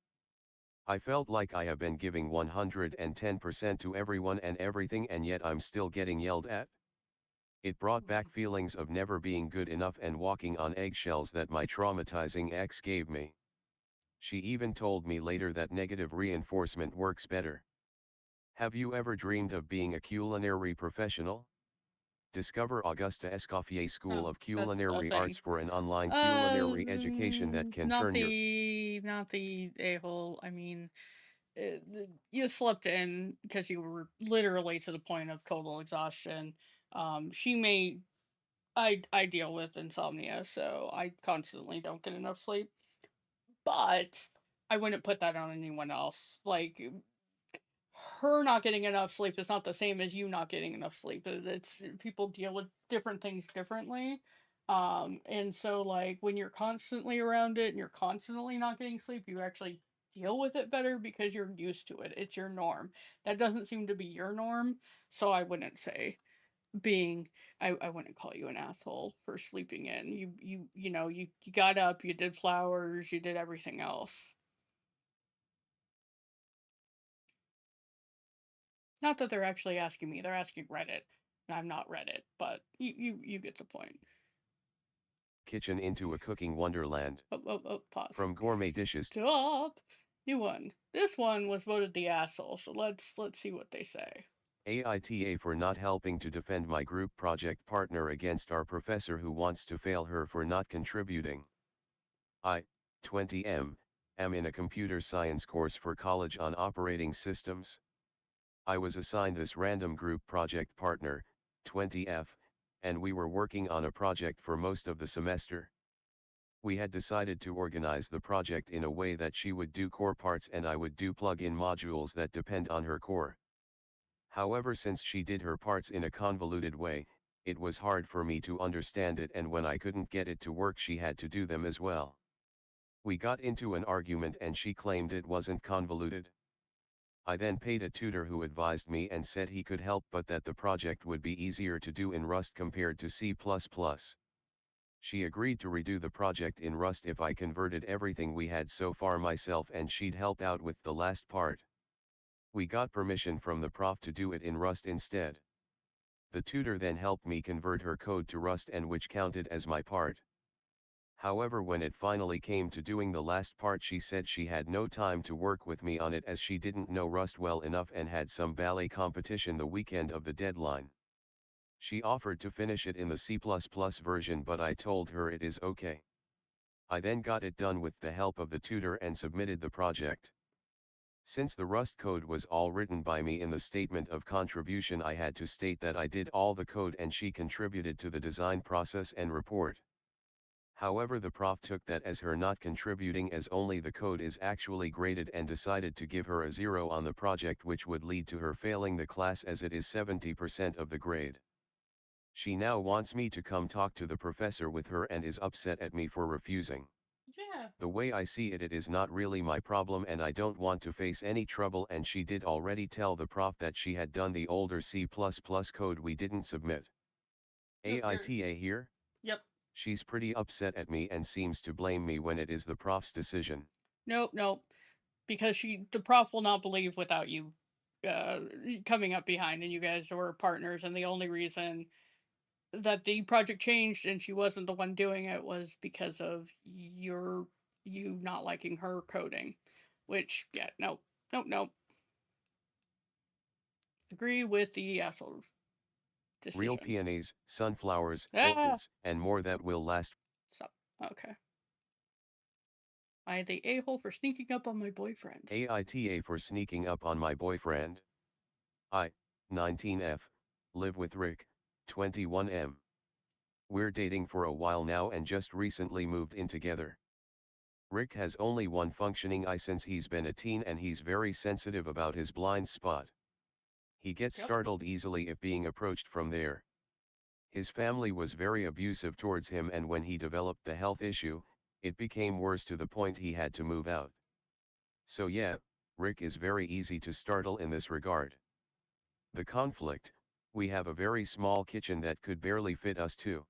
S2: I felt like I have been giving 110% to everyone and everything, and yet I'm still getting yelled at. It brought back feelings of never being good enough and walking on eggshells that my traumatizing ex gave me. She even told me later that negative reinforcement works better. Have you ever dreamed of being a culinary professional? Discover Augusta Escoffier School
S1: Oh,
S2: of
S1: that's a
S2: Culinary
S1: thing.
S2: Arts for an online culinary education that can
S1: Not
S2: turn your
S1: the a-hole. I mean, you slept in because you were literally to the point of total exhaustion. She may I deal with insomnia, so I constantly don't get enough sleep. But I wouldn't put that on anyone else. Like, her not getting enough sleep is not the same as you not getting enough sleep. It's people deal with different things differently. And so like when you're constantly around it and you're constantly not getting sleep, you actually deal with it better because you're used to it. It's your norm. That doesn't seem to be your norm. So I wouldn't say being I wouldn't call you an asshole for sleeping in. You got up, you did flowers, you did everything else. Not that they're actually asking me, they're asking Reddit. I'm not Reddit, but you get the point.
S2: kitchen into a cooking wonderland.
S1: Oh, oh, oh, pause.
S2: From gourmet dishes.
S1: Stop. New one. This one was voted the asshole, so let's see what they say.
S2: AITA for not helping to defend my group project partner against our professor who wants to fail her for not contributing. I, 20M, am in a computer science course for college on operating systems. I was assigned this random group project partner, 20F, and we were working on a project for most of the semester. We had decided to organize the project in a way that she would do core parts and I would do plug-in modules that depend on her core. However, since she did her parts in a convoluted way, it was hard for me to understand it, and when I couldn't get it to work she had to do them as well. We got into an argument and she claimed it wasn't convoluted. I then paid a tutor who advised me and said he could help but that the project would be easier to do in Rust compared to C++. She agreed to redo the project in Rust if I converted everything we had so far myself, and she'd help out with the last part. We got permission from the prof to do it in Rust instead. The tutor then helped me convert her code to Rust, and which counted as my part. However, when it finally came to doing the last part, she said she had no time to work with me on it as she didn't know Rust well enough and had some ballet competition the weekend of the deadline. She offered to finish it in the C++ version, but I told her it is okay. I then got it done with the help of the tutor and submitted the project. Since the Rust code was all written by me in the statement of contribution, I had to state that I did all the code and she contributed to the design process and report. However, the prof took that as her not contributing, as only the code is actually graded, and decided to give her a 0 on the project, which would lead to her failing the class as it is 70% of the grade. She now wants me to come talk to the professor with her and is upset at me for refusing.
S1: Yeah.
S2: The way I see it, it is not really my problem and I don't want to face any trouble, and she did already tell the prof that she had done the older C++ code we didn't submit.
S1: Nope,
S2: AITA here?
S1: yep.
S2: She's pretty upset at me and seems to blame me when it is the prof's decision.
S1: Nope, nope. Because the prof will not believe without you uh coming up behind, and you guys were partners, and the only reason that the project changed and she wasn't the one doing it was because of you not liking her coding. Which, yeah, nope. Nope, nope. Agree with the asshole
S2: Real
S1: decision.
S2: peonies, sunflowers,
S1: Ah,
S2: orchids, and more that will last.
S1: stop. Okay. I the a-hole for sneaking up on my boyfriend.
S2: AITA for sneaking up on my boyfriend. I, 19F, live with Rick, 21M. We're dating for a while now and just recently moved in together. Rick has only one functioning eye since he's been a teen, and he's very sensitive about his blind spot. He gets
S1: Yep.
S2: startled easily if being approached from there. His family was very abusive towards him, and when he developed the health issue, it became worse to the point he had to move out. So yeah, Rick is very easy to startle in this regard. The conflict: we have a very small kitchen that could barely fit us two.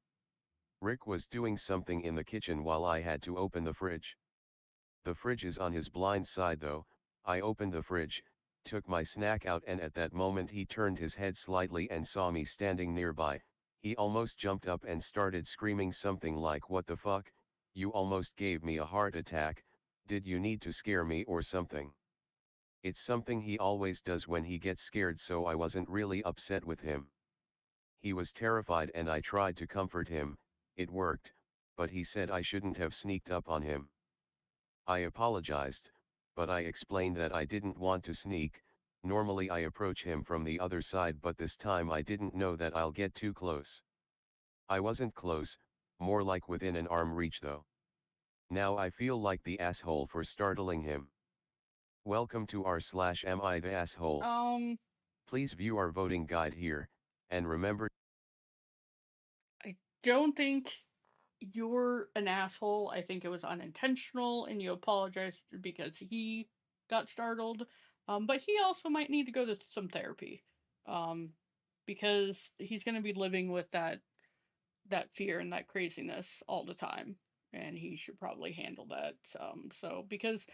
S2: Rick was doing something in the kitchen while I had to open the fridge. The fridge is on his blind side though. I opened the fridge, took my snack out, and at that moment he turned his head slightly and saw me standing nearby. He almost jumped up and started screaming something like, "What the fuck, you almost gave me a heart attack, did you need to scare me or something?" It's something he always does when he gets scared, so I wasn't really upset with him. He was terrified and I tried to comfort him. It worked, but he said I shouldn't have sneaked up on him. I apologized, but I explained that I didn't want to sneak. Normally I approach him from the other side, but this time I didn't know that I'll get too close. I wasn't close, more like within an arm reach though. Now I feel like the asshole for startling him. Welcome to r/am I the asshole.
S1: Um,
S2: Please view our voting guide here, and remember.
S1: I don't think you're an asshole. I think it was unintentional and you apologized because he got startled. But he also might need to go to some therapy. Um, because he's going to be living with that fear and that craziness all the time, and he should probably handle that. So because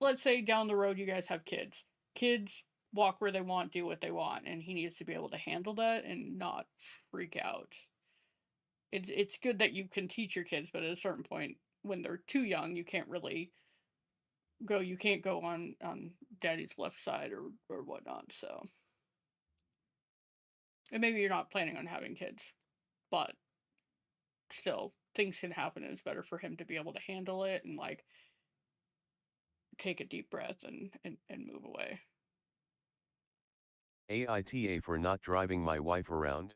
S1: let's say down the road you guys have kids. Kids walk where they want, do what they want, and he needs to be able to handle that and not freak out. It's good that you can teach your kids, but at a certain point when they're too young, you can't go on daddy's left side or whatnot. So, and maybe you're not planning on having kids, but still things can happen, and it's better for him to be able to handle it and like take a deep breath and move away.
S2: AITA for not driving my wife around.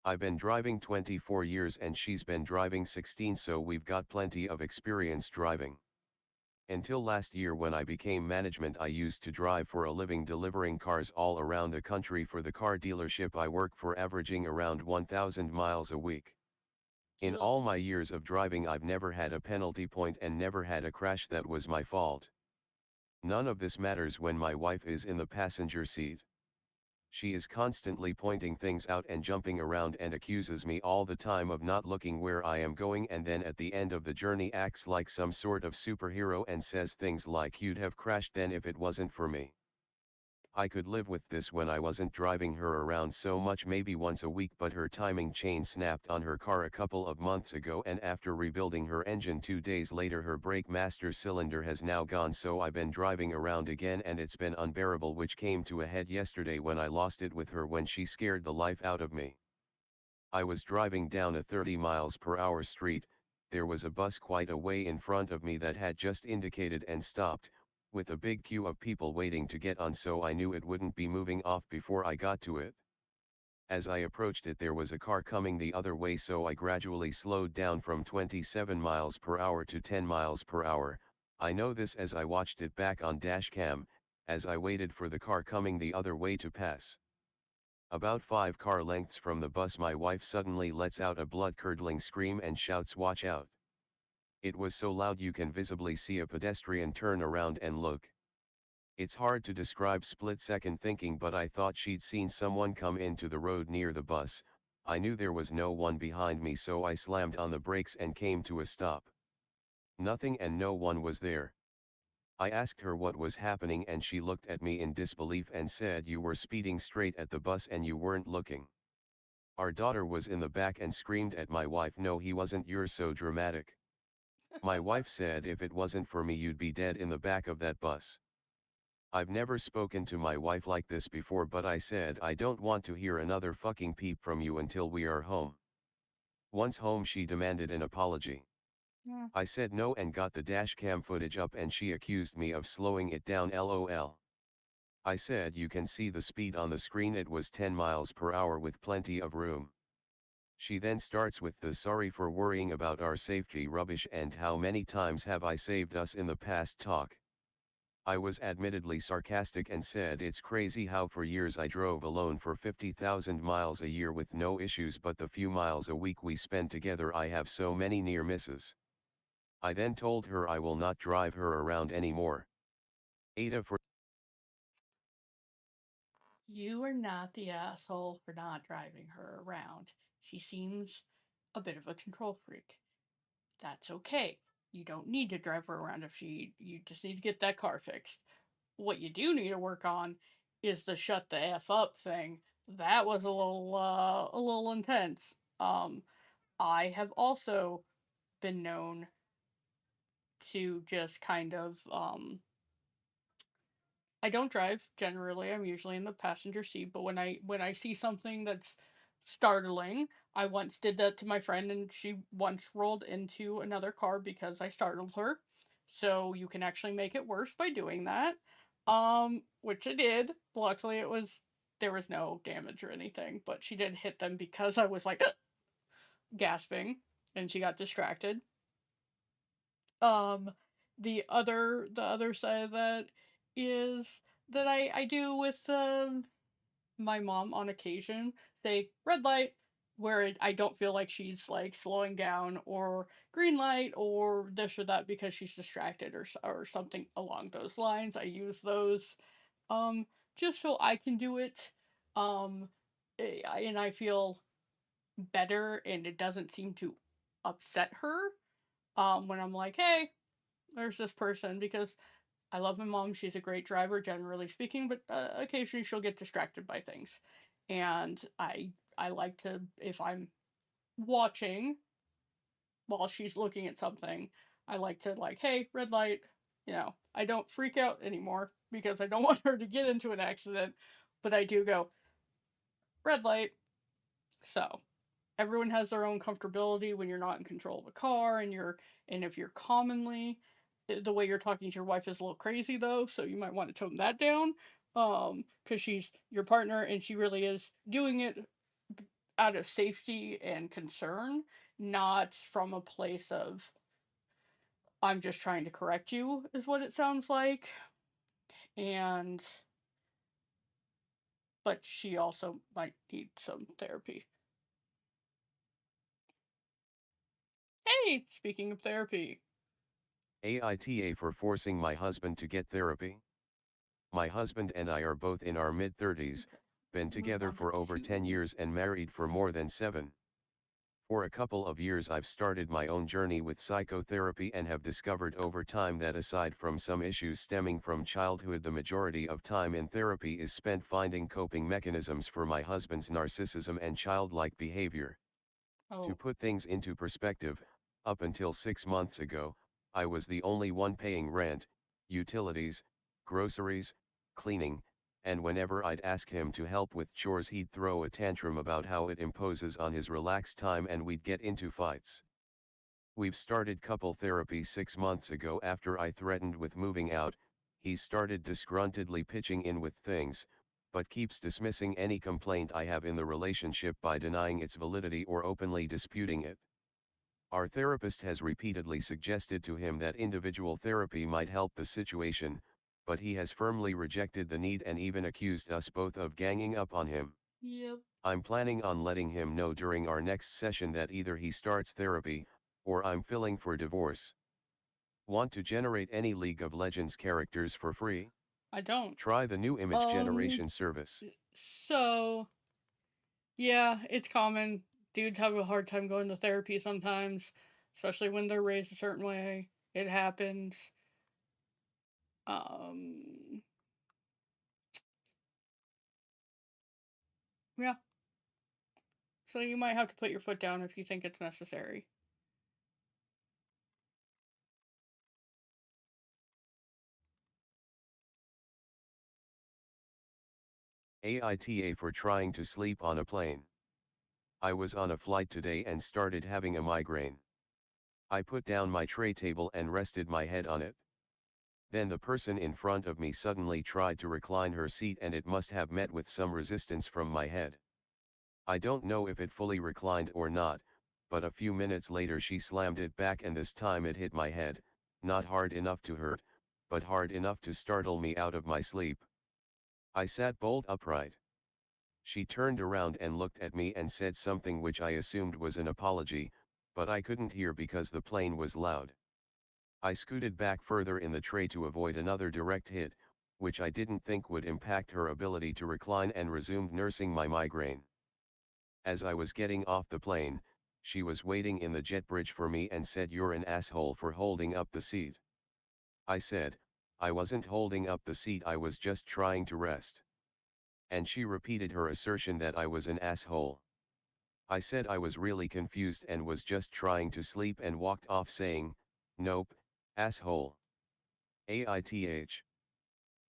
S2: I've been driving 24 years and she's been driving 16, so we've got plenty of experience driving. Until last year when I became management, I used to drive for a living, delivering cars all around the country for the car dealership I work for, averaging around 1,000 miles a week. In
S1: Ugh.
S2: all my years of driving I've never had a penalty point and never had a crash that was my fault. None of this matters when my wife is in the passenger seat. She is constantly pointing things out and jumping around and accuses me all the time of not looking where I am going, and then at the end of the journey acts like some sort of superhero and says things like, "You'd have crashed then if it wasn't for me." I could live with this when I wasn't driving her around so much, maybe once a week, but her timing chain snapped on her car a couple of months ago, and after rebuilding her engine 2 days later her brake master cylinder has now gone, so I've been driving around again and it's been unbearable, which came to a head yesterday when I lost it with her when she scared the life out of me. I was driving down a 30 miles per hour street, there was a bus quite a way in front of me that had just indicated and stopped, with a big queue of people waiting to get on, so I knew it wouldn't be moving off before I got to it. As I approached it there was a car coming the other way, so I gradually slowed down from 27 miles per hour to 10 miles per hour. I know this as I watched it back on dash cam, as I waited for the car coming the other way to pass. About 5 car lengths from the bus my wife suddenly lets out a blood-curdling scream and shouts, "Watch out." It was so loud you can visibly see a pedestrian turn around and look. It's hard to describe split-second thinking, but I thought she'd seen someone come into the road near the bus. I knew there was no one behind me, so I slammed on the brakes and came to a stop. Nothing and no one was there. I asked her what was happening and she looked at me in disbelief and said, "You were speeding straight at the bus and you weren't looking." Our daughter was in the back and screamed at my wife, "No, he wasn't, you're so dramatic." My wife said, "If it wasn't for me you'd be dead in the back of that bus." I've never spoken to my wife like this before, but I said, "I don't want to hear another fucking peep from you until we are home." Once home she demanded an apology.
S1: Yeah.
S2: I said no and got the dash cam footage up, and she accused me of slowing it down, lol. I said, "You can see the speed on the screen, it was 10 miles per hour with plenty of room." She then starts with the "sorry for worrying about our safety" rubbish and "how many times have I saved us in the past" talk. I was admittedly sarcastic and said, "It's crazy how for years I drove alone for 50,000 miles a year with no issues, but the few miles a week we spend together I have so many near misses." I then told her I will not drive her around anymore. Ada for
S1: You are not the asshole for not driving her around. She seems a bit of a control freak. That's okay. You don't need to drive her around if you just need to get that car fixed. What you do need to work on is the shut the f up thing. That was a little intense. I have also been known to just kind of I don't drive generally. I'm usually in the passenger seat, but when I see something that's startling, I once did that to my friend and she once rolled into another car because I startled her. So you can actually make it worse by doing that. Which I did. Luckily there was no damage or anything, but she did hit them because I was like gasping and she got distracted. Um, the other side of that is that I do with my mom on occasion say red light where I don't feel like she's like slowing down, or green light or this or that because she's distracted or something along those lines. I use those um just so I can do it um and I feel better and it doesn't seem to upset her when I'm like, hey, there's this person, because I love my mom. She's a great driver, generally speaking, but occasionally she'll get distracted by things, and I like to, if I'm watching while she's looking at something, I like to like, hey, red light. You know, I don't freak out anymore because I don't want her to get into an accident, but I do go red light. So everyone has their own comfortability when you're not in control of a car, and if you're commonly, the way you're talking to your wife is a little crazy though, so you might want to tone that down, because she's your partner and she really is doing it out of safety and concern, not from a place of I'm just trying to correct you, is what it sounds like. And but she also might need some therapy. Hey, speaking of therapy.
S2: AITA for forcing my husband to get therapy. My husband and I are both in our mid-30s, been
S1: Move
S2: together
S1: on to
S2: for over 10
S1: two.
S2: years and married for more than 7. For a couple of years I've started my own journey with psychotherapy and have discovered over time that aside from some issues stemming from childhood, the majority of time in therapy is spent finding coping mechanisms for my husband's narcissism and childlike behavior. To
S1: Oh,
S2: put things into perspective, up until 6 months ago, I was the only one paying rent, utilities, groceries, cleaning, and whenever I'd ask him to help with chores he'd throw a tantrum about how it imposes on his relaxed time and we'd get into fights. We've started couple therapy 6 months ago after I threatened with moving out. He started disgruntledly pitching in with things, but keeps dismissing any complaint I have in the relationship by denying its validity or openly disputing it. Our therapist has repeatedly suggested to him that individual therapy might help the situation, but he has firmly rejected the need and even accused us both of ganging up on him.
S1: yep.
S2: I'm planning on letting him know during our next session that either he starts therapy, or I'm filing for divorce. Want to generate any League of Legends characters for free?
S1: I don't.
S2: Try the new image
S1: Um,
S2: generation service.
S1: so yeah, it's common. Dudes have a hard time going to therapy sometimes, especially when they're raised a certain way. It happens. Um, yeah. So you might have to put your foot down if you think it's necessary.
S2: AITA for trying to sleep on a plane. I was on a flight today and started having a migraine. I put down my tray table and rested my head on it. Then the person in front of me suddenly tried to recline her seat and it must have met with some resistance from my head. I don't know if it fully reclined or not, but a few minutes later she slammed it back and this time it hit my head, not hard enough to hurt, but hard enough to startle me out of my sleep. I sat bolt upright. She turned around and looked at me and said something which I assumed was an apology, but I couldn't hear because the plane was loud. I scooted back further in the tray to avoid another direct hit, which I didn't think would impact her ability to recline, and resumed nursing my migraine. As I was getting off the plane, she was waiting in the jet bridge for me and said, "You're an asshole for holding up the seat." I said, I wasn't holding up the seat, I was just trying to rest. And she repeated her assertion that I was an asshole. I said I was really confused and was just trying to sleep and walked off saying, "Nope, asshole. AITH.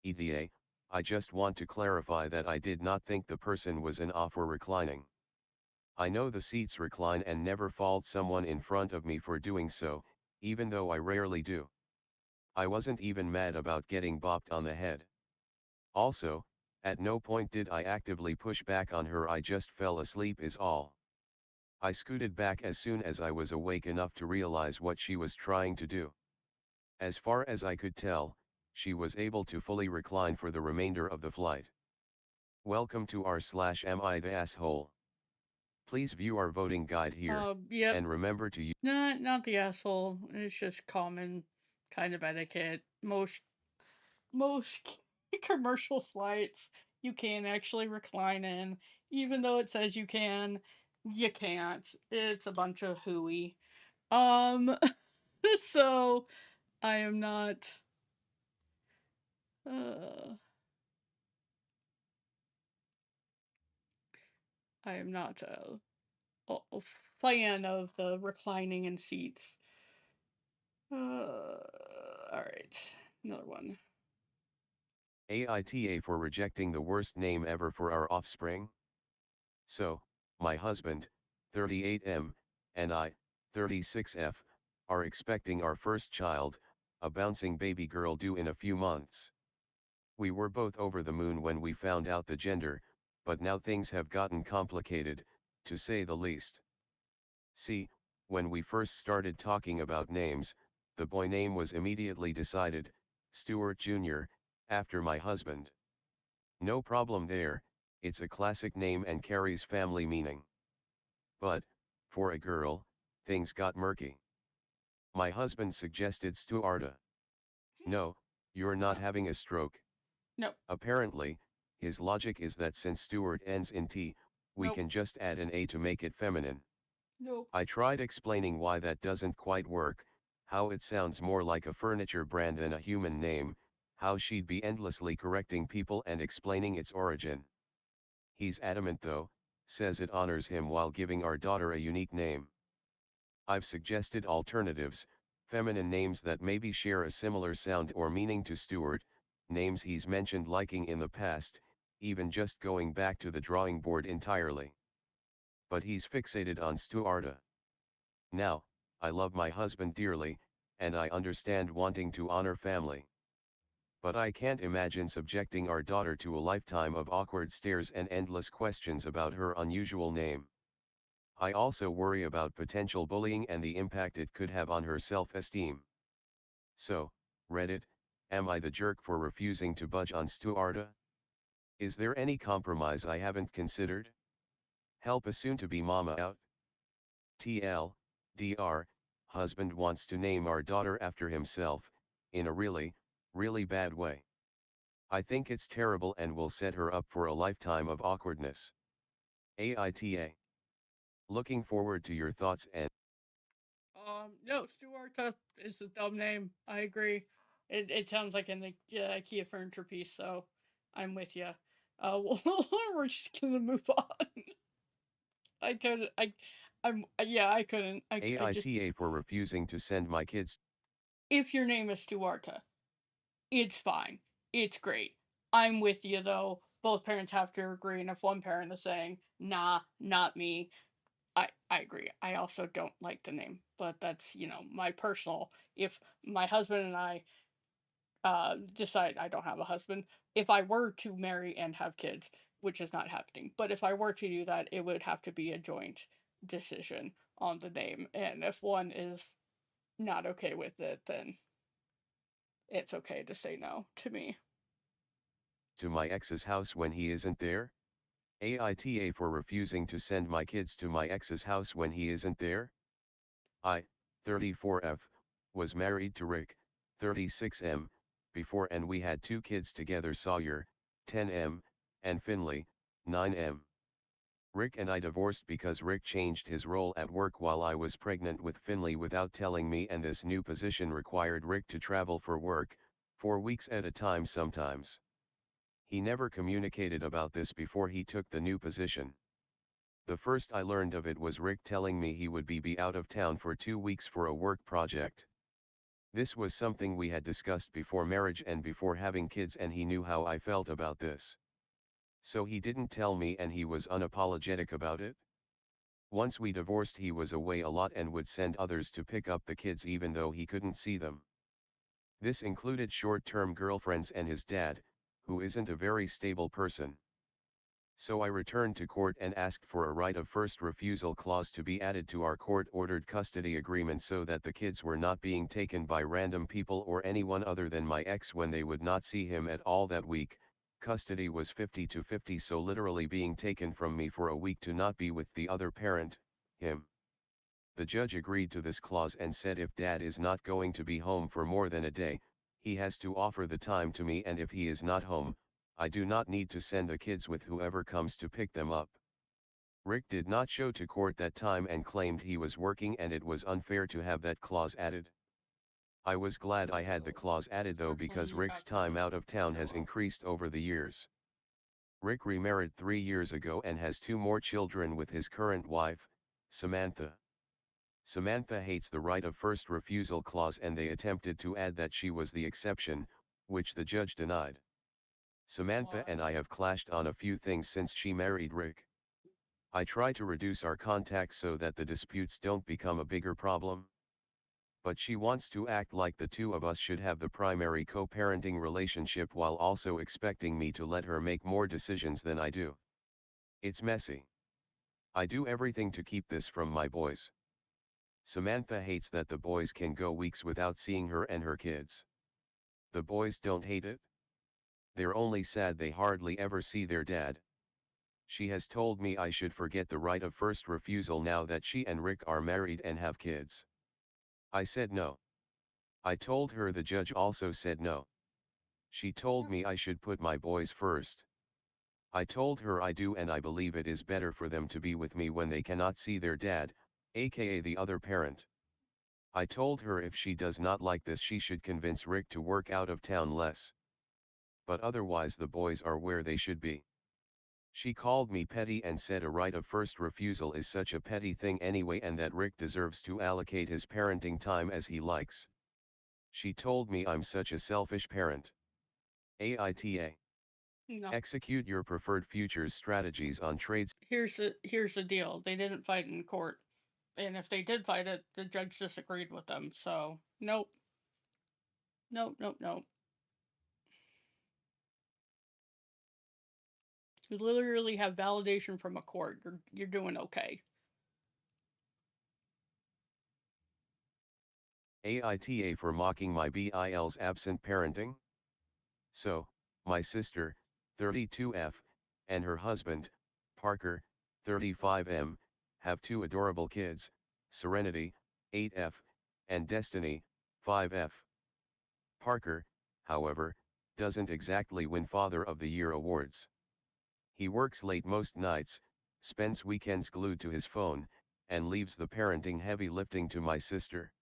S2: EDA, I just want to clarify that I did not think the person was an off for reclining. I know the seats recline and never fault someone in front of me for doing so, even though I rarely do. I wasn't even mad about getting bopped on the head. Also, at no point did I actively push back on her, I just fell asleep is all. I scooted back as soon as I was awake enough to realize what she was trying to do. As far as I could tell, she was able to fully recline for the remainder of the flight. Welcome to r/am I the asshole. Please view our voting guide here,
S1: Yep.
S2: and remember to use
S1: Not the asshole. It's just common kind of etiquette. Most commercial flights you can actually recline in, even though it says you can. You can't. It's a bunch of hooey. Um. So I am not. Uh, I am not a fan of the reclining in seats. All right, another one.
S2: AITA for rejecting the worst name ever for our offspring. So, my husband, 38M, and I, 36F, are expecting our first child, a bouncing baby girl due in a few months. We were both over the moon when we found out the gender, but now things have gotten complicated, to say the least. See, when we first started talking about names, the boy name was immediately decided, Stuart Jr., after my husband. No problem there, it's a classic name and carries family meaning. But, for a girl, things got murky. My husband suggested Stuarta. No, you're not
S1: No,
S2: having a stroke.
S1: nope,
S2: Apparently, his logic is that since Stuart ends in T, we
S1: nope,
S2: can just add an A to make it feminine.
S1: nope.
S2: I tried explaining why that doesn't quite work, how it sounds more like a furniture brand than a human name, how she'd be endlessly correcting people and explaining its origin. He's adamant though, says it honors him while giving our daughter a unique name. I've suggested alternatives, feminine names that maybe share a similar sound or meaning to Stuart, names he's mentioned liking in the past, even just going back to the drawing board entirely. But he's fixated on Stuarta. Now, I love my husband dearly, and I understand wanting to honor family. But I can't imagine subjecting our daughter to a lifetime of awkward stares and endless questions about her unusual name. I also worry about potential bullying and the impact it could have on her self-esteem. So, Reddit, am I the jerk for refusing to budge on Stuarta? Is there any compromise I haven't considered? Help a soon-to-be mama out. TL, DR, husband wants to name our daughter after himself, in a really, really bad way. I think it's terrible and will set her up for a lifetime of awkwardness. AITA. Looking forward to your thoughts and
S1: No, Stuarta is a dumb name. I agree. It sounds like an IKEA furniture piece, so I'm with you. We're just gonna move on. I could I'm yeah I couldn't I just
S2: AITA for refusing to send my kids.
S1: if your name is Stuarta, it's fine. It's great. I'm with you though. Both parents have to agree, and if one parent is saying, nah, not me, I agree. I also don't like the name, but that's, my personal. If my husband and I decide I don't have a husband, if I were to marry and have kids, which is not happening, but if I were to do that, it would have to be a joint decision on the name. And if one is not okay with it, then it's okay to say no to me.
S2: To my ex's house when he isn't there? AITA for refusing to send my kids to my ex's house when he isn't there? I, 34F, was married to Rick, 36M, before and we had two kids together, Sawyer, 10M, and Finley, 9M. Rick and I divorced because Rick changed his role at work while I was pregnant with Finley without telling me, and this new position required Rick to travel for work, for weeks at a time sometimes. He never communicated about this before he took the new position. The first I learned of it was Rick telling me he would be out of town for 2 weeks for a work project. This was something we had discussed before marriage and before having kids, and he knew how I felt about this. So he didn't tell me, and he was unapologetic about it. Once we divorced, he was away a lot and would send others to pick up the kids even though he couldn't see them. This included short-term girlfriends and his dad, who isn't a very stable person. So I returned to court and asked for a right of first refusal clause to be added to our court-ordered custody agreement so that the kids were not being taken by random people or anyone other than my ex when they would not see him at all that week. Custody was 50-50, so literally being taken from me for a week to not be with the other parent, him. The judge agreed to this clause and said if dad is not going to be home for more than a day, he has to offer the time to me, and if he is not home, I do not need to send the kids with whoever comes to pick them up. Rick did not show to court that time and claimed he was working and it was unfair to have that clause added. I was glad I had the clause added though, because Rick's time out of town has increased over the years. Rick remarried 3 years ago and has 2 more children with his current wife, Samantha. Samantha hates the right of first refusal clause and they attempted to add that she was the exception, which the judge denied. Samantha and I have clashed on a few things since she married Rick. I try to reduce our contact so that the disputes don't become a bigger problem. But she wants to act like the two of us should have the primary co-parenting relationship while also expecting me to let her make more decisions than I do. It's messy. I do everything to keep this from my boys. Samantha hates that the boys can go weeks without seeing her and her kids. The boys don't hate it. They're only sad they hardly ever see their dad. She has told me I should forget the right of first refusal now that she and Rick are married and have kids. I said no. I told her the judge also said no. She told me I should put my boys first. I told her I do, and I believe it is better for them to be with me when they cannot see their dad, aka the other parent. I told her if she does not like this she should convince Rick to work out of town less. But otherwise the boys are where they should be. She called me petty and said a right of first refusal is such a petty thing anyway, and that Rick deserves to allocate his parenting time as he likes. She told me I'm such a selfish parent. AITA.
S1: No.
S2: Execute your preferred futures strategies on trades.
S1: Here's the deal. They didn't fight in court. And if they did fight it, the judge disagreed with them. So, nope. Nope, nope, nope. You literally have validation from a court. You're doing okay.
S2: AITA for mocking my BIL's absent parenting. So, my sister, 32F, and her husband, Parker, 35M, have 2 adorable kids, Serenity, 8F, and Destiny, 5F. Parker, however, doesn't exactly win Father of the Year awards. He works late most nights, spends weekends glued to his phone, and leaves the parenting heavy lifting to my sister.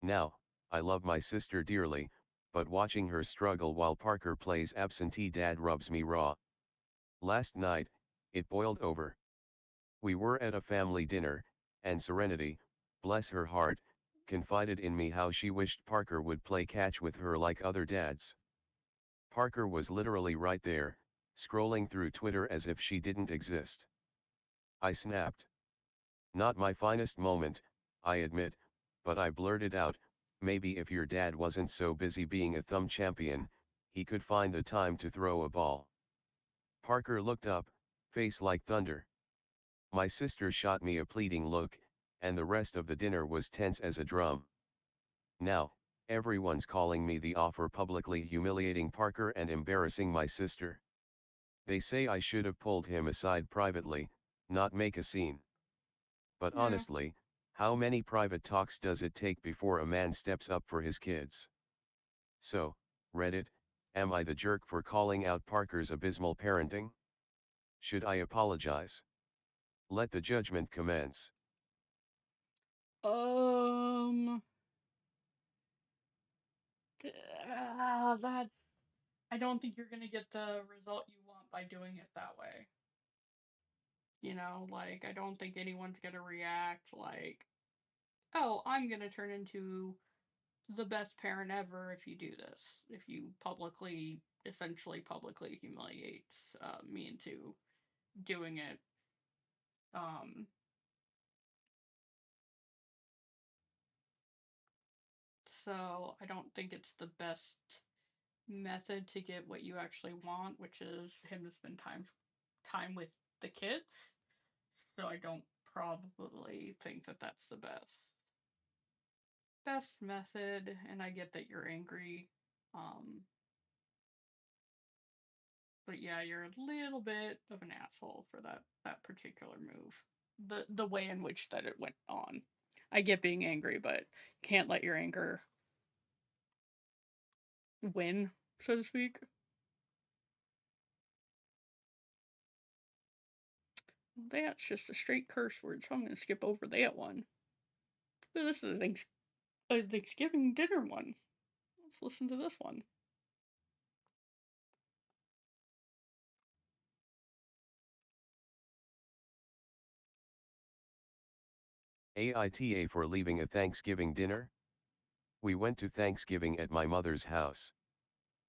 S2: Now, I love my sister dearly, but watching her struggle while Parker plays absentee dad rubs me raw. Last night, it boiled over. We were at a family dinner, and Serenity, bless her heart, confided in me how she wished Parker would play catch with her like other dads. Parker was literally right there, scrolling through Twitter as if she didn't exist. I snapped. Not my finest moment, I admit, but I blurted out, maybe if your dad wasn't so busy being a thumb champion, he could find the time to throw a ball. Parker looked up, face like thunder. My sister shot me a pleading look, and the rest of the dinner was tense as a drum. Now, everyone's calling me the offer, publicly humiliating Parker and embarrassing my sister. They say I should have pulled him aside privately, not make a scene. But
S1: Yeah.
S2: honestly, how many private talks does it take before a man steps up for his kids? So, Reddit, am I the jerk for calling out Parker's abysmal parenting? Should I apologize? Let the judgment commence.
S1: That's. I don't think you're gonna get the result you want by doing it that way. Like I don't think anyone's gonna react like, "Oh, I'm gonna turn into the best parent ever if you do this. If you essentially publicly humiliate me into doing it." Um, so I don't think it's the best method to get what you actually want, which is him to spend time with the kids. So I don't probably think that that's the best method, and I get that you're angry. Um, but yeah, you're a little bit of an asshole for that particular move. The way in which that it went on. I get being angry, but can't let your anger win, so to speak. That's just a straight curse word, so I'm going to skip over that one. This is a Thanksgiving dinner one. Let's listen to this one.
S2: AITA for leaving a Thanksgiving dinner? We went to Thanksgiving at my mother's house.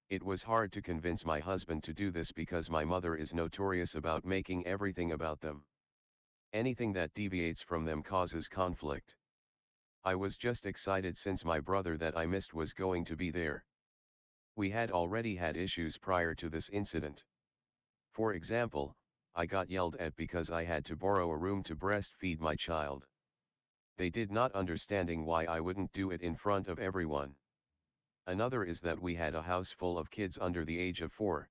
S2: It was hard to convince my husband to do this because my mother is notorious about making everything about them. Anything that deviates from them causes conflict. I was just excited since my brother that I missed was going to be there. We had already had issues prior to this incident. For example, I got yelled at because I had to borrow a room to breastfeed my child. They did not understanding why I wouldn't do it in front of everyone. Another is that we had a house full of kids under the age of 4.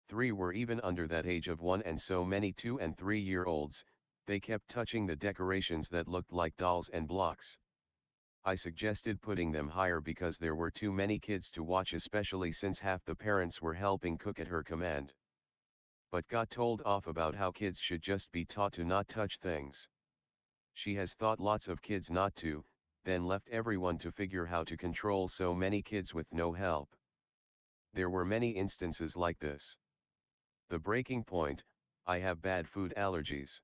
S2: 3 were even under that age of 1, and so many 2 and 3-year-olds, they kept touching the decorations that looked like dolls and blocks. I suggested putting them higher because there were too many kids to watch, especially since half the parents were helping cook at her command. But got told off about how kids should just be taught to not touch things. She has taught lots of kids not to, then left everyone to figure how to control so many kids with no help. There were many instances like this. The breaking point: I have bad food allergies.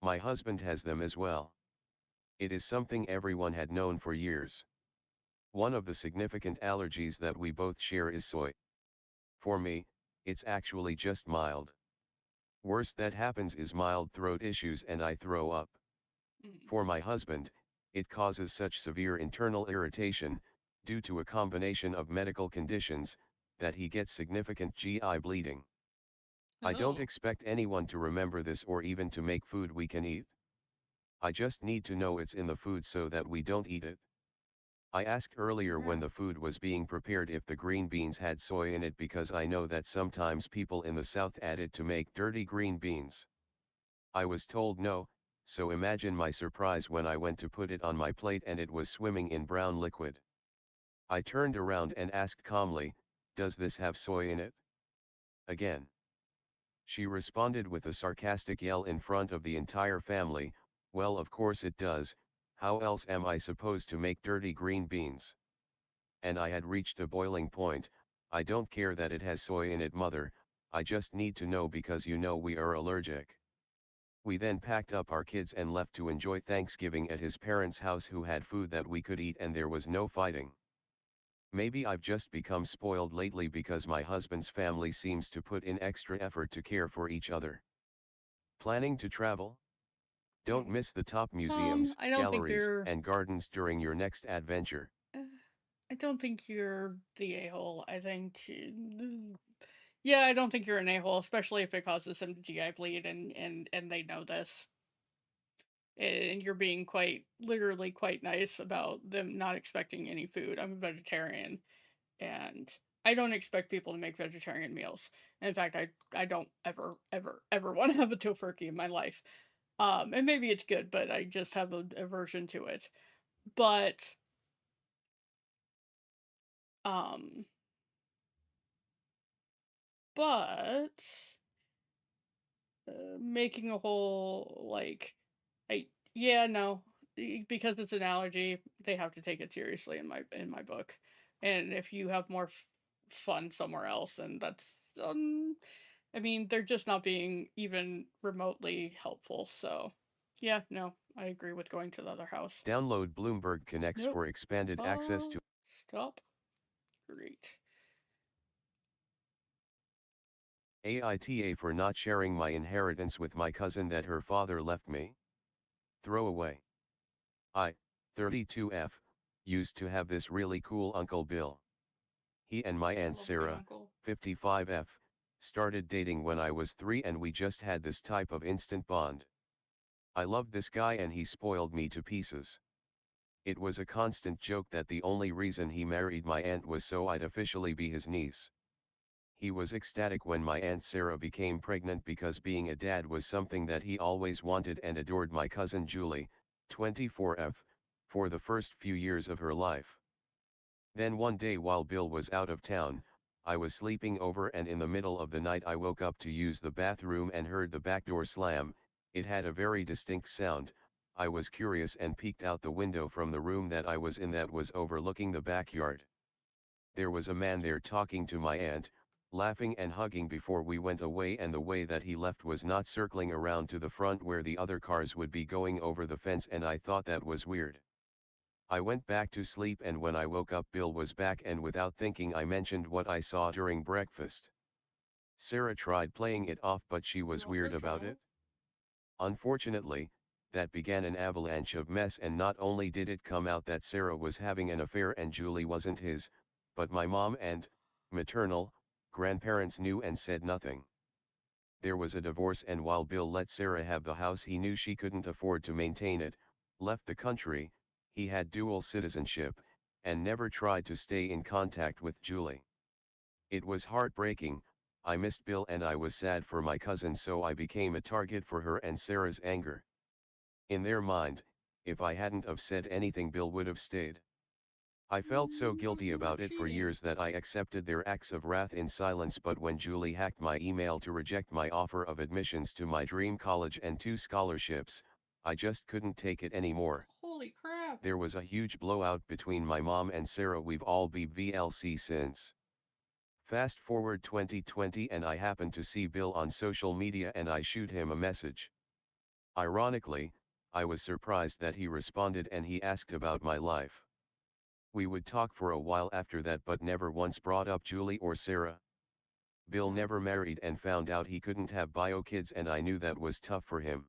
S2: My husband has them as well. It is something everyone had known for years. One of the significant allergies that we both share is soy. For me, it's actually just mild. Worst that happens is mild throat issues and I throw up.
S1: Mm.
S2: For my husband, it causes such severe internal irritation, due to a combination of medical conditions, that he gets significant GI bleeding. I don't
S1: Oh.
S2: expect anyone to remember this or even to make food we can eat. I just need to know it's in the food so that we don't eat it. I asked earlier when
S1: Yeah.
S2: the food was being prepared if the green beans had soy in it because I know that sometimes people in the South add it to make dirty green beans. I was told no, so imagine my surprise when I went to put it on my plate and it was swimming in brown liquid. I turned around and asked calmly, "Does this have soy in it?" Again. She responded with a sarcastic yell in front of the entire family, "Well, of course it does, how else am I supposed to make dirty green beans?" And I had reached a boiling point. "I don't care that it has soy in it, mother, I just need to know because you know we are allergic." We then packed up our kids and left to enjoy Thanksgiving at his parents' house, who had food that we could eat and there was no fighting. Maybe I've just become spoiled lately because my husband's family seems to put in extra effort to care for each other. Planning to travel? Don't
S1: Hmm.
S2: miss the top museums,
S1: I don't think
S2: galleries,
S1: you're.
S2: and gardens during your next adventure.
S1: uh, I don't think you're the a hole. I think. Yeah, I don't think you're an a hole, especially if it causes some GI bleed, and they know this. And you're being quite literally quite nice about them not expecting any food. I'm a vegetarian, and I don't expect people to make vegetarian meals. In fact, I don't ever want to have a tofurkey in my life. And maybe it's good, but I just have an aversion to it. But um, but making a whole like, I yeah no, because it's an allergy, they have to take it seriously in my book. And if you have more fun somewhere else, and that's I mean, they're just not being even remotely helpful. So, yeah, no, I agree with going to the other house.
S2: Download Bloomberg Connects
S1: Nope.
S2: for expanded access to
S1: Stop. Great.
S2: AITA for not sharing my inheritance with my cousin that her father left me. Throw away. I, 32F, used to have this really cool Uncle Bill. He and my Aunt
S1: I love a good
S2: Sarah,
S1: uncle.
S2: 55F, started dating when I was 3 and we just had this type of instant bond. I loved this guy and he spoiled me to pieces. It was a constant joke that the only reason he married my aunt was so I'd officially be his niece. He was ecstatic when my Aunt Sarah became pregnant because being a dad was something that he always wanted and adored my cousin Julie, 24F, for the first few years of her life. Then one day while Bill was out of town, I was sleeping over and in the middle of the night I woke up to use the bathroom and heard the back door slam. It had a very distinct sound. I was curious and peeked out the window from the room that I was in that was overlooking the backyard. There was a man there talking to my aunt, laughing and hugging before we went away, and the way that he left was not circling around to the front where the other cars would be going over the fence, and I thought that was weird. I went back to sleep and when I woke up Bill was back, and without thinking I mentioned what I saw during breakfast. Sarah tried playing it off but she was
S1: You also
S2: weird about
S1: child?
S2: it. Unfortunately, that began an avalanche of mess, and not only did it come out that Sarah was having an affair and Julie wasn't his, but my mom and maternal grandparents knew and said nothing. There was a divorce, and while Bill let Sarah have the house he knew she couldn't afford to maintain it, left the country, he had dual citizenship, and never tried to stay in contact with Julie. It was heartbreaking. I missed Bill and I was sad for my cousin, so I became a target for her and Sarah's anger. In their mind, if I hadn't have said anything Bill would have stayed. I felt so guilty
S1: You were
S2: about it for
S1: cheating.
S2: years that I accepted their acts of wrath in silence, but when Julie hacked my email to reject my offer of admissions to my dream college and 2 scholarships, I just couldn't take it anymore.
S1: Holy crap.
S2: There was a huge blowout between my mom and Sarah. We've all been VLC since. Fast forward 2020 and I happen to see Bill on social media and I shoot him a message. Ironically, I was surprised that he responded and he asked about my life. We would talk for a while after that but never once brought up Julie or Sarah. Bill
S1: Hmm.
S2: never married and found out he couldn't have bio kids, and I knew that was tough for him.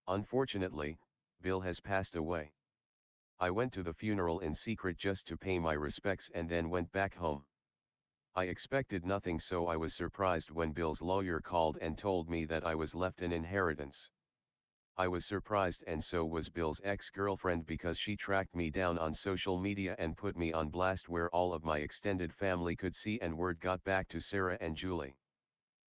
S2: Unfortunately, Bill has passed away. I went to the funeral in secret just to pay my respects and then went back home. I expected nothing, so I was surprised when Bill's lawyer called and told me that I was left an inheritance. I was surprised, and so was Bill's ex-girlfriend, because she tracked me down on social media and put me on blast where all of my extended family could see, and word got back to Sarah and Julie.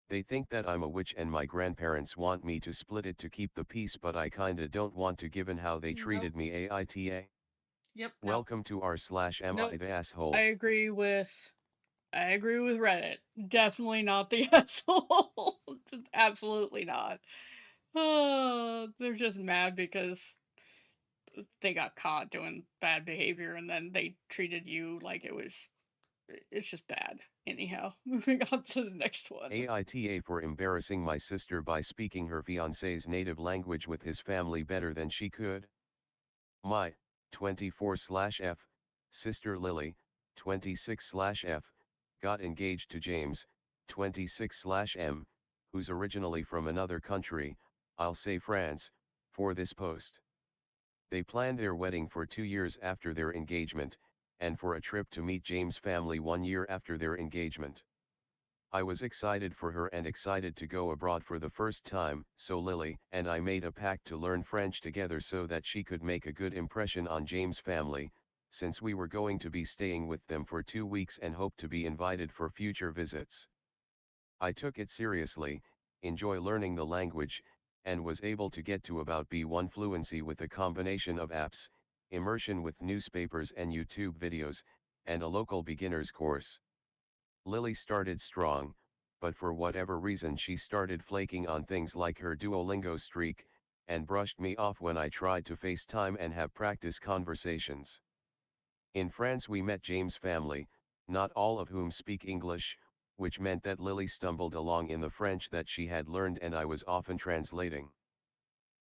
S2: They think that I'm a witch and my grandparents want me to split it to keep the peace, but I kinda don't want to given how they
S1: Nope.
S2: treated me. AITA.
S1: Yep. No.
S2: Welcome to r/am I
S1: Nope.
S2: the
S1: I
S2: asshole.
S1: agree with I agree with Reddit. Definitely not the asshole. Absolutely not. They're just mad because they got caught doing bad behavior and then they treated you like it was. It's just bad. Anyhow, moving on to the next one.
S2: AITA for embarrassing my sister by speaking her fiance's native language with his family better than she could. My 24/F sister Lily, 26/F, got engaged to James, 26/M, who's originally from another country, I'll say France, for this post. They planned their wedding for 2 years after their engagement, and for a trip to meet James' family 1 year after their engagement. I was excited for her and excited to go abroad for the first time, so Lily and I made a pact to learn French together so that she could make a good impression on James' family, since we were going to be staying with them for 2 weeks and hoped to be invited for future visits. I took it seriously, enjoy learning the language, and was able to get to about B1 fluency with a combination of apps, immersion with newspapers and YouTube videos, and a local beginners course. Lily started strong, but for whatever reason she started flaking on things like her Duolingo streak, and brushed me off when I tried to FaceTime and have practice conversations. In France we met James' family, not all of whom speak English, which meant that Lily stumbled along in the French that she had learned and I was often translating.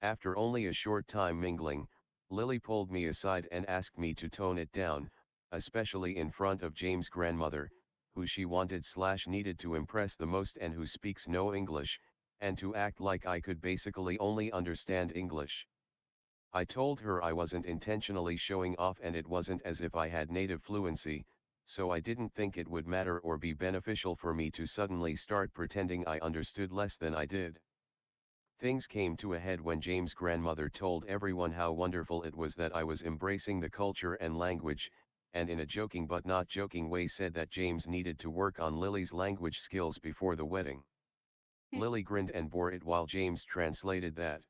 S2: After only a short time mingling, Lily pulled me aside and asked me to tone it down, especially in front of James' grandmother, who she wanted/needed to impress the most and who speaks no English, and to act like I could basically only understand English. I told her I wasn't intentionally showing off and it wasn't as if I had native fluency, so I didn't think it would matter or be beneficial for me to suddenly start pretending I understood less than I did. Things came to a head when James' grandmother told everyone how wonderful it was that I was embracing the culture and language, and in a joking but not joking way said that James needed to work on Lily's language skills before the wedding. Lily grinned and bore it while James translated that.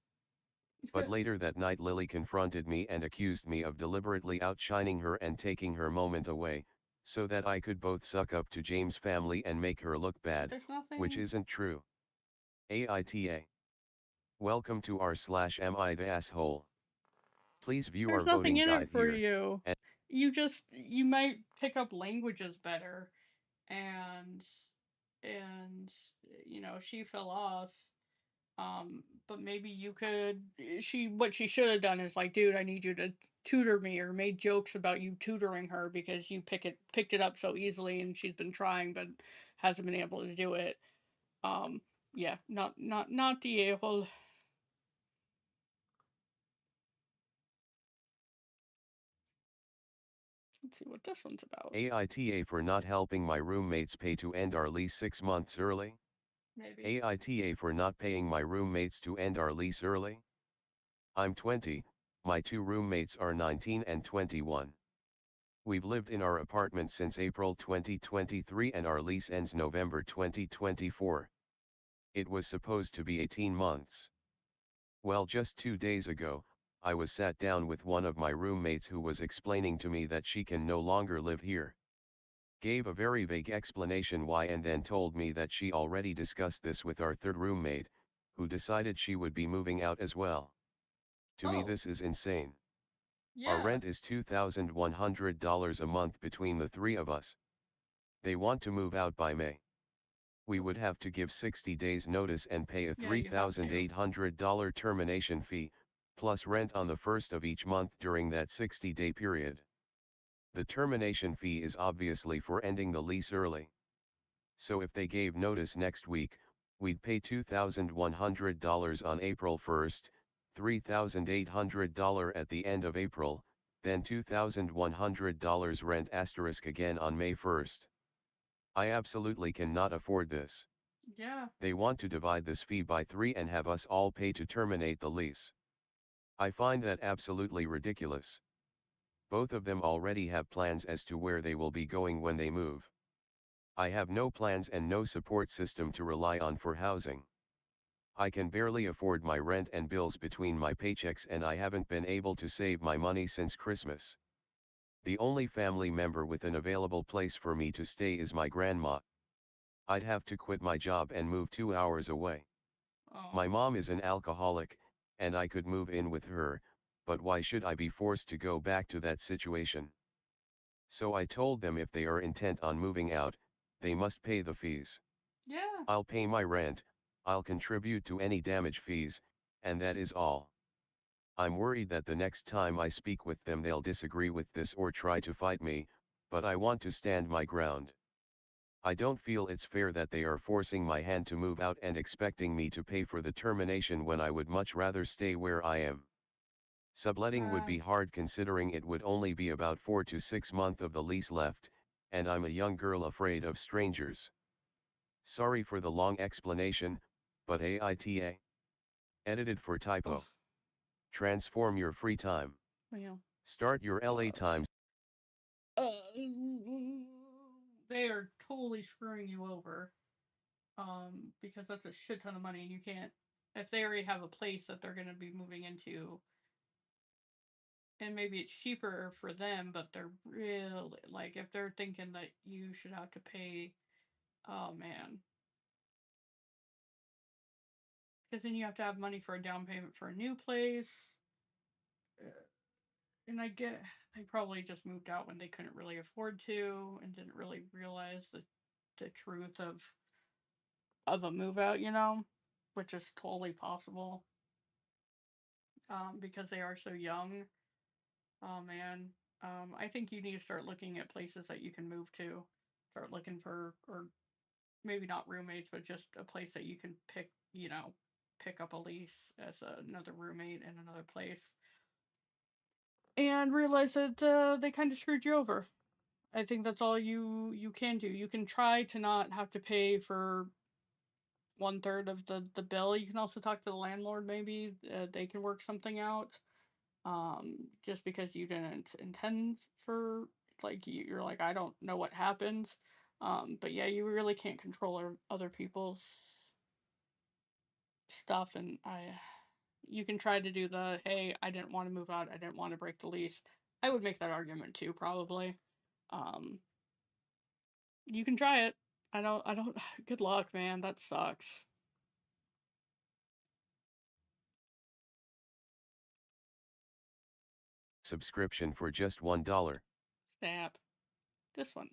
S2: But later that night Lily confronted me and accused me of deliberately outshining her and taking her moment away, so that I could both suck up to James' family and make her look bad,
S1: There's
S2: which
S1: nothing.
S2: isn't true. AITA. Welcome to r/am I the asshole. Please view our
S1: There's nothing
S2: voting
S1: in it
S2: guide
S1: for
S2: here.
S1: you.
S2: And
S1: You might pick up languages better, and and she fell off. But maybe you could. What she should have done is like, dude, I need you to tutor me, or made jokes about you tutoring her because you picked it up so easily, and she's been trying but hasn't been able to do it. Um, yeah, not the a-hole. Let's see what this one's about.
S2: AITA for not helping my roommates pay to end our lease 6 months early.
S1: Maybe.
S2: AITA for not paying my roommates to end our lease early. I'm 20, my two roommates are 19 and 21. We've lived in our apartment since April 2023 and our lease ends November 2024. It was supposed to be 18 months. Well, just 2 days ago, I was sat down with one of my roommates who was explaining to me that she can no longer live here. Gave a very vague explanation why and then told me that she already discussed this with our third roommate, who decided she would be moving out as well. To me
S1: Oh,
S2: this is insane. Our
S1: yeah.
S2: rent is $2,100 a month between the three of us. They want to move out by May. We would have to give 60 days notice and pay a
S1: Yeah, you have to.
S2: $3,800 termination fee, plus rent on the first of each month during that 60-day period. The termination fee is obviously for ending the lease early. So if they gave notice next week, we'd pay $2,100 on April 1st, $3,800 at the end of April, then $2,100 rent asterisk again on May 1st. I absolutely cannot afford this.
S1: Yeah.
S2: They want to divide this fee by 3 and have us all pay to terminate the lease. I find that absolutely ridiculous. Both of them already have plans as to where they will be going when they move. I have no plans and no support system to rely on for housing. I can barely afford my rent and bills between my paychecks and I haven't been able to save my money since Christmas. The only family member with an available place for me to stay is my grandma. I'd have to quit my job and move 2 hours away. My
S1: Oh.
S2: mom is an alcoholic, and I could move in with her, but why should I be forced to go back to that situation? So I told them if they are intent on moving out, they must pay the fees.
S1: Yeah.
S2: I'll pay my rent, I'll contribute to any damage fees, and that is all. I'm worried that the next time I speak with them they'll disagree with this or try to fight me, but I want to stand my ground. I don't feel it's fair that they are forcing my hand to move out and expecting me to pay for the termination when I would much rather stay where I am. Subletting would
S1: Uh,
S2: be hard considering it would only be about 4 to 6 months of the lease left, and I'm a young girl afraid of strangers. Sorry for the long explanation, but AITA. Edited for
S1: ugh,
S2: typo. Transform your free time.
S1: well,
S2: Start your LA
S1: gosh.
S2: Times.
S1: They are totally screwing you over. Because that's a shit ton of money, and you can't. If they already have a place that they're going to be moving into, and maybe it's cheaper for them, but they're really like if they're thinking that you should have to pay. Oh man, because then you have to have money for a down payment for a new place. and I get they probably just moved out when they couldn't really afford to and didn't really realize the truth of a move out, which is totally possible. Because they are so young. Oh man. I think you need to start looking at places that you can move to. Start looking for, or maybe not roommates, but just a place that you can pick up a lease as another roommate in another place, and realize that they kind of screwed you over. I think that's all you can do. You can try to not have to pay for 1/3 of the bill. You can also talk to the landlord. Maybe they can work something out. Just because you didn't intend for, like, you're like, I don't know what happened. But yeah, you really can't control other people's stuff, and you can try to do the, hey, I didn't want to move out, I didn't want to break the lease. I would make that argument too, probably. Um, you can try it. I don't. Good luck, man. That sucks.
S2: Subscription for just $1.
S1: Snap. This one.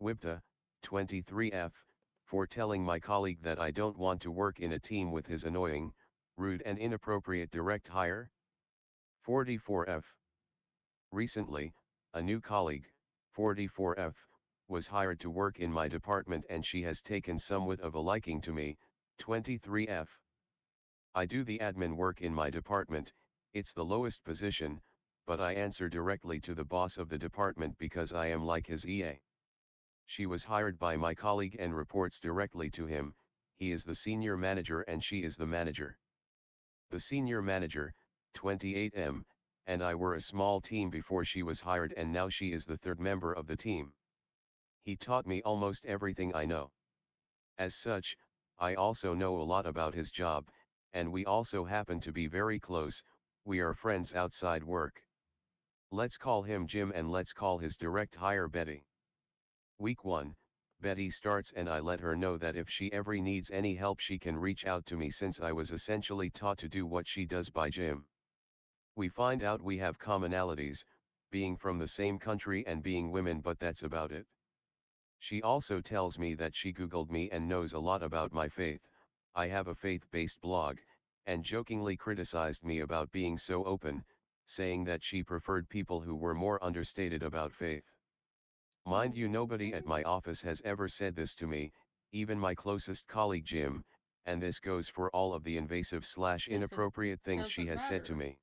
S2: Wipta, 23F, for telling my colleague that I don't want to work in a team with his annoying, rude and inappropriate direct hire. 44F. Recently, a new colleague, 44F, was hired to work in my department and she has taken somewhat of a liking to me. 23F. I do the admin work in my department, it's the lowest position, but I answer directly to the boss of the department because I am like his EA. She was hired by my colleague and reports directly to him, he is the senior manager and she is the manager. The senior manager, 28M, and I were a small team before she was hired and now she is the third member of the team. He taught me almost everything I know. As such, I also know a lot about his job, and we also happen to be very close, we are friends outside work. Let's call him Jim and let's call his direct hire Betty. Week 1, Betty starts and I let her know that if she ever needs any help she can reach out to me since I was essentially taught to do what she does by Jim. We find out we have commonalities, being from the same country and being women, but that's about it. She also tells me that she googled me and knows a lot about my faith, I have a faith-based blog, and jokingly criticized me about being so open, saying that she preferred people who were more understated about faith. Mind you, nobody at my office has ever said this to me, even my closest colleague Jim, and this goes for all of the invasive /
S1: Yes, it
S2: inappropriate things she
S1: doesn't
S2: has said to
S1: matter.
S2: me.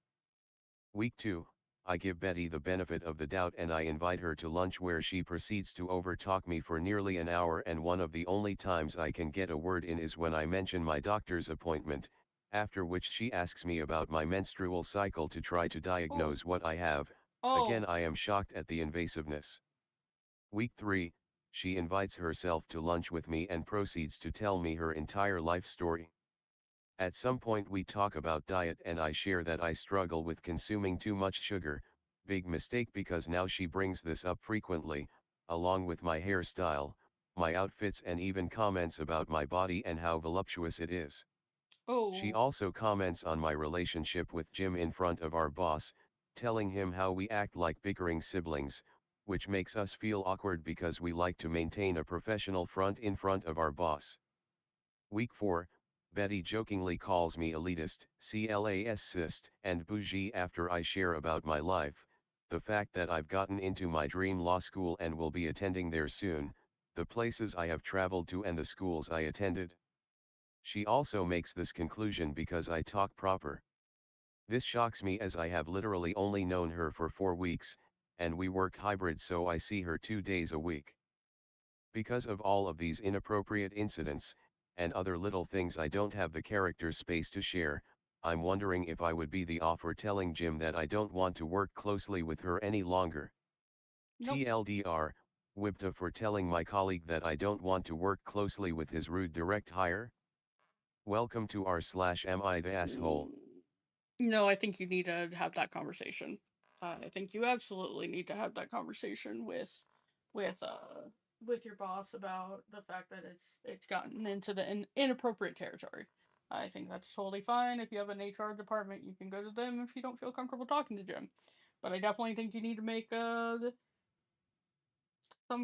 S2: Week 2, I give Betty the benefit of the doubt and I invite her to lunch where she proceeds to overtalk me for nearly an hour, and one of the only times I can get a word in is when I mention my doctor's appointment, after which she asks me about my menstrual cycle to try to
S1: Oh,
S2: diagnose what I have. Again,
S1: oh,
S2: I am shocked at the invasiveness. Week 3, she invites herself to lunch with me and proceeds to tell me her entire life story. At some point we talk about diet and I share that I struggle with consuming too much sugar, big mistake because now she brings this up frequently, along with my hairstyle, my outfits and even comments about my body and how voluptuous it is. She
S1: oh.
S2: also comments on my relationship with Jim in front of our boss, telling him how we act like bickering siblings, which makes us feel awkward because we like to maintain a professional front in front of our boss. Week 4, Betty jokingly calls me elitist, classist, and bougie after I share about my life, the fact that I've gotten into my dream law school and will be attending there soon, the places I have traveled to and the schools I attended. She also makes this conclusion because I talk proper. This shocks me as I have literally only known her for 4 weeks, and we work hybrid so I see her 2 days a week. Because of all of these inappropriate incidents, and other little things I don't have the character space to share, I'm wondering if I would be the off for telling Jim that I don't want to work closely with her any longer.
S1: Nope.
S2: TLDR, Wipta for telling my colleague that I don't want to work closely with his rude direct hire. Welcome to r/am I the asshole.
S1: No, I think you need to have that conversation. I think you absolutely need to have that conversation with uh with your boss about the fact that it's gotten into the inappropriate territory. I think that's totally fine. If you have an HR department, you can go to them if you don't feel comfortable talking to Jim. But I definitely think you need to make some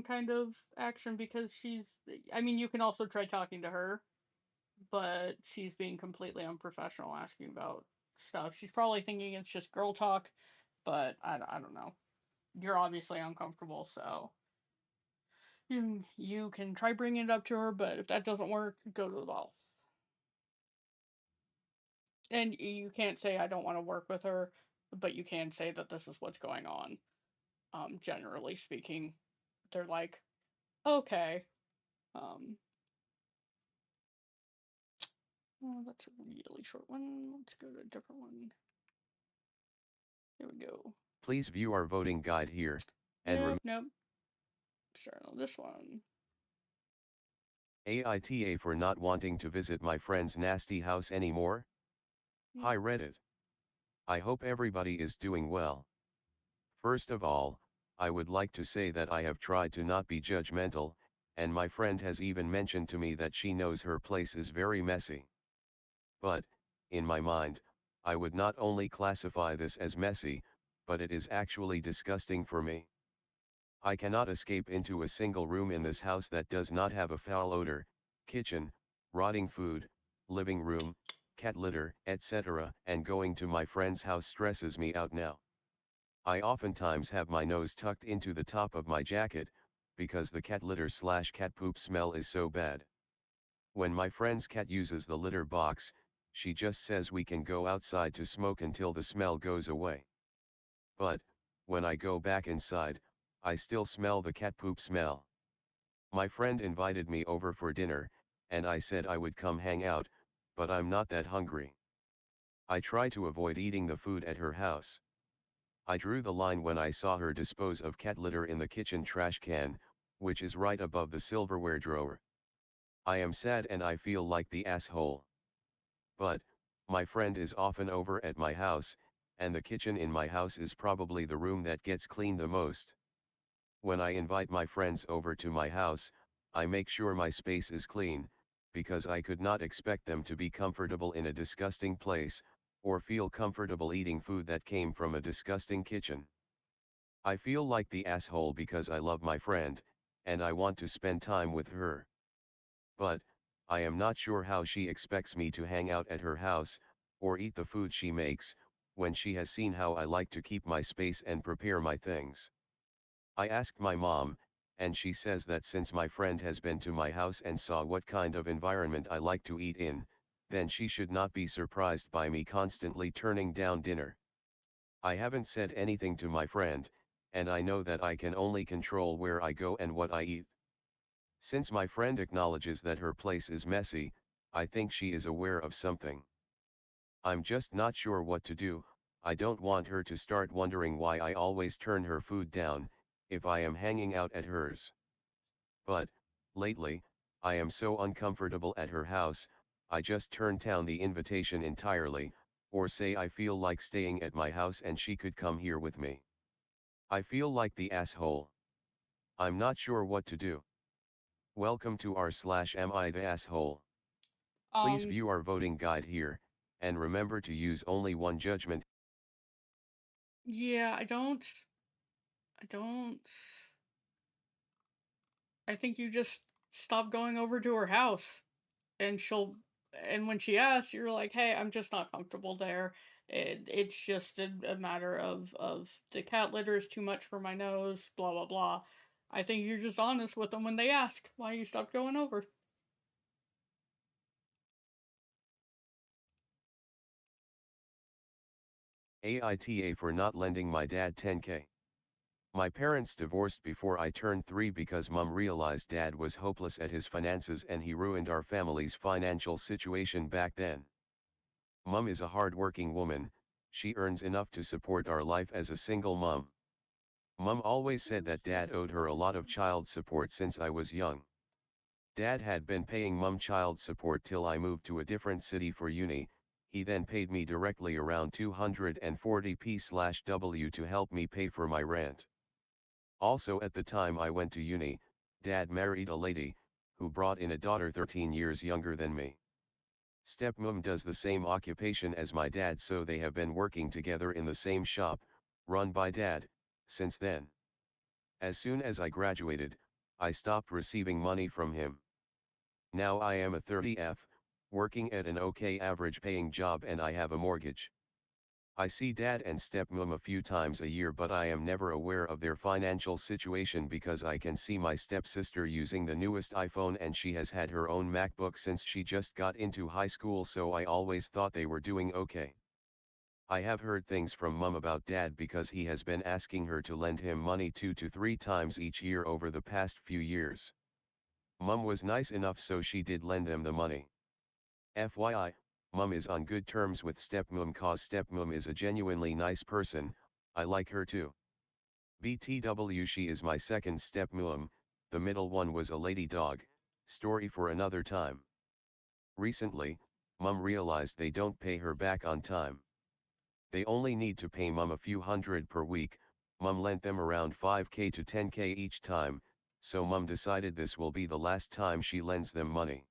S1: kind of action because she's. I mean, you can also try talking to her, but she's being completely unprofessional asking about stuff. She's probably thinking it's just girl talk, but I don't know. You're obviously uncomfortable, so you can try bringing it up to her, but if that doesn't work, go to the boss. And you can't say I don't want to work with her, but you can say that this is what's going on. Generally speaking, they're like, okay. Um, oh, that's a really short one. Let's go to a different one. Here we go.
S2: Please view our voting guide here, and
S1: Nope. Starting on this one.
S2: AITA for not wanting to visit my friend's nasty house anymore? Hi Reddit. I hope everybody is doing well. First of all, I would like to say that I have tried to not be judgmental, and my friend has even mentioned to me that she knows her place is very messy. But, in my mind, I would not only classify this as messy, but it is actually disgusting for me. I cannot escape into a single room in this house that does not have a foul odor, kitchen, rotting food, living room, cat litter, etc., and going to my friend's house stresses me out now. I oftentimes have my nose tucked into the top of my jacket, because the cat litter / cat poop smell is so bad. When my friend's cat uses the litter box, she just says we can go outside to smoke until the smell goes away. But, when I go back inside, I still smell the cat poop smell. My friend invited me over for dinner, and I said I would come hang out, but I'm not that hungry. I try to avoid eating the food at her house. I drew the line when I saw her dispose of cat litter in the kitchen trash can, which is right above the silverware drawer. I am sad and I feel like the asshole. But, my friend is often over at my house, and the kitchen in my house is probably the room that gets cleaned the most. When I invite my friends over to my house, I make sure my space is clean, because I could not expect them to be comfortable in a disgusting place, or feel comfortable eating food that came from a disgusting kitchen. I feel like the asshole because I love my friend, and I want to spend time with her. But, I am not sure how she expects me to hang out at her house, or eat the food she makes, when she has seen how I like to keep my space and prepare my things. I asked my mom, and she says that since my friend has been to my house and saw what kind of environment I like to eat in, then she should not be surprised by me constantly turning down dinner. I haven't said anything to my friend, and I know that I can only control where I go and what I eat. Since my friend acknowledges that her place is messy, I think she is aware of something. I'm just not sure what to do. I don't want her to start wondering why I always turn her food down, if I am hanging out at hers. But, lately, I am so uncomfortable at her house, I just turn down the invitation entirely, or say I feel like staying at my house and she could come here with me. I feel like the asshole. I'm not sure what to do. Welcome to r/am I the asshole. Please
S1: Um,
S2: view our voting guide here, and remember to use only one judgment.
S1: yeah, I don't, I think you just stop going over to her house and and when she asks, you're like, hey, I'm just not comfortable there. It's just a matter of the cat litter is too much for my nose, blah, blah, blah. I think you're just honest with them when they ask why you stopped going over.
S2: AITA for not lending my dad 10k. My parents divorced before I turned 3 because mom realized dad was hopeless at his finances and he ruined our family's financial situation back then. Mom is a hard-working woman, she earns enough to support our life as a single mom. Mom always said that dad owed her a lot of child support since I was young. Dad had been paying mom child support till I moved to a different city for uni. He then paid me directly around 240p/W to help me pay for my rent. Also at the time I went to uni, dad married a lady, who brought in a daughter 13 years younger than me. Stepmom does the same occupation as my dad, so they have been working together in the same shop, run by dad, since then. As soon as I graduated, I stopped receiving money from him. Now I am a 30F, working at an okay average paying job, and I have a mortgage. I see dad and stepmom a few times a year, but I am never aware of their financial situation because I can see my stepsister using the newest iPhone and she has had her own MacBook since she just got into high school, so I always thought they were doing okay. I have heard things from mum about dad because he has been asking her to lend him money 2 to 3 times each year over the past few years. Mum was nice enough, so she did lend them the money. FYI, mum is on good terms with stepmom cause stepmom is a genuinely nice person, I like her too. BTW, she is my second stepmom, the middle one was a lady dog, story for another time. Recently, mum realized they don't pay her back on time. They only need to pay mum a few hundred per week, mum lent them around 5k to 10k each time, so mum decided this will be the last time she lends them money.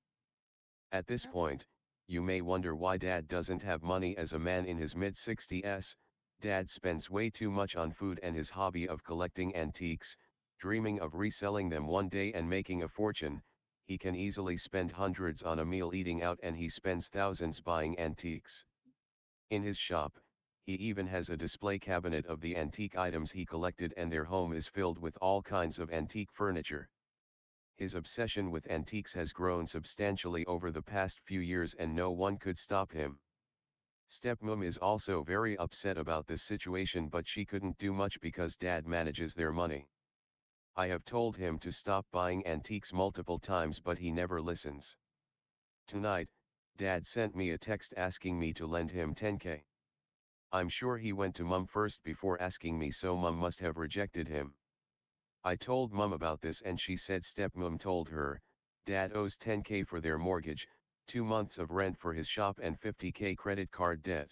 S2: At this point, you may wonder why dad doesn't have money. As a man in his mid-60s, dad spends way too much on food and his hobby of collecting antiques, dreaming of reselling them one day and making a fortune. He can easily spend hundreds on a meal eating out, and he spends thousands buying antiques. In his shop, he even has a display cabinet of the antique items he collected, and their home is filled with all kinds of antique furniture. His obsession with antiques has grown substantially over the past few years and no one could stop him. Stepmom is also very upset about this situation, but she couldn't do much because dad manages their money. I have told him to stop buying antiques multiple times, but he never listens. Tonight, dad sent me a text asking me to lend him 10k. I'm sure he went to mum first before asking me, so mum must have rejected him. I told mum about this and she said stepmom told her, dad owes 10k for their mortgage, 2 months of rent for his shop and 50k credit card debt.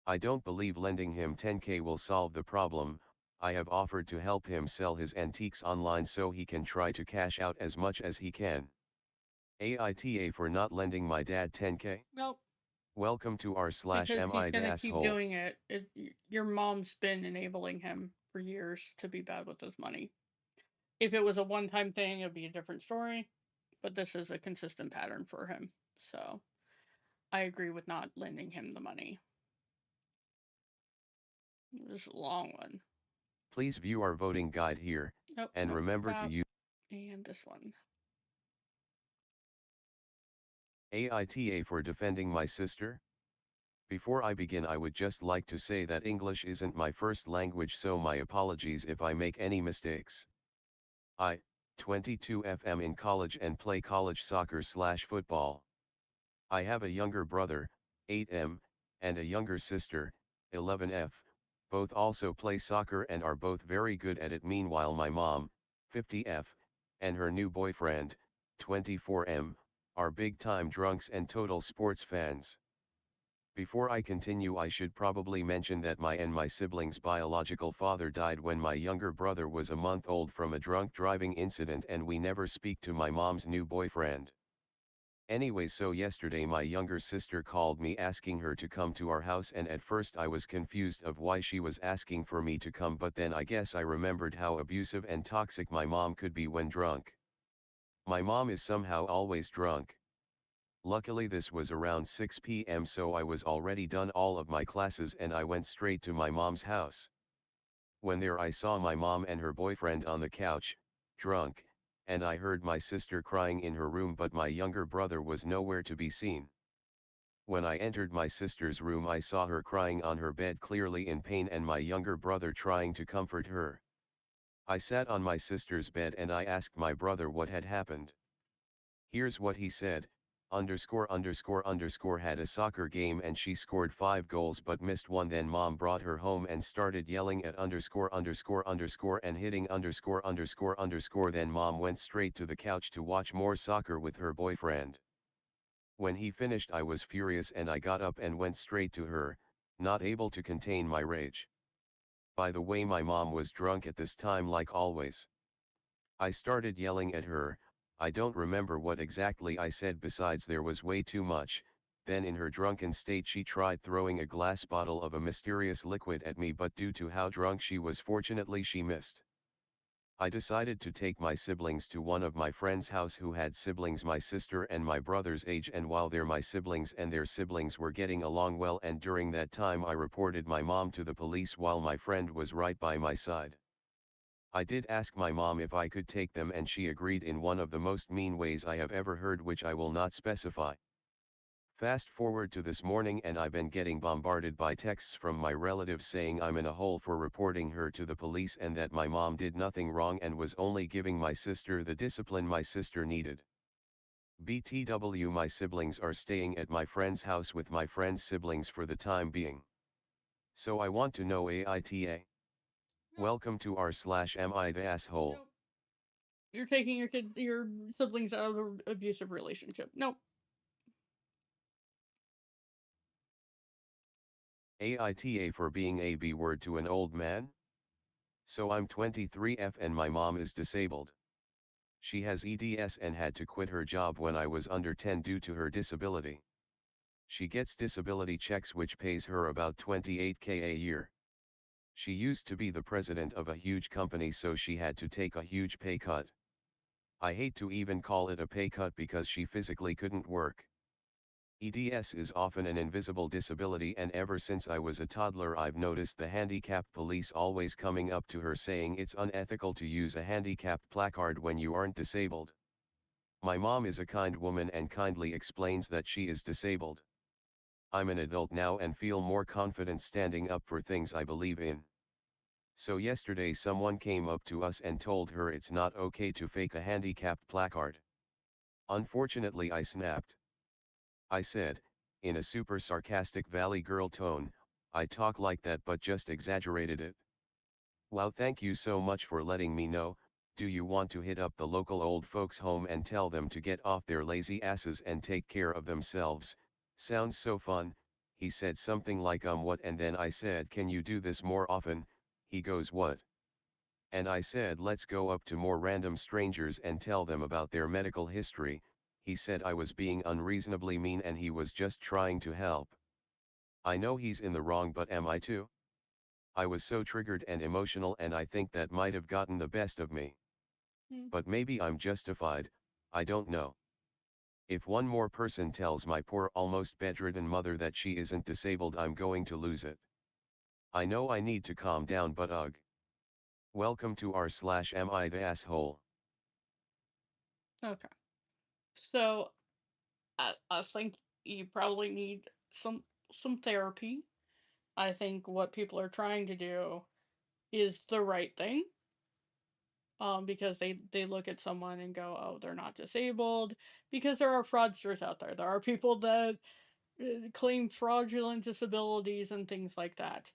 S2: I don't believe lending him 10k will solve the problem. I have offered to help him sell his antiques online so he can try to cash out as much as he can. AITA for not lending my dad 10k?
S1: Nope.
S2: Welcome to
S1: Because he's
S2: r/mid
S1: gonna keep
S2: asshole.
S1: doing it. Your mom's been enabling him for years to be bad with his money. If it was a one-time thing, it'd be a different story. But this is a consistent pattern for him. So I agree with not lending him the money. This is a long one.
S2: Please view our voting guide here,
S1: Nope,
S2: and
S1: nope,
S2: remember to
S1: stop.
S2: use
S1: And this one.
S2: AITA for defending my sister. Before I begin, I would just like to say that English isn't my first language, so my apologies if I make any mistakes. I, 22 FM in college and play college soccer/football. I have a younger brother, 8M, and a younger sister, 11F, both also play soccer and are both very good at it. Meanwhile my mom, 50F, and her new boyfriend, 24M, are big-time drunks and total sports fans. Before I continue, I should probably mention that my siblings' biological father died when my younger brother was a month old from a drunk driving incident, and we never speak to my mom's new boyfriend. Anyway, so yesterday my younger sister called me asking her to come to our house, and at first I was confused of why she was asking for me to come, but then I guess I remembered how abusive and toxic my mom could be when drunk. My mom is somehow always drunk. Luckily this was around 6 p.m. so I was already done all of my classes and I went straight to my mom's house. When there I saw my mom and her boyfriend on the couch, drunk, and I heard my sister crying in her room, but my younger brother was nowhere to be seen. When I entered my sister's room I saw her crying on her bed, clearly in pain, and my younger brother trying to comfort her. I sat on my sister's bed and I asked my brother what had happened. Here's what he said: _____ had a soccer game and she scored 5 goals but missed one. Then mom brought her home and started yelling at _____ and hitting _____. Then mom went straight to the couch to watch more soccer with her boyfriend. When he finished I was furious and I got up and went straight to her, not able to contain my rage. By the way, my mom was drunk at this time like always. I started yelling at her. I don't remember what exactly I said, besides there was way too much, Then in her drunken state she tried throwing a glass bottle of a mysterious liquid at me, but due to how drunk she was, fortunately she missed. I decided to take my siblings to one of my friend's house who had siblings my sister and my brother's age, and while there my siblings and their siblings were getting along well, and during that time I reported my mom to the police while my friend was right by my side. I did ask my mom if I could take them, and she agreed in one of the most mean ways I have ever heard, which I will not specify. Fast forward to this morning and I've been getting bombarded by texts from my relatives saying I'm in a hole for reporting her to the police and that my mom did nothing wrong and was only giving my sister the discipline my sister needed. BTW, my siblings are staying at my friend's house with my friend's siblings for the time being. So I want to know AITA.
S1: Nope.
S2: Welcome to r/am I the asshole.
S1: Nope. You're taking your siblings out of an abusive relationship. Nope.
S2: AITA for being a B word to an old man? So I'm 23F and my mom is disabled. She has EDS and had to quit her job when I was under 10 due to her disability. She gets disability checks which pays her about 28K a year. She used to be the president of a huge company, so she had to take a huge pay cut. I hate to even call it a pay cut because she physically couldn't work. EDS is often an invisible disability, and ever since I was a toddler I've noticed the handicapped police always coming up to her saying it's unethical to use a handicapped placard when you aren't disabled. My mom is a kind woman and kindly explains that she is disabled. I'm an adult now and feel more confident standing up for things I believe in. So yesterday someone came up to us and told her it's not okay to fake a handicapped placard. Unfortunately I snapped. I said, in a super sarcastic Valley Girl tone, I talk like that but just exaggerated it. Wow, thank you so much for letting me know. Do you want to hit up the local old folks home and tell them to get off their lazy asses and take care of themselves? Sounds so fun. He said something like what, and then I said, can you do this more often? He goes, what? And I said, let's go up to more random strangers and tell them about their medical history. He said I was being unreasonably mean and he was just trying to help. I know he's in the wrong, but am I too? I was so triggered and emotional and I think that might have gotten the best of me.
S1: Hmm.
S2: But maybe I'm justified, I don't know. If one more person tells my poor almost bedridden mother that she isn't disabled, I'm going to lose it. I know I need to calm down, but ugh. Welcome to r/am I the asshole.
S1: Okay. So I think you probably need some therapy. I think what people are trying to do is the right thing. Because they look at someone and go, oh, they're not disabled. Because there are fraudsters out there. There are people that claim fraudulent disabilities and things like that.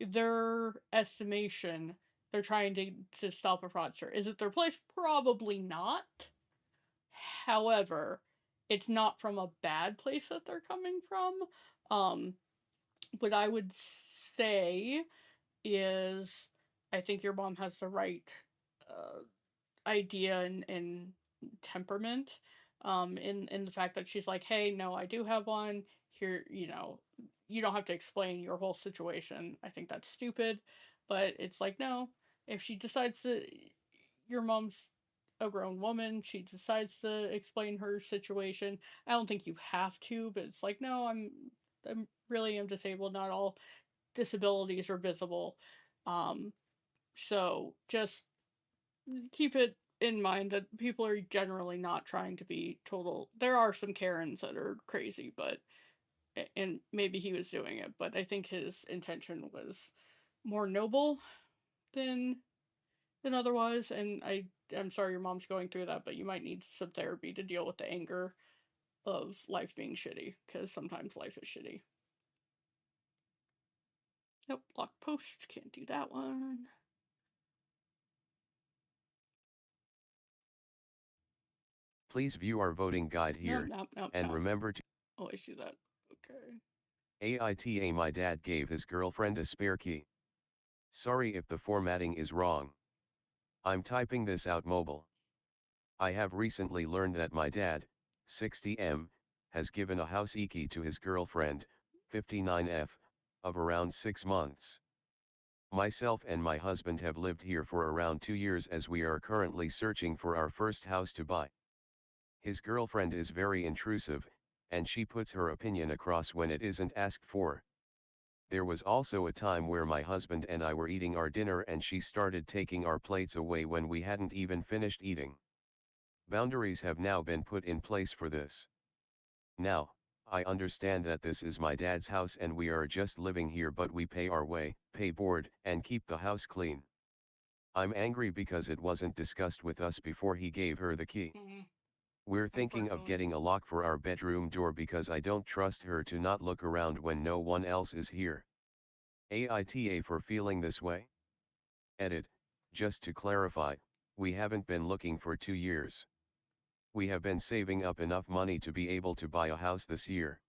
S1: Their estimation, they're trying to stop a fraudster. Is it their place? Probably not. However, it's not from a bad place that they're coming from. Um, what I would say is, I think your mom has the right uh, idea and temperament, in the fact that she's like, hey, no, I do have one here. You don't have to explain your whole situation. I think that's stupid, but it's like, no, if she decides to, your mom's a grown woman, she decides to explain her situation. I don't think you have to, but it's like, no, I'm really am disabled. Not all disabilities are visible. um so just keep it in mind that people are generally not trying to be total. There are some Karens that are crazy, but and maybe he was doing it, but I think his intention was more noble than otherwise. And I'm sorry your mom's going through that, but you might need some therapy to deal with the anger of life being shitty, because sometimes life is shitty. Nope, block post, can't do that one.
S2: Please view our voting guide
S1: Nope,
S2: here,
S1: nope, nope,
S2: and
S1: nope.
S2: remember to
S1: Always do that. Okay.
S2: AITA. My dad gave his girlfriend a spare key. Sorry if the formatting is wrong. I'm typing this out mobile. I have recently learned that my dad, 60M, has given a house key to his girlfriend, 59F, of around 6 months. Myself and my husband have lived here for around 2 years as we are currently searching for our first house to buy. His girlfriend is very intrusive, and she puts her opinion across when it isn't asked for. There was also a time where my husband and I were eating our dinner and she started taking our plates away when we hadn't even finished eating. Boundaries have now been put in place for this. Now, I understand that this is my dad's house and we are just living here, but we pay our way, pay board, and keep the house clean. I'm angry because it wasn't discussed with us before he gave her the key.
S1: Mm,
S2: We're thinking of
S1: unfortunately.
S2: getting a lock for our bedroom door because I don't trust her to not look around when no one else is here. AITA for feeling this way? Edit, just to clarify, we haven't been looking for 2 years. We have been saving up enough money to be able to buy a house this year.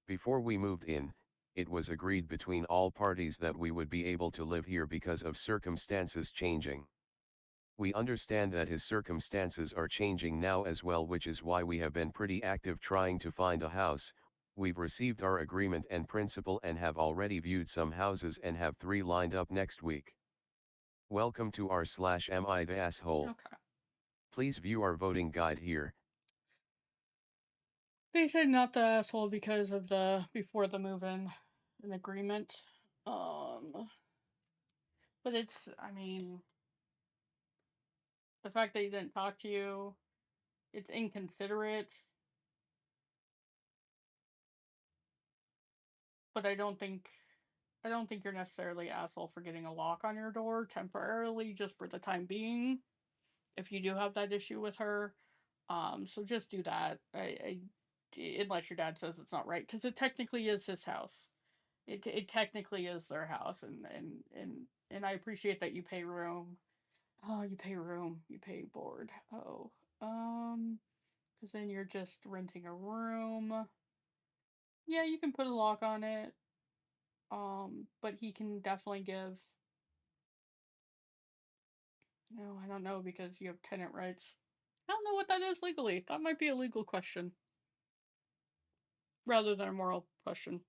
S2: Before we moved in, it was agreed between all parties that we would be able to live here because of circumstances changing. We understand that his circumstances are changing now as well, which is why we have been pretty active trying to find a house. We've received our agreement and principal and have already viewed some houses and have 3 lined up next week. Welcome to r/am I the asshole.
S1: Okay.
S2: Please view our voting guide here.
S1: They said not the asshole because of the before the move-in an agreement. But it's, I mean, the fact that he didn't talk to you, it's inconsiderate. But I don't think you're necessarily asshole for getting a lock on your door temporarily, just for the time being. If you do have that issue with her, so just do that. Unless your dad says it's not right, because it technically is his house. It technically is their house, and I appreciate that you pay room. Oh, you pay room, you pay board. Oh, because then you're just renting a room. Yeah, you can put a lock on it. But he can definitely give. No, I don't know because you have tenant rights. I don't know what that is legally. That might be a legal question rather than a moral question.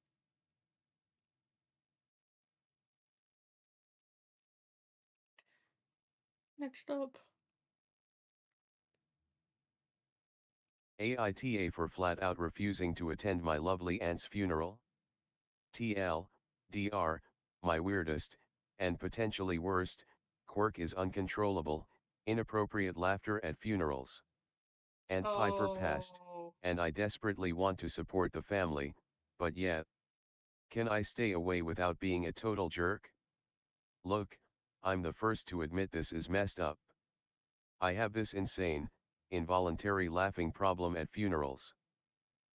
S1: Next up.
S2: AITA for flat out refusing to attend my lovely aunt's funeral. TL, DR, my weirdest, and potentially worst, quirk is uncontrollable, inappropriate laughter at funerals. Aunt Piper passed,
S1: Oh.
S2: and I desperately want to support the family, but yet, can I stay away without being a total jerk? Look, I'm the first to admit this is messed up. I have this insane, involuntary laughing problem at funerals.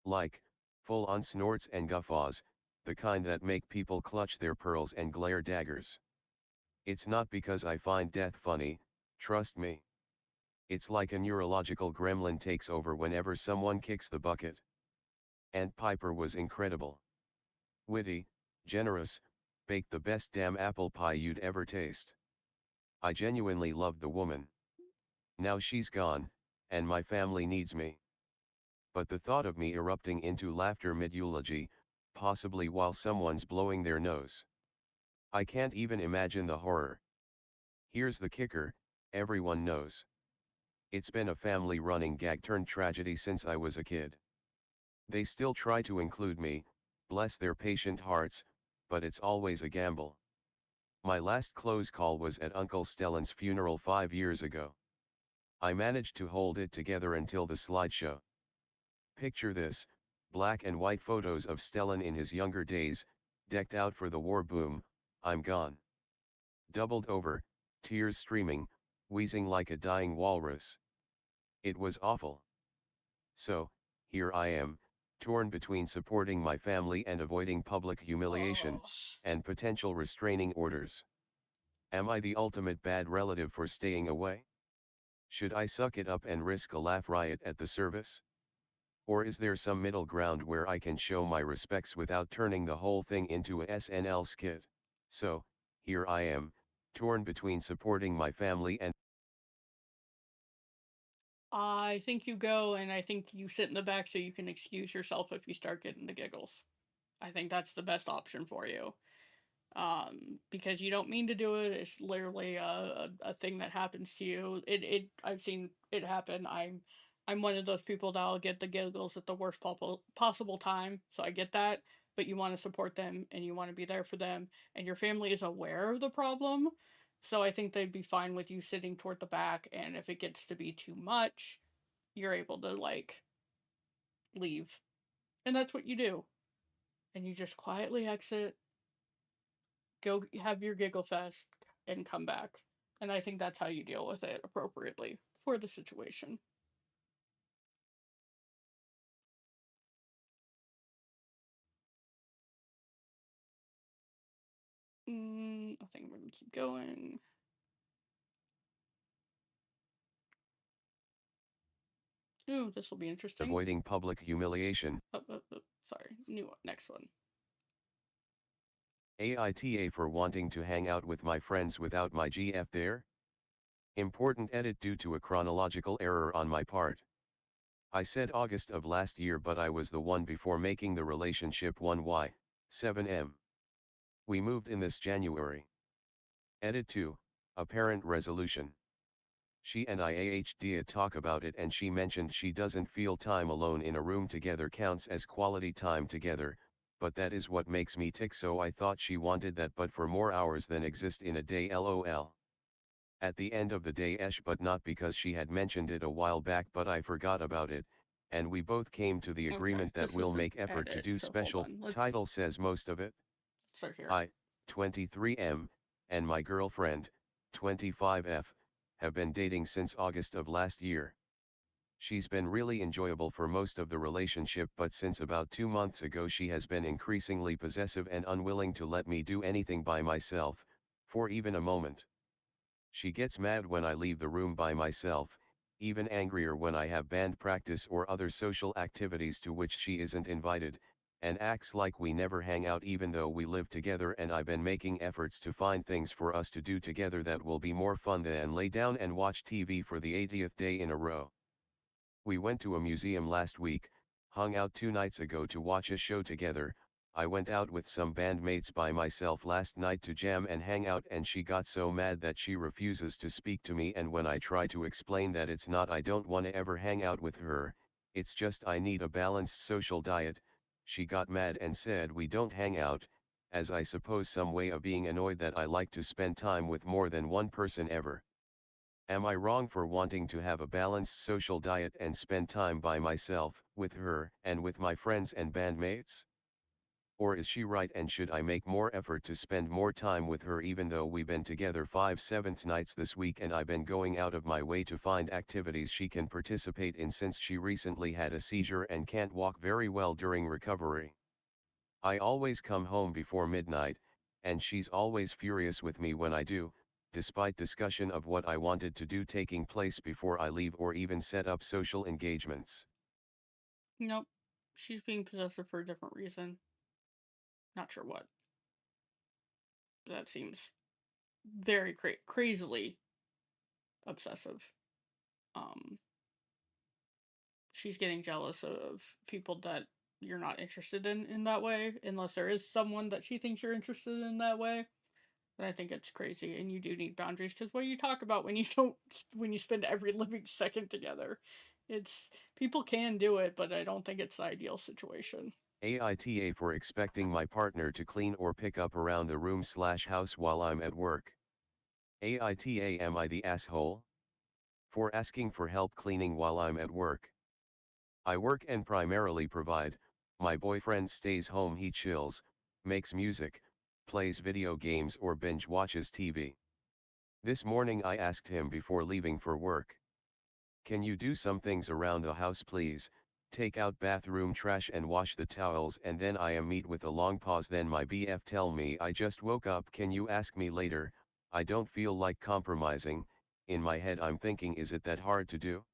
S2: Like, full-on snorts and guffaws, the kind that make people clutch their pearls and glare daggers. It's not because I find death funny, trust me. It's like a neurological gremlin takes over whenever someone kicks the bucket. Aunt Piper was incredible. Witty, generous, baked the best damn apple pie you'd ever taste. I genuinely loved the woman. Now she's gone, and my family needs me. But the thought of me erupting into laughter mid-eulogy, possibly while someone's blowing their nose. I can't even imagine the horror. Here's the kicker, everyone knows. It's been a family running gag turned tragedy since I was a kid. They still try to include me, bless their patient hearts, but it's always a gamble. My last close call was at Uncle Stellan's funeral 5 years ago. I managed to hold it together until the slideshow. Picture this, black and white photos of Stellan in his younger days, decked out for the war boom, I'm gone. Doubled over, tears streaming, wheezing like a dying walrus. It was awful. So, here I am, torn between supporting my family and avoiding public humiliation,
S1: Oh.
S2: and potential restraining orders. Am I the ultimate bad relative for staying away? Should I suck it up and risk a laugh riot at the service? Or is there some middle ground where I can show my respects without turning the whole thing into a SNL skit? So, here I am, torn between supporting my family and
S1: I think you go and I think you sit in the back so you can excuse yourself if you start getting the giggles. I think that's the best option for you. Because you don't mean to do it. It's literally a thing that happens to you. I've seen it happen. I'm one of those people that'll get the giggles at the worst possible time. So I get that, but you want to support them and you want to be there for them, and your family is aware of the problem. So I think they'd be fine with you sitting toward the back, and if it gets to be too much, you're able to like leave. And that's what you do. And you just quietly exit, go have your giggle fest, and come back. And I think that's how you deal with it appropriately for the situation. I think we're gonna keep going. Ooh, this will be interesting.
S2: Avoiding public humiliation.
S1: Sorry, new one, next one.
S2: AITA for wanting to hang out with my friends without my GF there? Important edit due to a chronological error on my part. I said August of last year, but I was the one before making the relationship 1Y, 7M. We moved in this January. Edit 2, apparent resolution. She and I did talk about it, and she mentioned she doesn't feel time alone in a room together counts as quality time together, but that is what makes me tick, so I thought she wanted that but for more hours than exist in a day, lol. At the end of the day but not because she had mentioned it a while back but I forgot about it, and we both came to the
S1: Okay,
S2: agreement that
S1: this is
S2: we'll
S1: the
S2: make effort to
S1: edit.
S2: do
S1: So hold
S2: special.
S1: on. Let's
S2: Title says most of it.
S1: start here.
S2: I, 23M, and my girlfriend, 25F, have been dating since August of last year. She's been really enjoyable for most of the relationship, but since about 2 months ago she has been increasingly possessive and unwilling to let me do anything by myself, for even a moment. She gets mad when I leave the room by myself, even angrier when I have band practice or other social activities to which she isn't invited, and acts like we never hang out even though we live together, and I've been making efforts to find things for us to do together that will be more fun than lay down and watch TV for the 80th day in a row. We went to a museum last week, hung out 2 nights ago to watch a show together. I went out with some bandmates by myself last night to jam and hang out, and she got so mad that she refuses to speak to me, and when I try to explain that it's not I don't want to ever hang out with her, it's just I need a balanced social diet, she got mad and said we don't hang out, as I suppose some way of being annoyed that I like to spend time with more than one person ever. Am I wrong for wanting to have a balanced social diet and spend time by myself, with her, and with my friends and bandmates? Or is she right, and should I make more effort to spend more time with her even though we've been together 5/7 nights this week and I've been going out of my way to find activities she can participate in since she recently had a seizure and can't walk very well during recovery? I always come home before midnight, and she's always furious with me when I do, despite discussion of what I wanted to do taking place before I leave or even set up social engagements.
S1: Nope. She's being possessive for a different reason. Not sure what. That seems very crazily obsessive. Um, she's getting jealous of people that you're not interested in that way, unless there is someone that she thinks you're interested in that way. And I think it's crazy, and you do need boundaries, because what do you talk about when you don't when you spend every living second together? It's people can do it, but I don't think it's the ideal situation.
S2: AITA for expecting my partner to clean or pick up around the room/house while I'm at work. AITA, am I the asshole? For asking for help cleaning while I'm at work. I work and primarily provide. My boyfriend stays home, he chills, makes music, plays video games or binge watches TV. This morning I asked him before leaving for work, can you do some things around the house please, take out bathroom trash and wash the towels, and then I am meet with a long pause, then my BF tell me I just woke up, can you ask me later, I don't feel like compromising, in my head I'm thinking is it that hard to do?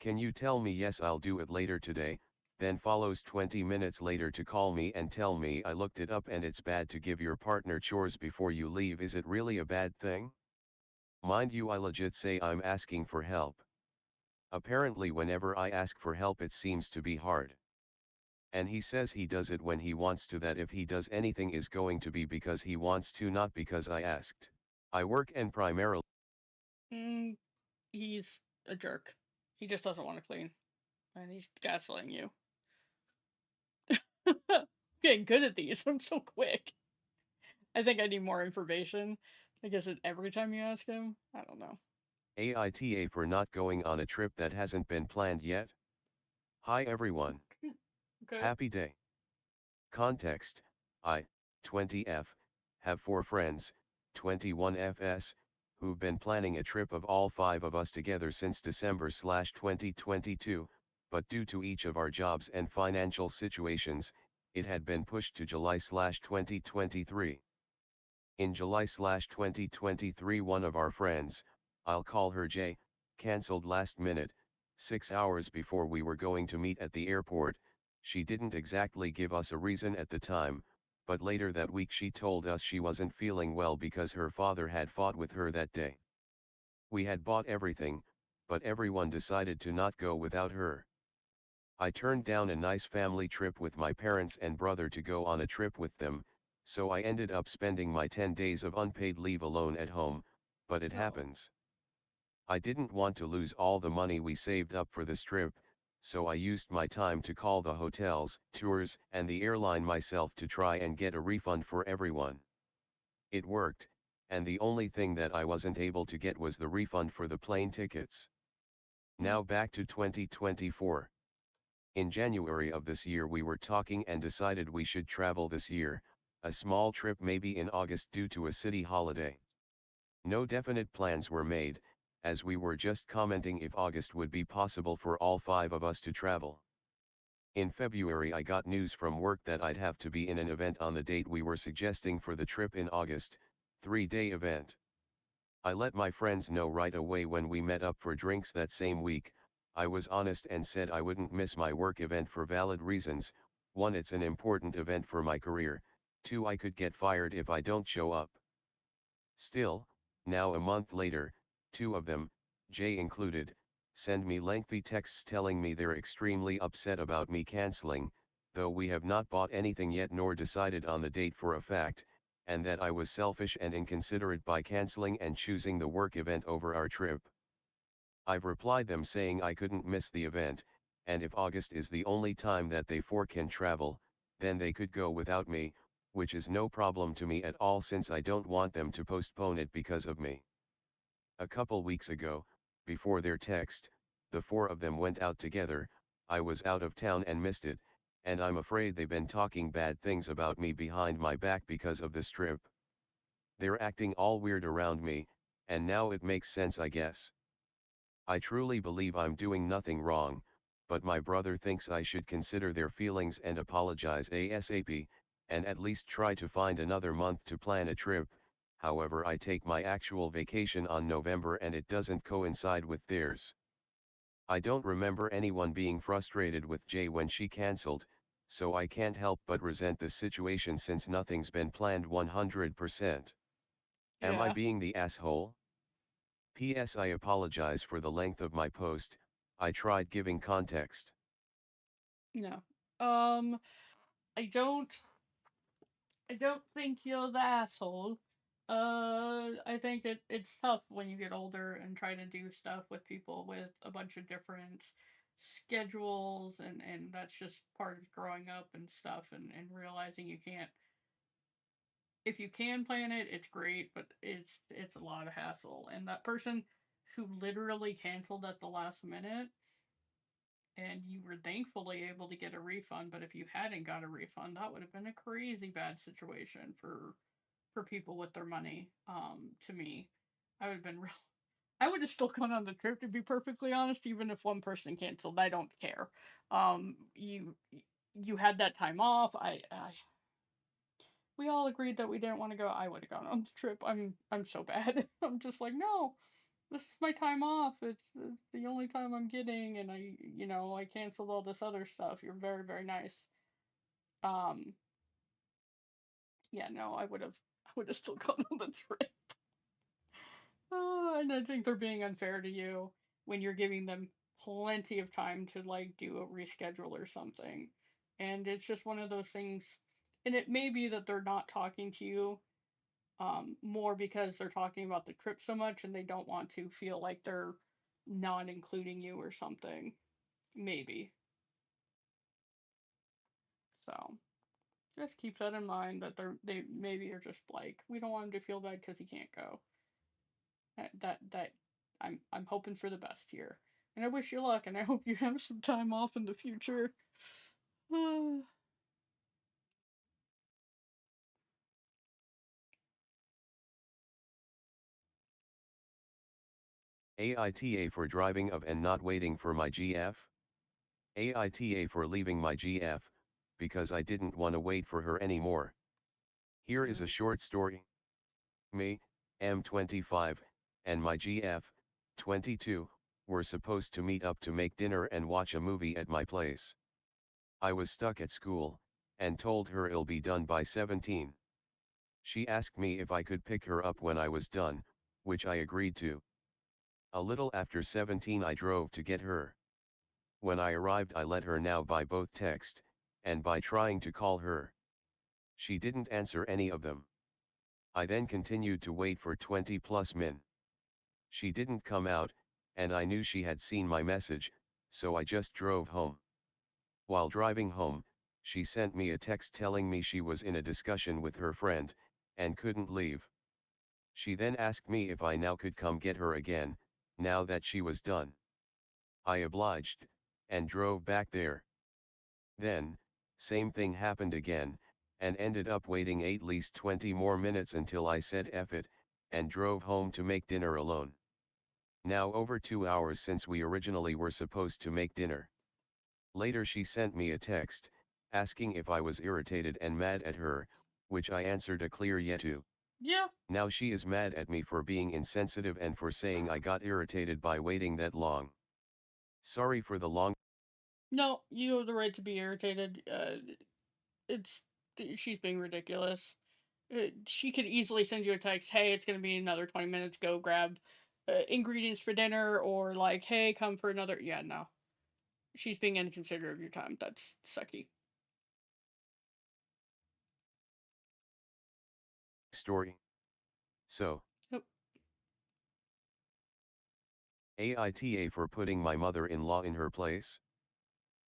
S2: Can you tell me yes I'll do it later today, then follows 20 minutes later to call me and tell me I looked it up and it's bad to give your partner chores before you leave, is it really a bad thing? Mind you, I legit say I'm asking for help. Apparently whenever I ask for help it seems to be hard. And he says he does it when he wants to, that if he does anything is going to be because he wants to, not because I asked. I work and primarily
S1: Mm, he's a jerk. He just doesn't want to clean, and he's gaslighting you. Getting good at these. I'm so quick. I think I need more information. I guess it every time you ask him. I don't know.
S2: AITA for not going on a trip that hasn't been planned yet. Hi everyone.
S1: Okay.
S2: Happy day. Context, I, 20F, have 4 friends, 21FS, who've been planning a trip of all 5 of us together since December/2022, but due to each of our jobs and financial situations, it had been pushed to July/2023. In July/2023 one of our friends, I'll call her J, cancelled last minute, 6 hours before we were going to meet at the airport. She didn't exactly give us a reason at the time, but later that week she told us she wasn't feeling well because her father had fought with her that day. We had bought everything, but everyone decided to not go without her. I turned down a nice family trip with my parents and brother to go on a trip with them, so I ended up spending my 10 days of unpaid leave alone at home, but it
S1: Oh.
S2: happens. I didn't want to lose all the money we saved up for this trip, so I used my time to call the hotels, tours, and the airline myself to try and get a refund for everyone. It worked, and the only thing that I wasn't able to get was the refund for the plane tickets.
S1: Hmm.
S2: Now back to 2024. In January of this year we were talking and decided we should travel this year, a small trip maybe in August due to a city holiday. No definite plans were made, as we were just commenting if August would be possible for all 5 of us to travel. In February I got news from work that I'd have to be in an event on the date we were suggesting for the trip in August, 3-day event. I let my friends know right away when we met up for drinks that same week. I was honest and said I wouldn't miss my work event for valid reasons. 1, it's an important event for my career. 2, I could get fired if I don't show up. Still, now a month later, 2 of them, Jay included, send me lengthy texts telling me they're extremely upset about me canceling, though we have not bought anything yet nor decided on the date for a fact, and that I was selfish and inconsiderate by canceling and choosing the work event over our trip. I've replied them saying I couldn't miss the event, and if August is the only time that they 4 can travel, then they could go without me, which is no problem to me at all since I don't want them to postpone it because of me. A couple weeks ago, before their text, the 4 of them went out together. I was out of town and missed it, and I'm afraid they've been talking bad things about me behind my back because of this trip. They're acting all weird around me, and now it makes sense I guess. I truly believe I'm doing nothing wrong, but my brother thinks I should consider their feelings and apologize ASAP, and at least try to find another month to plan a trip. However, I take my actual vacation on November and it doesn't coincide with theirs. I don't remember anyone being frustrated with Jay when she cancelled, so I can't help but resent this situation since nothing's been planned 100%. Am I
S1: Yeah.
S2: being the asshole? P.S. I apologize for the length of my post. I tried giving context.
S1: No. Um. I don't. I don't think you're the asshole. I think it's tough when you get older and try to do stuff with people with a bunch of different schedules, and that's just part of growing up and stuff, and realizing you can't. If you can plan it, it's great, but it's a lot of hassle. And that person who literally canceled at the last minute, and you were thankfully able to get a refund, but if you hadn't got a refund, that would have been a crazy bad situation for people with their money. To me, I would have been real. I would have still gone on the trip, to be perfectly honest, even if one person canceled. I don't care. You had that time off. I we all agreed that we didn't want to go. I would have gone on the trip. I'm so bad. I'm just like, no, this is my time off. It's the only time I'm getting, and I canceled all this other stuff. You're very very nice. Um, yeah, no, I would have still gone on the trip. And I think they're being unfair to you when you're giving them plenty of time to like do a reschedule or something. And it's just one of those things. And it may be that they're not talking to you more because they're talking about the trip so much and they don't want to feel like they're not including you or something. Maybe. So just keep that in mind that they maybe are just like we don't want him to feel bad because he can't go. That I'm hoping for the best here, and I wish you luck, and I hope you have some time off in the future.
S2: AITA for driving of and not waiting for my GF. AITA for leaving my GF, because I didn't want to wait for her anymore. Here is a short story. Me, M25, and my GF, 22, were supposed to meet up to make dinner and watch a movie at my place. I was stuck at school, and told her it'll be done by 17. She asked me if I could pick her up when I was done, which I agreed to. A little after 17 I drove to get her. When I arrived I let her know by both text, and by trying to call her. She didn't answer any of them. I then continued to wait for 20 plus min. She didn't come out, and I knew she had seen my message, so I just drove home. While driving home, she sent me a text telling me she was in a discussion with her friend, and couldn't leave. She then asked me if I now could come get her again, now that she was done. I obliged, and drove back there. Then, same thing happened again, and ended up waiting at least 20 more minutes until I said F it, and drove home to make dinner alone. Now over 2 hours since we originally were supposed to make dinner. Later she sent me a text, asking if I was irritated and mad at her, which I answered a clear yeah to.
S1: Yeah.
S2: Now she is mad at me for being insensitive and for saying I got irritated by waiting that long. Sorry for the long.
S1: No, you have the right to be irritated. It's she's being ridiculous. She could easily send you a text, "Hey, it's gonna be another 20 minutes. Go grab ingredients for dinner," or like, "Hey, come for another." Yeah, no, she's being inconsiderate of your time. That's sucky.
S2: Story. So,
S1: Oh,
S2: AITA for putting my mother-in-law in her place.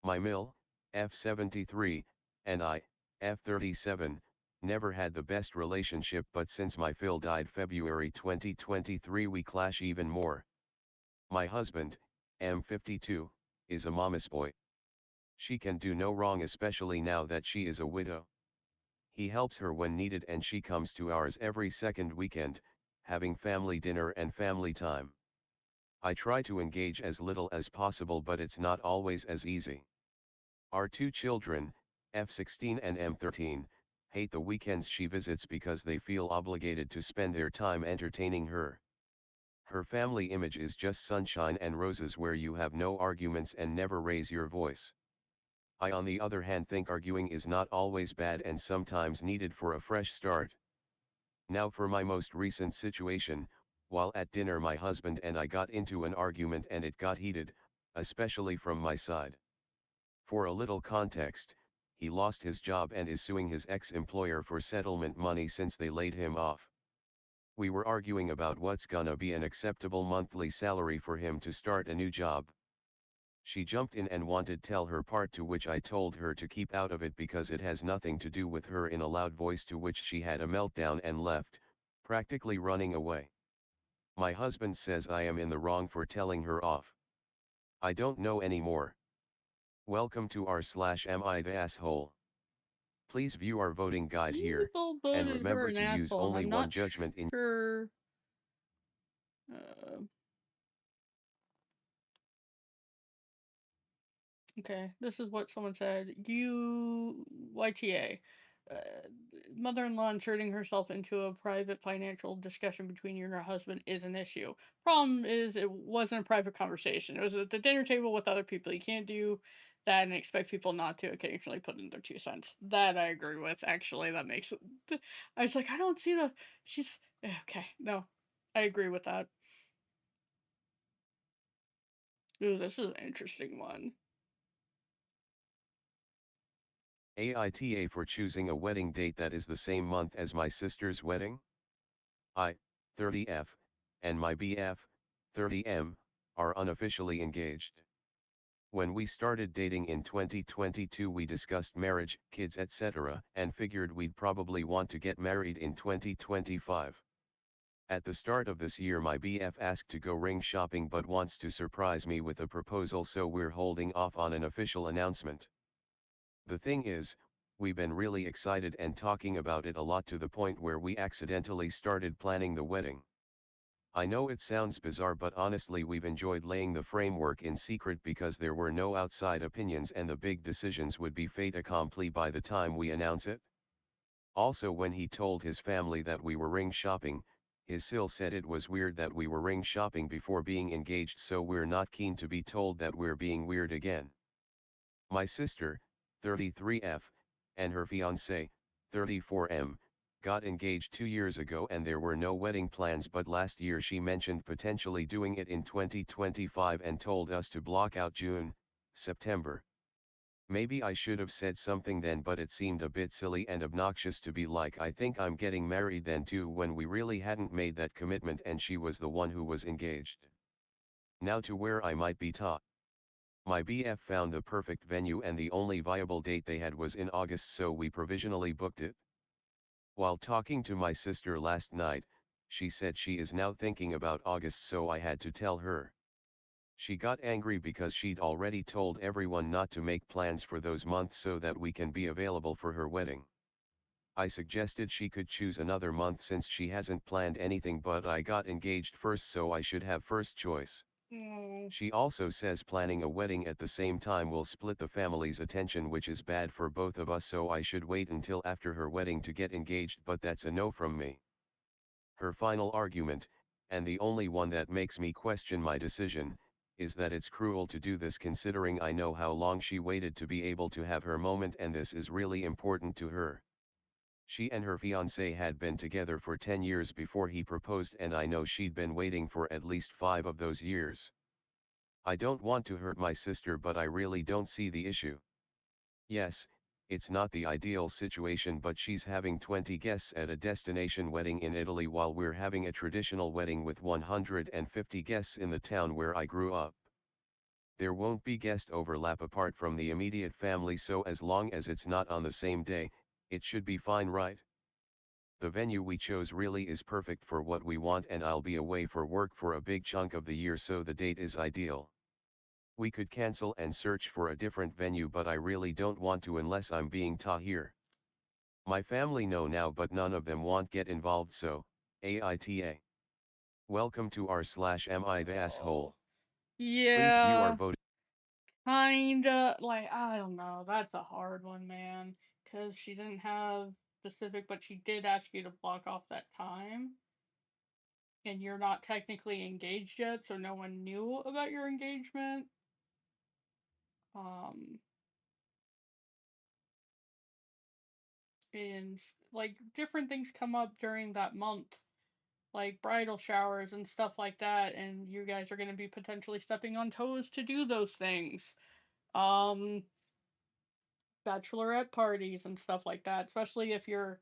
S2: My mill, F73, and I, F37, never had the best relationship, but since my Phil died February 2023 we clash even more. My husband, M52, is a mama's boy. She can do no wrong, especially now that she is a widow. He helps her when needed and she comes to ours every second weekend, having family dinner and family time. I try to engage as little as possible, but it's not always as easy. Our two children, F16 and M13, hate the weekends she visits because they feel obligated to spend their time entertaining her. Her family image is just sunshine and roses where you have no arguments and never raise your voice. I on the other hand think arguing is not always bad and sometimes needed for a fresh start. Now for my most recent situation, while at dinner my husband and I got into an argument and it got heated, especially from my side. For a little context, he lost his job and is suing his ex-employer for settlement money since they laid him off. We were arguing about what's gonna be an acceptable monthly salary for him to start a new job. She jumped in and wanted tell her part, to which I told her to keep out of it because it has nothing to do with her in a loud voice, to which she had a meltdown and left, practically running away. My husband says I am in the wrong for telling her off. I don't know anymore. Welcome to r/am I the asshole. Please view our voting guide here,
S1: people
S2: and
S1: voted her
S2: remember
S1: an
S2: to use
S1: asshole, and
S2: only
S1: I'm
S2: one
S1: not
S2: judgment in.
S1: sure. Uh, Okay, this is what someone said. YTA. Uh, Mother-in-law inserting herself into a private financial discussion between you and her husband is an issue. Problem is, it wasn't a private conversation. It was at the dinner table with other people. You can't do that and expect people not to occasionally put in their 2 cents. That I agree with. Actually, that makes it. I was like, I don't see the. She's okay. No, I agree with that. Ooh, this is an interesting one.
S2: AITA for choosing a wedding date that is the same month as my sister's wedding. I, 30F, and my BF, 30M, are unofficially engaged. When we started dating in 2022 we discussed marriage, kids etc. and figured we'd probably want to get married in 2025. At the start of this year my BF asked to go ring shopping but wants to surprise me with a proposal, so we're holding off on an official announcement. The thing is, we've been really excited and talking about it a lot to the point where we accidentally started planning the wedding. I know it sounds bizarre, but honestly we've enjoyed laying the framework in secret because there were no outside opinions and the big decisions would be fait accompli by the time we announce it. Also, when he told his family that we were ring shopping, his sil said it was weird that we were ring shopping before being engaged, so we're not keen to be told that we're being weird again. My sister, 33F, and her fiancé, 34M, got engaged 2 years ago and there were no wedding plans, but last year she mentioned potentially doing it in 2025 and told us to block out June, September. Maybe I should have said something then, but it seemed a bit silly and obnoxious to be like, I think I'm getting married then too, when we really hadn't made that commitment and she was the one who was engaged. Now to where I might be taught. My BF found the perfect venue and the only viable date they had was in August, so we provisionally booked it. While talking to my sister last night, she said she is now thinking about August, so I had to tell her. She got angry because she'd already told everyone not to make plans for those months so that we can be available for her wedding. I suggested she could choose another month since she hasn't planned anything, but I got engaged first, so I should have first choice.
S1: Mm,
S2: She also says planning a wedding at the same time will split the family's attention, which is bad for both of us, so I should wait until after her wedding to get engaged, but that's a no from me. Her final argument, and the only one that makes me question my decision, is that it's cruel to do this considering I know how long she waited to be able to have her moment and this is really important to her. She and her fiancé had been together for 10 years before he proposed, and I know she'd been waiting for at least 5 of those years. I don't want to hurt my sister, but I really don't see the issue. Yes, it's not the ideal situation, but she's having 20 guests at a destination wedding in Italy while we're having a traditional wedding with 150 guests in the town where I grew up. There won't be guest overlap apart from the immediate family, so as long as it's not on the same day, it should be fine, right? The venue we chose really is perfect for what we want, and I'll be away for work for a big chunk of the year, so the date is ideal. We could cancel and search for a different venue, but I really don't want to unless I'm being taught here. My family know now, but none of them want get involved, so, AITA. Welcome to r/am I the asshole.
S1: oh.
S2: Please view our
S1: Yeah,
S2: vote.
S1: kinda. Like, I don't know. That's a hard one, man. Because she didn't have specific, but she did ask you to block off that time. And you're not technically engaged yet, so no one knew about your engagement. Um, and like different things come up during that month, like bridal showers and stuff like that, and you guys are going to be potentially stepping on toes to do those things. Um, Bachelorette parties and stuff like that, especially if you're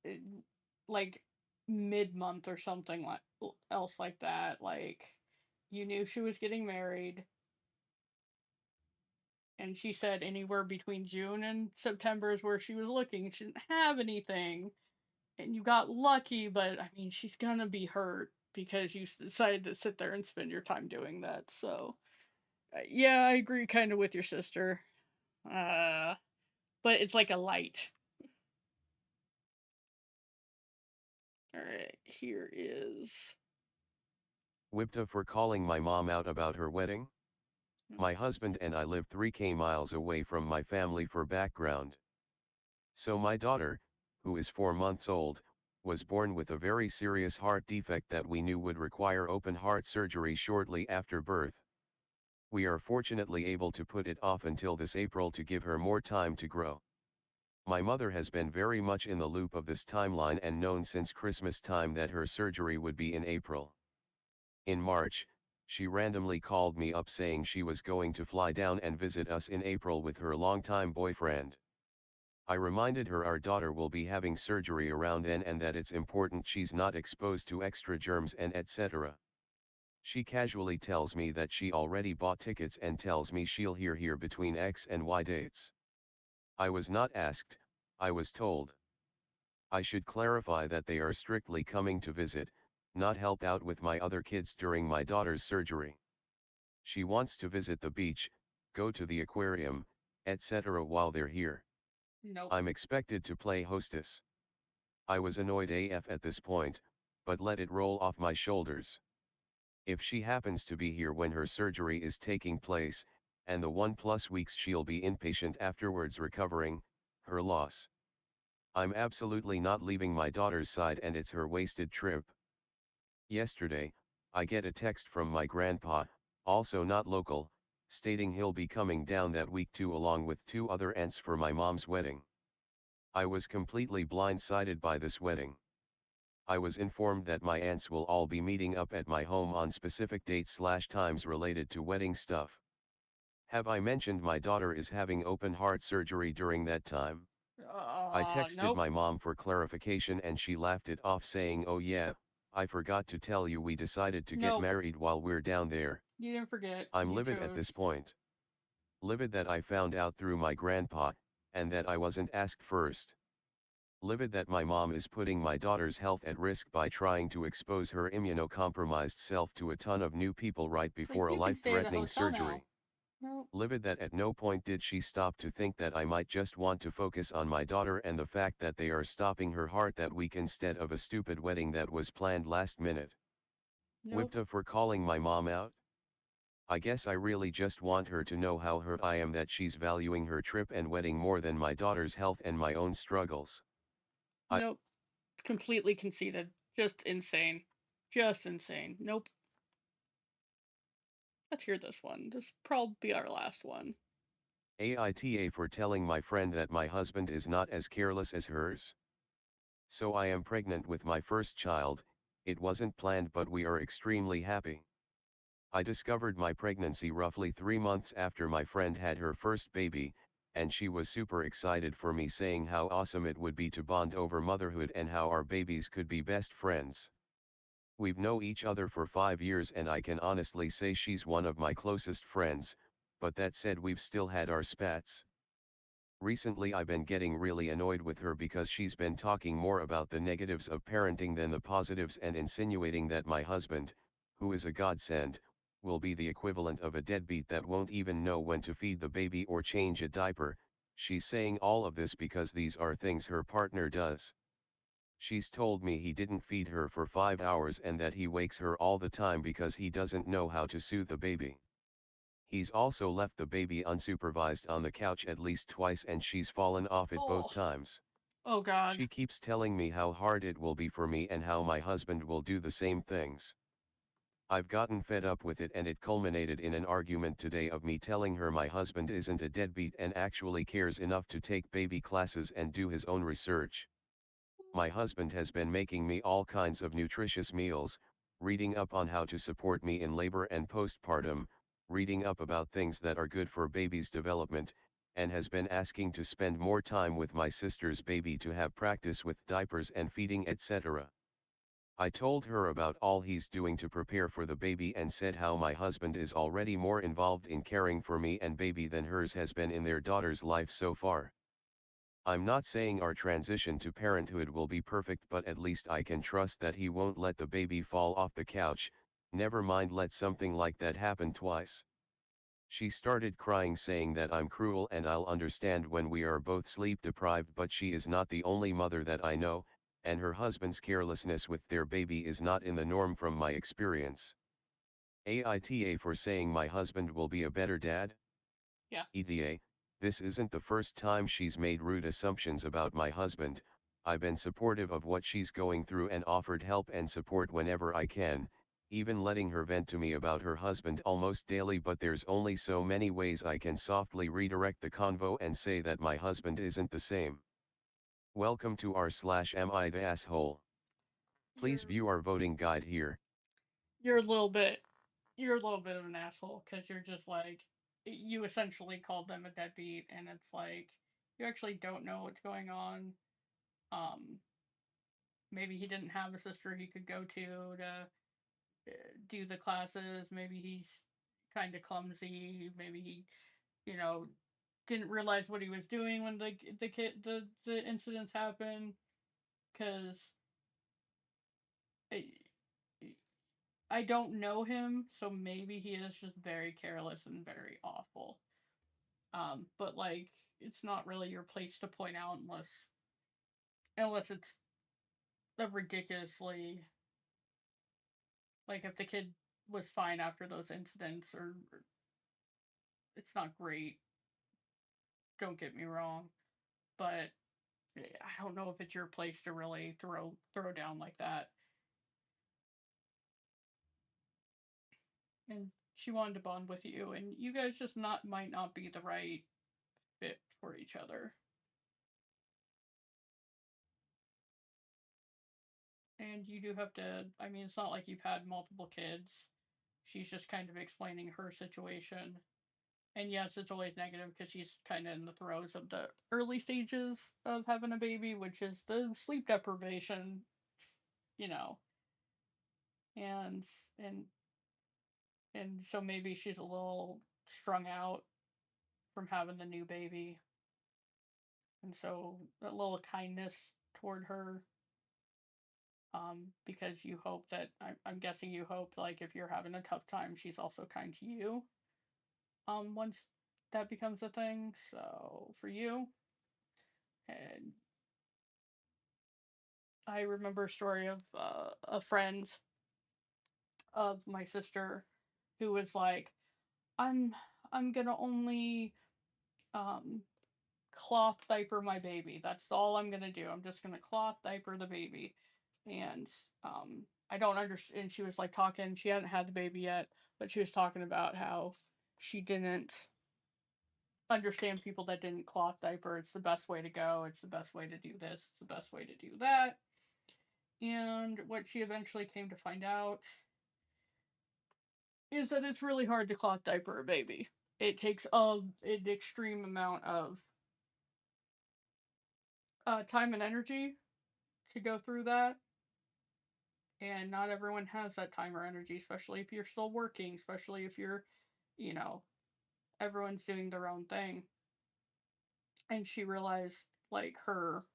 S1: uh, like mid month or something like else like that. Like you knew she was getting married, and she said anywhere between June and September is where she was looking. She didn't have anything, and you got lucky, but I mean, she's gonna be hurt because you decided to sit there and spend your time doing that. So, yeah, I agree kind of with your sister. Uh, but it's like a light. All right, here is.
S2: Wipta for calling my mom out about her wedding. My husband and I live 3k miles away from my family for background. So my daughter, who is 4 months old, was born with a very serious heart defect that we knew would require open heart surgery shortly after birth. We are fortunately able to put it off until this April to give her more time to grow. My mother has been very much in the loop of this timeline and known since Christmas time that her surgery would be in April. In March, she randomly called me up saying she was going to fly down and visit us in April with her longtime boyfriend. I reminded her our daughter will be having surgery around then and that it's important she's not exposed to extra germs and etc. She casually tells me that she already bought tickets and tells me she'll here between X and Y dates. I was not asked, I was told. I should clarify that they are strictly coming to visit, not help out with my other kids during my daughter's surgery. She wants to visit the beach, go to the aquarium, etc. while they're here.
S1: Nope.
S2: I'm expected to play hostess. I was annoyed AF at this point, but let it roll off my shoulders. If she happens to be here when her surgery is taking place, and the 1+ weeks she'll be inpatient afterwards recovering, her loss. I'm absolutely not leaving my daughter's side and it's her wasted trip. Yesterday, I get a text from my grandpa, also not local, stating he'll be coming down that week too along with 2 other aunts for my mom's wedding. I was completely blindsided by this wedding. I was informed that my aunts will all be meeting up at my home on specific dates/times related to wedding stuff. Have I mentioned my daughter is having open heart surgery during that time? I texted
S1: Nope.
S2: my mom for clarification and she laughed it off saying, "Oh yeah, I forgot to tell you we decided to get
S1: Nope.
S2: married while we're down there."
S1: You didn't forget.
S2: I'm
S1: You
S2: livid at
S1: chose.
S2: this point. Livid that I found out through my grandpa, and that I wasn't asked first. Livid that my mom is putting my daughter's health at risk by trying to expose her immunocompromised self to a ton of new people right
S1: It's like
S2: before a
S1: you can stay at a
S2: life-threatening
S1: hotel now.
S2: surgery.
S1: Nope.
S2: Livid that at no point did she stop to think that I might just want to focus on my daughter and the fact that they are stopping her heart that week instead of a stupid wedding that was planned last minute.
S1: Nope.
S2: Whipta for calling my mom out? I guess I really just want her to know how hurt I am that she's valuing her trip and wedding more than my daughter's health and my own struggles. I
S1: Nope. Completely conceited. Just insane. Just insane. Nope. Let's hear this one. This probably be our last one.
S2: AITA for telling my friend that my husband is not as careless as hers. So I am pregnant with my first child, it wasn't planned but we are extremely happy. I discovered my pregnancy roughly 3 months after my friend had her first baby, and she was super excited for me saying how awesome it would be to bond over motherhood and how our babies could be best friends. We've known each other for 5 years and I can honestly say she's one of my closest friends, but that said we've still had our spats. Recently I've been getting really annoyed with her because she's been talking more about the negatives of parenting than the positives and insinuating that my husband, who is a godsend, will be the equivalent of a deadbeat that won't even know when to feed the baby or change a diaper. She's saying all of this because these are things her partner does. She's told me he didn't feed her for 5 hours and that he wakes her all the time because he doesn't know how to soothe the baby. He's also left the baby unsupervised on the couch at least twice and she's fallen off it both
S1: Oh.
S2: times.
S1: Oh God.
S2: She keeps telling me how hard it will be for me and how my husband will do the same things. I've gotten fed up with it and it culminated in an argument today of me telling her my husband isn't a deadbeat and actually cares enough to take baby classes and do his own research. My husband has been making me all kinds of nutritious meals, reading up on how to support me in labor and postpartum, reading up about things that are good for baby's development, and has been asking to spend more time with my sister's baby to have practice with diapers and feeding etc. I told her about all he's doing to prepare for the baby and said how my husband is already more involved in caring for me and baby than hers has been in their daughter's life so far. I'm not saying our transition to parenthood will be perfect, but at least I can trust that he won't let the baby fall off the couch, never mind let something like that happen twice. She started crying saying that I'm cruel and I'll understand when we are both sleep deprived, but she is not the only mother that I know, and her husband's carelessness with their baby is not in the norm from my experience. AITA for saying my husband will be a better dad?
S1: Yeah.
S2: EDA, this isn't the first time she's made rude assumptions about my husband. I've been supportive of what she's going through and offered help and support whenever I can, even letting her vent to me about her husband almost daily, but there's only so many ways I can softly redirect the convo and say that my husband isn't the same. Welcome to r/am I the asshole. Please
S1: You're
S2: view our voting guide here.
S1: you're a little bit you're a little bit of an asshole because you're just like, you essentially called them a deadbeat, and it's like you actually don't know what's going on. Um, Maybe he didn't have a sister he could go to do the classes. Maybe he's kind of clumsy. Maybe he, you know, didn't realize what he was doing when the incidents happened. Because I, I don't know him, so maybe he is just very careless and very awful. But like, it's not really your place to point out unless it's a ridiculously, like, if the kid was fine after those incidents, or it's not great. Don't get me wrong, but I don't know if it's your place to really throw down like that. And she wanted to bond with you, and you guys just not might not be the right fit for each other. And you do have to. I mean, it's not like you've had multiple kids. She's just kind of explaining her situation. And yes, it's always negative because she's kind of in the throes of the early stages of having a baby, which is the sleep deprivation, you know. And and and so maybe she's a little strung out from having the new baby. And so a little kindness toward her, because you hope that I'm guessing you hope, like, if you're having a tough time, she's also kind to you. Once that becomes a thing, so for you, and I remember a story of a friend of my sister who was like, I'm I'm gonna only um cloth diaper my baby. That's all I'm gonna do. I'm just gonna cloth diaper the baby. And I don't understand. And she was like talking. She hadn't had the baby yet, but she was talking about how she didn't understand people that didn't cloth diaper. It's the best way to go. It's the best way to do this. It's the best way to do that. And what she eventually came to find out is that it's really hard to cloth diaper a baby. It takes an extreme amount of time and energy to go through that, and not everyone has that time or energy, especially if you're still working, especially if you're, you know, everyone's doing their own thing. And she realized, like, her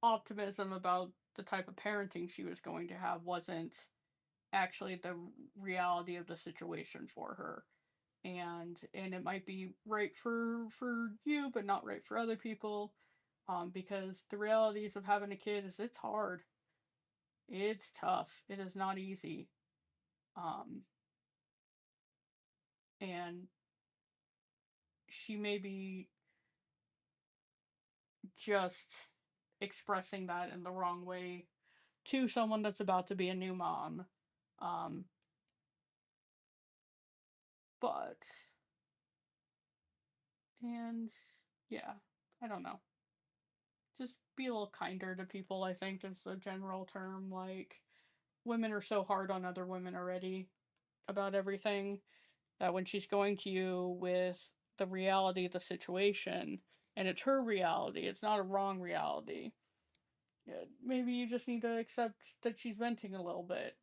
S1: optimism about the type of parenting she was going to have wasn't actually the reality of the situation for her. And it might be right for you but not right for other people, because the realities of having a kid is it's hard, it's tough, it is not easy. um and she may be just expressing that in the wrong way to someone that's about to be a new mom. um but and yeah, I don't know, just be a little kinder to people, I think, is a general term. Like, women are so hard on other women already about everything, that when she's going to you with the reality of the situation, and it's her reality, it's not a wrong reality, maybe you just need to accept that she's venting a little bit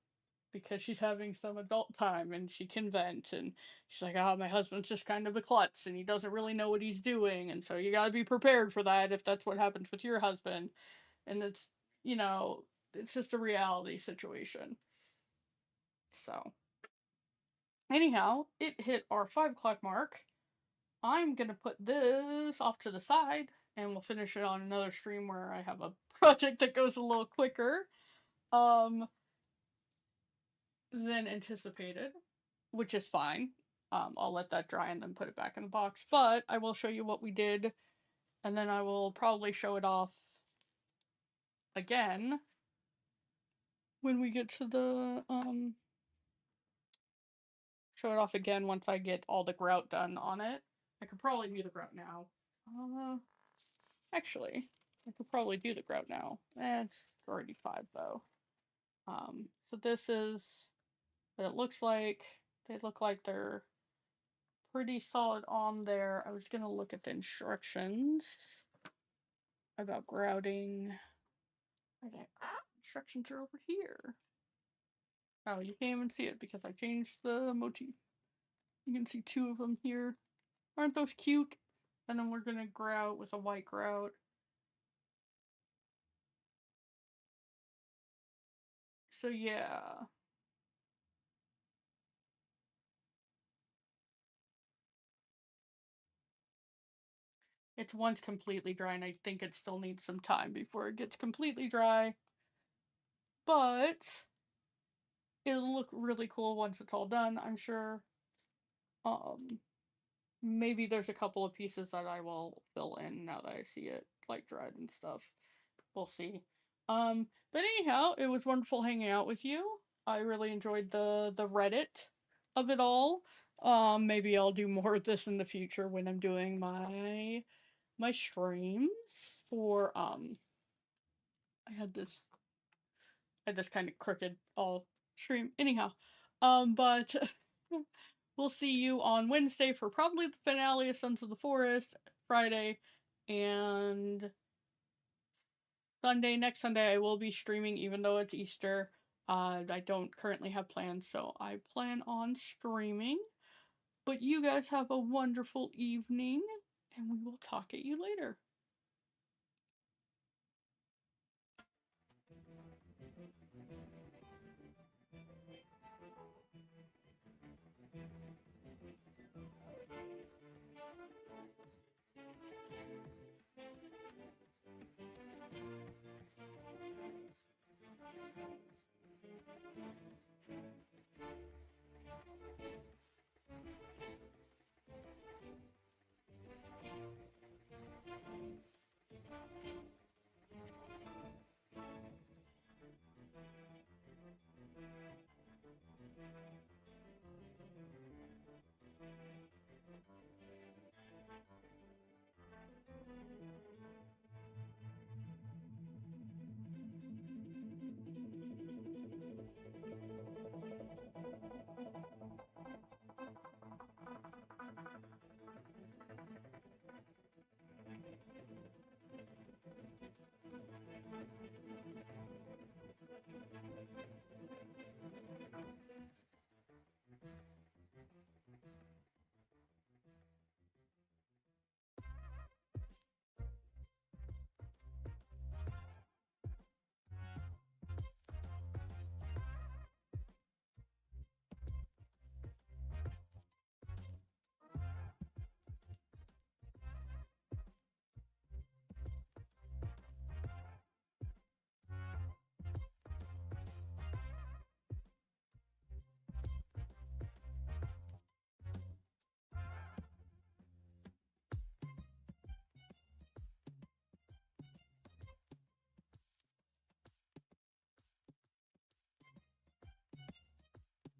S1: because she's having some adult time and she can vent. And she's like, oh, my husband's just kind of a klutz and he doesn't really know what he's doing. And so you got to be prepared for that if that's what happens with your husband. And it's, you know, it's just a reality situation. So, anyhow, it hit our 5 o'clock mark. I'm going to put this off to the side and we'll finish it on another stream where I have a project that goes a little quicker um, than anticipated, which is fine. I'll let that dry and then put it back in the box. But I will show you what we did, and then I will probably show it off again when we get to the show it off again once I get all the grout done on it. I could probably do the grout now. Uh, Actually, I could probably do the grout now. It's already 5 though. So this is what it looks like. They look like they're pretty solid on there. I was gonna look at the instructions about grouting. Okay, instructions are over here. Oh, you can't even see it because I changed the motif. You can see 2 of them here. Aren't those cute? And then we're gonna grout with a white grout. So yeah. It's once completely dry, and I think it still needs some time before it gets completely dry. But it'll look really cool once it's all done, I'm sure. Maybe there's a couple of pieces that I will fill in now that I see it like dried and stuff. We'll see. But anyhow, it was wonderful hanging out with you. I really enjoyed the Reddit of it all. Maybe I'll do more of this in the future when I'm doing my streams for I had this kind of crooked all stream. Anyhow, but we'll see you on Wednesday for probably the finale of Sons of the Forest, Friday, and Sunday. Next Sunday, I will be streaming, even though it's Easter. I don't currently have plans, so I plan on streaming. But you guys have a wonderful evening, and we will talk at you later.